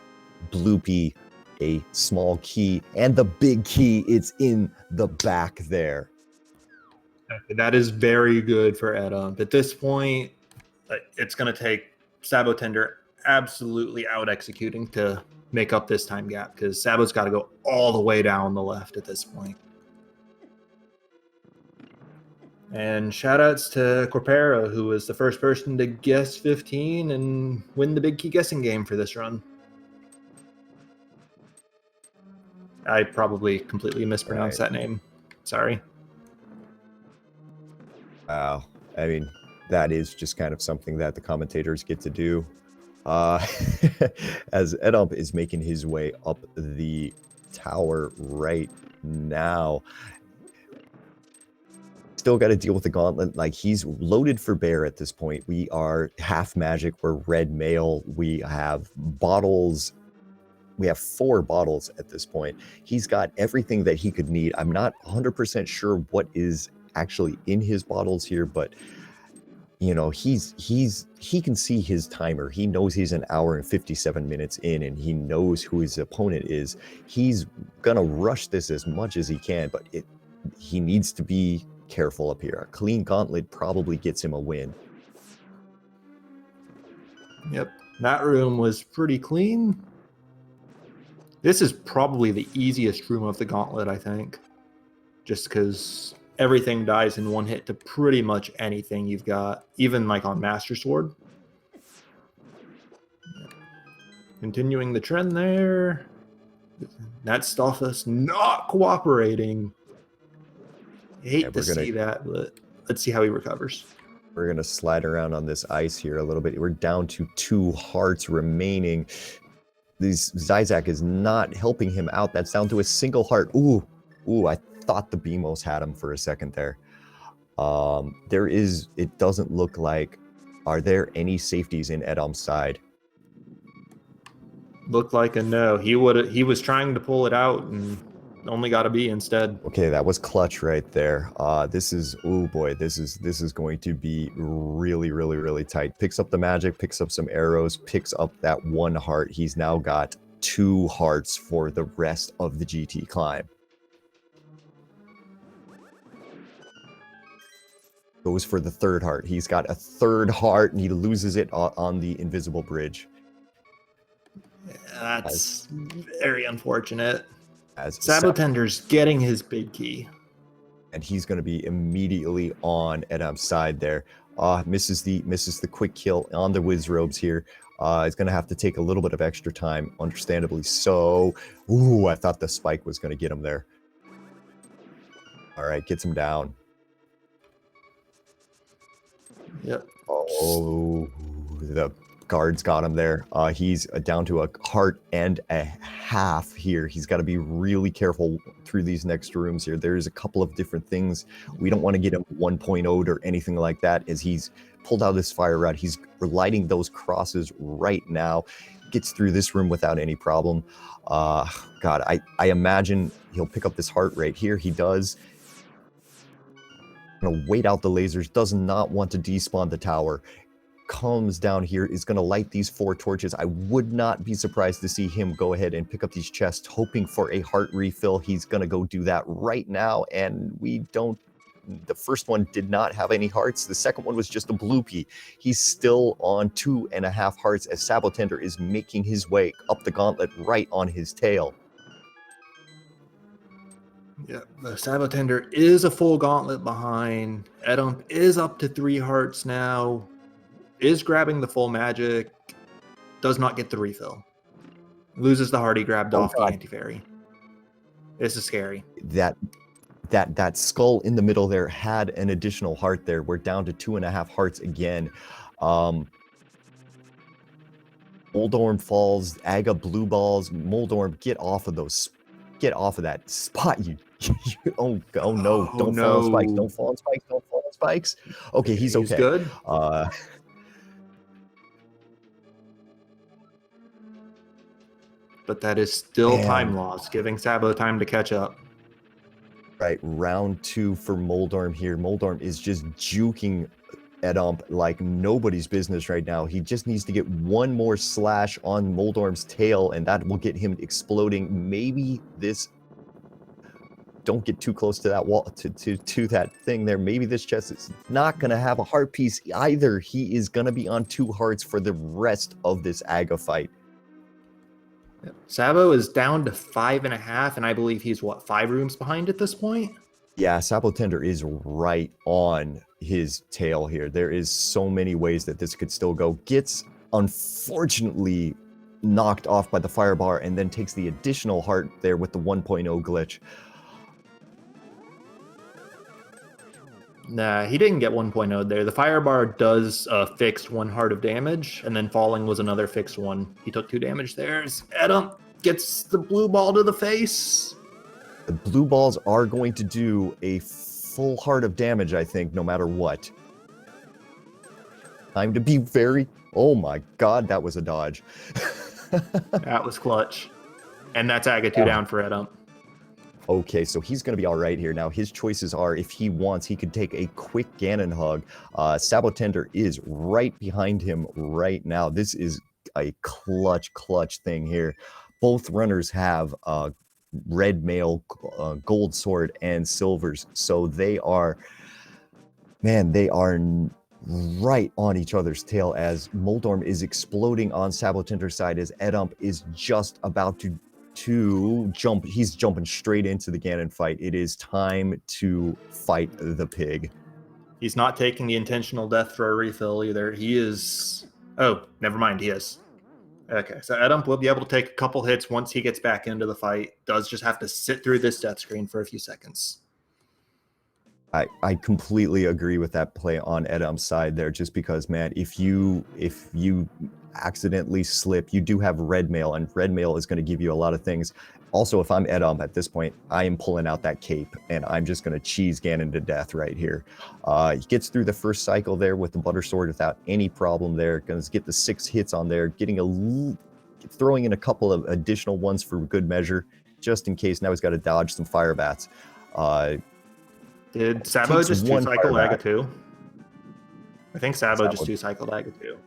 Speaker 1: bloopy, a small key, and the big key. It's in the back there.
Speaker 2: That is very good for eddaump. At this point, it's going to take sab0tender absolutely out executing to make up this time gap, because Sabo's got to go all the way down the left at this point. And shoutouts to Corpero, who was the first person to guess 15 and win the big key guessing game for this run. I probably completely mispronounced that name. Sorry.
Speaker 1: Wow. I mean, that is just kind of something that the commentators get to do. As eddaump is making his way up the tower right now. Still got to deal with the gauntlet. Like, he's loaded for bear at this point. We are half magic. We're red mail. We have bottles. We have 4 bottles at this point. He's got everything that he could need. I'm not 100% sure what is actually in his bottles here, but you know, he can see his timer. He knows he's an hour and 57 minutes in, and he knows who his opponent is. He's gonna rush this as much as he can, but he needs to be careful up here. A clean gauntlet probably gets him a win.
Speaker 2: Yep, that room was pretty clean. This is probably the easiest room of the gauntlet, I think, just because everything dies in one hit to pretty much anything you've got, even like on Master Sword. Continuing the trend there. That Stolfus not cooperating. I hate to see that, but let's see how he recovers.
Speaker 1: We're going to slide around on this ice here a little bit. We're down to 2 hearts remaining. Zyzak is not helping him out. That's down to a single heart. Ooh, I thought the Beamos had him for a second there. It doesn't look like, are there any safeties in eddamp's side?
Speaker 2: Looked like a no. He was trying to pull it out, and only got a B instead.
Speaker 1: Okay, that was clutch right there. This is, oh boy, this is going to be really, really, really tight. Picks up the magic, picks up some arrows, picks up that 1 heart. He's now got 2 hearts for the rest of the GT climb. Goes for the 3rd heart. He's got a 3rd heart, and he loses it on the invisible bridge.
Speaker 2: That's very unfortunate.
Speaker 1: As
Speaker 2: sab0tender's getting his big key.
Speaker 1: And he's going to be immediately on eddaum's side there. Misses the quick kill on the whiz robes here. He's going to have to take a little bit of extra time, understandably so. Ooh, I thought the spike was going to get him there. All right, gets him down.
Speaker 2: Yep.
Speaker 1: Oh, the guards got him there. He's down to a heart and a half here. He's got to be really careful through these next rooms here. There's a couple of different things. We don't want to get him 1.0'd or anything like that as he's pulled out this fire rod. He's lighting those crosses right now. Gets through this room without any problem. God, I imagine he'll pick up this heart right here. He does. Gonna wait out the lasers. Does not want to despawn the tower. Comes down here, is going to light these 4 torches. I would not be surprised to see him go ahead and pick up these chests, hoping for a heart refill. He's going to go do that right now, and we don't... The first one did not have any hearts. The second one was just a bloopy. He's still on 2.5 hearts as sab0tender is making his way up the gauntlet right on his tail.
Speaker 2: Yeah, the sab0tender is a full gauntlet behind. eddaump is up to 3 hearts now. Is grabbing the full magic, does not get the refill. Loses the heart he grabbed off the anti-fairy. This is scary. That
Speaker 1: skull in the middle there had an additional heart there. We're down to 2.5 hearts again. Moldorm falls, Aga blue balls. Moldorm, get off of those. Get off of that spot. Oh no, don't fall on spikes. Don't fall on spikes. Don't fall on spikes. Okay, he's okay.
Speaker 2: He's good. But that is still time loss, giving Sabo time to catch up.
Speaker 1: Right, round 2 for Moldorm here. Moldorm is just juking eddaump like nobody's business right now. He just needs to get 1 more slash on Moldorm's tail, and that will get him exploding. Maybe this... Don't get too close to that wall, to that thing there. Maybe this chest is not going to have a heart piece either. He is going to be on 2 hearts for the rest of this Aga fight.
Speaker 2: Sabo is down to 5.5, and I believe he's, what, 5 rooms behind at this point?
Speaker 1: Yeah, sab0tender is right on his tail here. There is so many ways that this could still go. Gets, unfortunately, knocked off by the firebar, and then takes the additional heart there with the 1.0 glitch.
Speaker 2: Nah, he didn't get 1.0 there. The firebar does fixed 1 heart of damage, and then falling was another fixed 1. He took 2 damage there. eddaump gets the blue ball to the face.
Speaker 1: The blue balls are going to do a full heart of damage, I think, no matter what. Time to be very... Oh my god, that was a dodge.
Speaker 2: That was clutch. And that's Aga 2 down for eddaump.
Speaker 1: Okay, so he's going to be all right here. Now, his choices are, if he wants, he could take a quick Ganon hug. sab0tender is right behind him right now. This is a clutch thing here. Both runners have red mail, gold sword, and silvers. So they are, man, they are right on each other's tail as Moldorm is exploding on sab0tender's side as eddaump is just about to jump. He's jumping straight into the Ganon fight. It is time to fight the pig.
Speaker 2: He's not taking the intentional death for a refill either. He is... Oh, never mind, he is. Okay, so eddaump will be able to take a couple hits once he gets back into the fight. Does just have to sit through this death screen for a few seconds.
Speaker 1: I completely agree with that play on eddamp's side there, just because, man, if you accidentally slip, you do have red mail, and red mail is going to give you a lot of things. Also, if I'm eddaump at this point, I am pulling out that cape, and I'm just going to cheese Ganon to death right here. He gets through the first cycle there with the butter sword without any problem there. Going to get the 6 hits on there, throwing in a couple of additional ones for good measure. just in case. Now he's got to dodge some fire bats.
Speaker 2: Did Sabo
Speaker 1: Takes
Speaker 2: just
Speaker 1: one
Speaker 2: 2-cycle
Speaker 1: fire bat.
Speaker 2: Agatu? I think Sabo just
Speaker 1: Sabo.
Speaker 2: 2-cycled Agatu.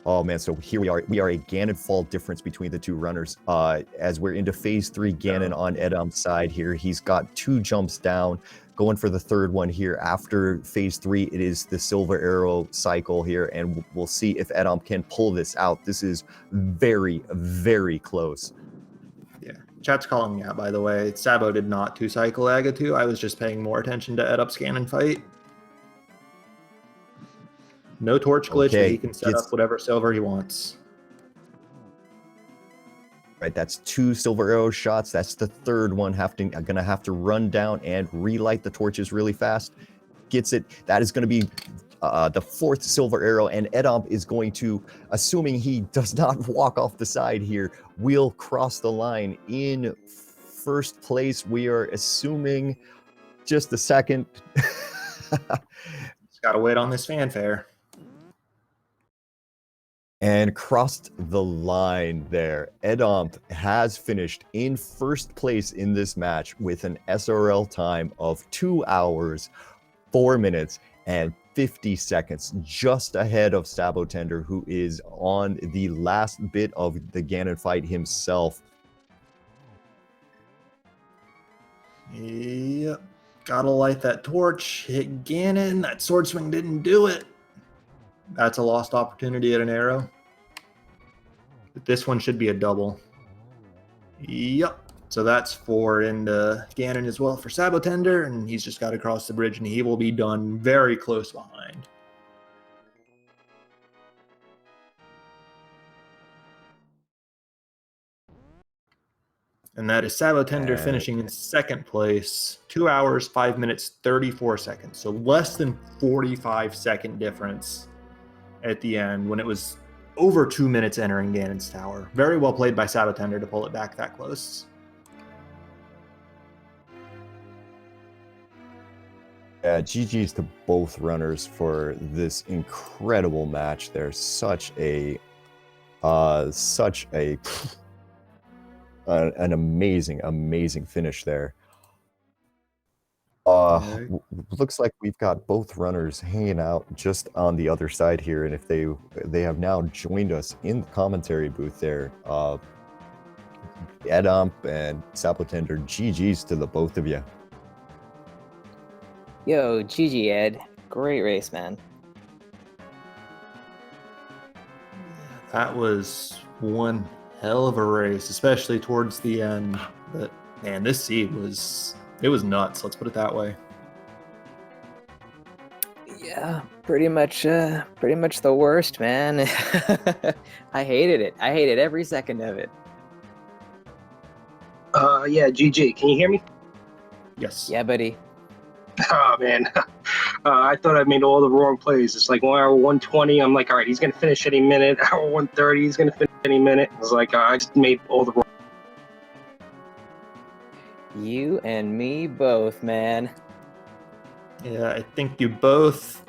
Speaker 1: Oh man, so here we are. We are a Ganon fall difference between the two runners. As we're into phase 3, Ganon on eddaum's side here. He's got 2 jumps down, going for the third one here. After phase 3, it is the silver arrow cycle here, and we'll see if eddaump can pull this out. This is very, very close.
Speaker 2: Yeah, chat's calling me out, by the way. Sabo did not 2-cycle Agatu. I was just paying more attention to eddaum's Ganon fight. No torch glitch, but he can set up whatever silver he wants.
Speaker 1: Right, that's 2 silver arrow shots. That's the third one. Gonna have to run down and relight the torches really fast. Gets it. That is going to be the 4th silver arrow, and eddaump is going to, assuming he does not walk off the side here, will cross the line in first place. We are assuming just a second.
Speaker 2: Just gotta wait on this fanfare.
Speaker 1: And crossed the line there. eddaump has finished in first place in this match with an SRL time of 2 hours, 4 minutes, and 50 seconds, just ahead of sab0tender, who is on the last bit of the Ganon fight himself.
Speaker 2: Yep. Gotta light that torch. Hit Ganon. That sword swing didn't do it. That's a lost opportunity at an arrow. But this one should be a double. Yep. So that's 4 into Ganon as well for sab0tender, and he's just got to cross the bridge, and he will be done very close behind. And that is sab0tender finishing in second place, 2 hours, 5 minutes, 34 seconds. So less than 45-second difference at the end when it was over 2 minutes entering Ganon's tower. Very well played by sab0tender to pull it back that close.
Speaker 1: GG's to both runners for this incredible match. There's such an amazing finish there. Looks like we've got both runners hanging out just on the other side here, and if they have now joined us in the commentary booth there. eddaump and sab0tender, GG's to the both of you.
Speaker 3: Yo, GG Ed. Great race, man.
Speaker 2: That was one hell of a race, especially towards the end. But man, this seed was nuts, let's put it that way.
Speaker 3: Yeah, pretty much the worst, man. I hated it. I hated every second of it.
Speaker 4: Yeah, GG. Can you hear me?
Speaker 2: Yes.
Speaker 3: Yeah, buddy.
Speaker 4: Oh, man. I thought I made all the wrong plays. It's like 1 hour 120. I'm like, all right, he's going to finish any minute. Hour 130, he's going to finish any minute. I was like, I just made all the wrong.
Speaker 3: You and me both, man.
Speaker 2: Yeah, I think you both...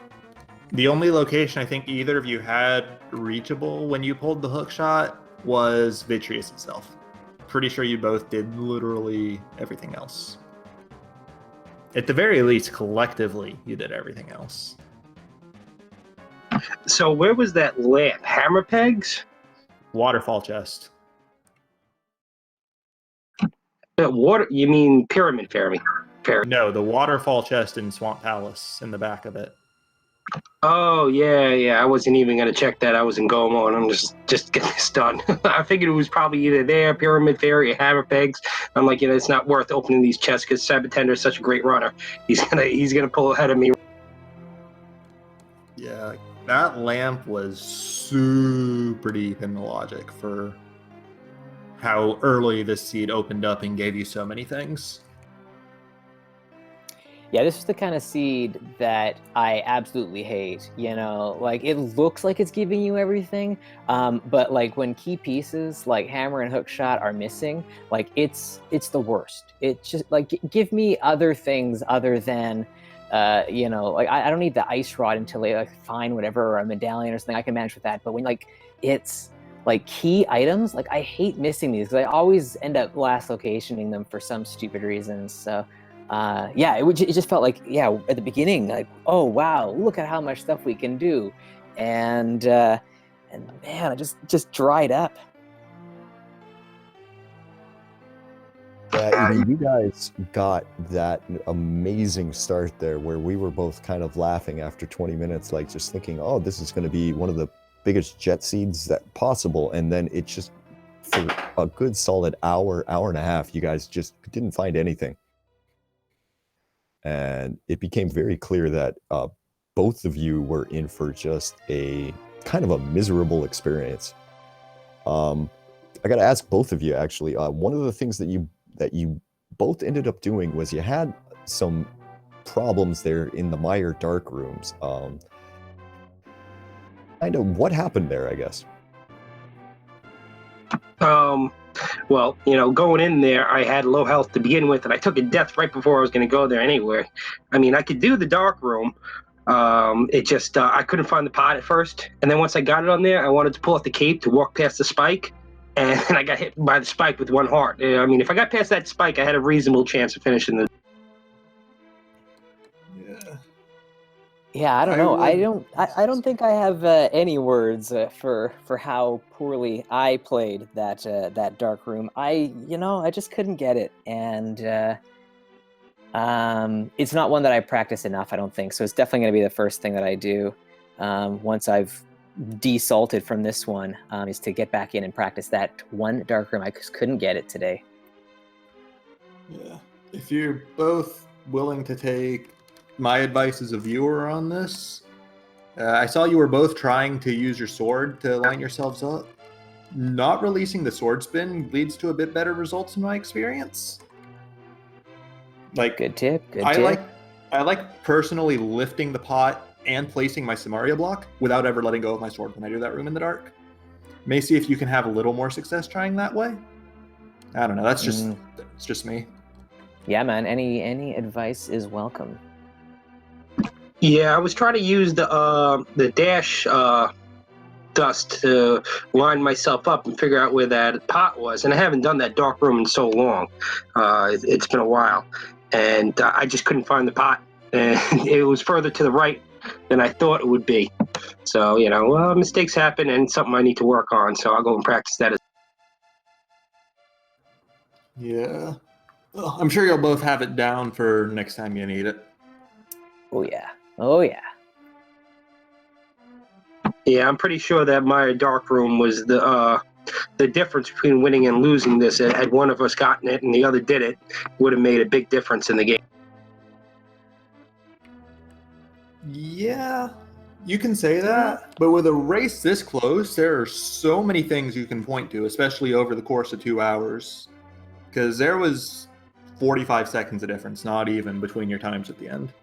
Speaker 2: The only location I think either of you had reachable when you pulled the hook shot was Vitreous itself. Pretty sure you both did literally everything else. At the very least, collectively, you did everything else.
Speaker 4: So where was that lamp? Hammer pegs?
Speaker 2: Waterfall chest.
Speaker 4: Water? You mean pyramid fairy?
Speaker 2: No, the waterfall chest in Swamp Palace in the back of it.
Speaker 4: Oh, yeah. I wasn't even going to check that. I was in Go mode. I'm just getting this done. I figured it was probably either there, pyramid fairy, or hammer pegs. I'm like, it's not worth opening these chests because sab0tender is such a great runner. He's gonna pull ahead of me.
Speaker 2: Yeah, that lamp was super deep in the logic for how early this seed opened up and gave you so many things.
Speaker 3: Yeah, this is the kind of seed that I absolutely hate, like it looks like it's giving you everything, but like when key pieces like hammer and hook shot are missing, like it's the worst. It's just like, give me other things other than, like I don't need the ice rod until I like find whatever, or a medallion or something. I can manage with that, but when like it's like key items. Like I hate missing these because I always end up last locationing them for some stupid reason. So yeah, it just felt like, yeah, at the beginning, like, oh wow, look at how much stuff we can do, and man, I just dried up.
Speaker 1: Yeah, I mean, you guys got that amazing start there where we were both kind of laughing after 20 minutes, like just thinking, oh, this is going to be one of the biggest jet seeds that possible. And then it just, for a good solid hour and a half, you guys just didn't find anything. And it became very clear that both of you were in for just a kind of a miserable experience. I got to ask both of you, actually, one of the things that you both ended up doing was you had some problems there in the Meyer dark rooms. Kind of what happened there, I guess.
Speaker 4: Well, going in there, I had low health to begin with, and I took a death right before I was going to go there anyway. I mean, I could do the dark room. It just, I couldn't find the pot at first. And then once I got it on there, I wanted to pull off the cape to walk past the spike. And I got hit by the spike with one heart. I mean, if I got past that spike, I had a reasonable chance of finishing the.
Speaker 3: Yeah, I don't know. I don't think I have any words for how poorly I played that dark room. I just couldn't get it, and it's not one that I practice enough, I don't think. So it's definitely going to be the first thing that I do once I've desalted from this one, is to get back in and practice that one dark room. I just couldn't get it today.
Speaker 2: Yeah. If you're both willing to take my advice as a viewer on this, I saw you were both trying to use your sword to line yourselves up. Not releasing the sword spin leads to a bit better results in my experience. Like,
Speaker 3: Good tip.
Speaker 2: I like personally lifting the pot and placing my Samaria block without ever letting go of my sword when I do that room in the dark. May see if you can have a little more success trying that way. I don't know. That's just it's just me.
Speaker 3: Yeah, man. Any advice is welcome.
Speaker 4: Yeah, I was trying to use the dash dust to line myself up and figure out where that pot was, and I haven't done that dark room in so long. It's been a while, and I just couldn't find the pot, and it was further to the right than I thought it would be. So mistakes happen, and it's something I need to work on. So I'll go and practice that.
Speaker 2: Yeah. Well, I'm sure you'll both have it down for next time you need it.
Speaker 3: Oh yeah.
Speaker 4: Yeah, I'm pretty sure that my dark room was the difference between winning and losing this. Had one of us gotten it and the other did it, would have made a big difference in the game.
Speaker 2: Yeah, you can say that, but with a race this close, there are so many things you can point to, especially over the course of 2 hours, because there was 45 seconds of difference, not even, between your times at the end.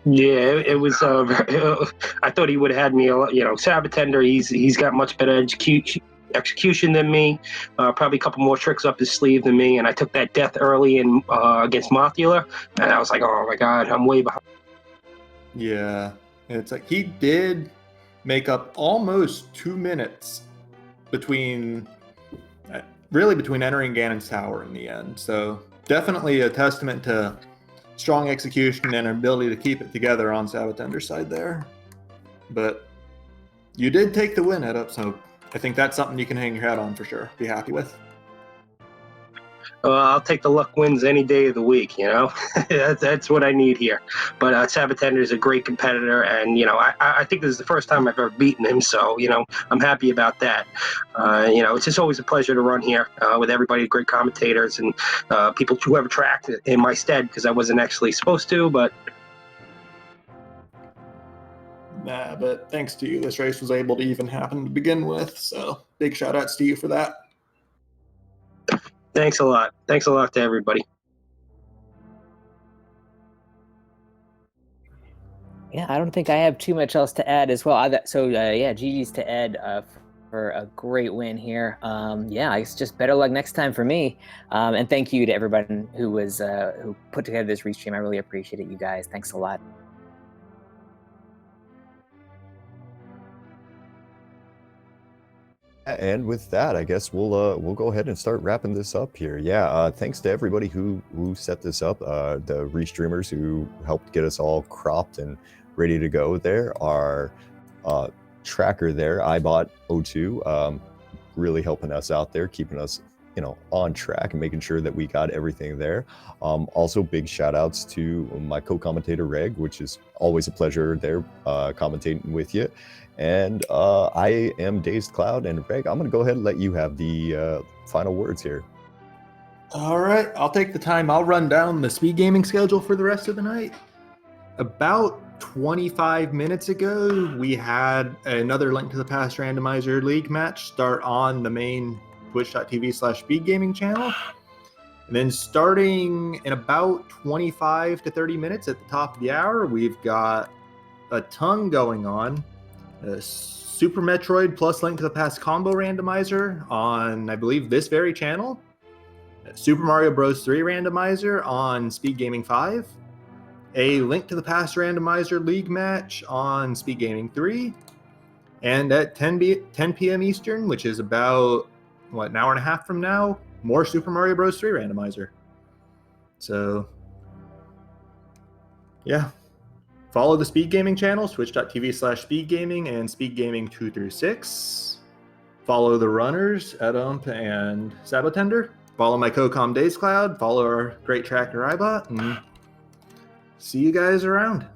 Speaker 4: Yeah, it was. I thought he would have had me. sab0tender. He's got much better execution than me. Probably a couple more tricks up his sleeve than me. And I took that death early in against Mothula, and I was like, oh my god, I'm way behind.
Speaker 2: Yeah, it's like he did make up almost 2 minutes between entering Ganon's tower in the end. So definitely a testament to strong execution and ability to keep it together on sab0tender's side there. But you did take the win, Edda, so I think that's something you can hang your hat on for sure. Be happy with.
Speaker 4: I'll take the luck wins any day of the week, that's what I need here. But sab0tender is a great competitor, and I think this is the first time I've ever beaten him, so I'm happy about that. It's just always a pleasure to run here with everybody, great commentators and people who have tracked in my stead, because I wasn't actually supposed to, but
Speaker 2: Nah, but thanks to you, this race was able to even happen to begin with, so big shout outs to you for that.
Speaker 4: Thanks a lot to everybody.
Speaker 3: Yeah, I don't think I have too much else to add as well. GG's to Ed for a great win here. Yeah, it's just better luck next time for me. And thank you to everybody who put together this restream. I really appreciate it, you guys. Thanks a lot.
Speaker 1: And with that, I guess we'll go ahead and start wrapping this up here. Yeah, thanks to everybody who set this up, the restreamers who helped get us all cropped and ready to go. There, our tracker there, ibot02, really helping us out there, keeping us on track and making sure that we got everything there. Also, big shout outs to my co-commentator Reg, which is always a pleasure there commentating with you. And I am Dazed Cloud, and Reg, I'm going to go ahead and let you have the final words here.
Speaker 2: All right, I'll take the time. I'll run down the speed gaming schedule for the rest of the night. About 25 minutes ago, we had another Link to the Past Randomizer League match start on the main twitch.tv/speedgaming channel. And then starting in about 25 to 30 minutes at the top of the hour, we've got a ton going on. Super Metroid plus Link to the Past combo randomizer on, I believe, this very channel. Super Mario Bros. 3 randomizer on Speed Gaming 5. A Link to the Past randomizer league match on Speed Gaming 3. And at 10 p.m. Eastern, which is about, an hour and a half from now, more Super Mario Bros. 3 randomizer. So, yeah. Follow the Speed Gaming channels, twitch.tv/speedgaming and speedgaming 2-6. Follow the runners, eddaump and sab0tender. Follow my co-com Dazed Cloud. Follow our great tracker ibot, and see you guys around.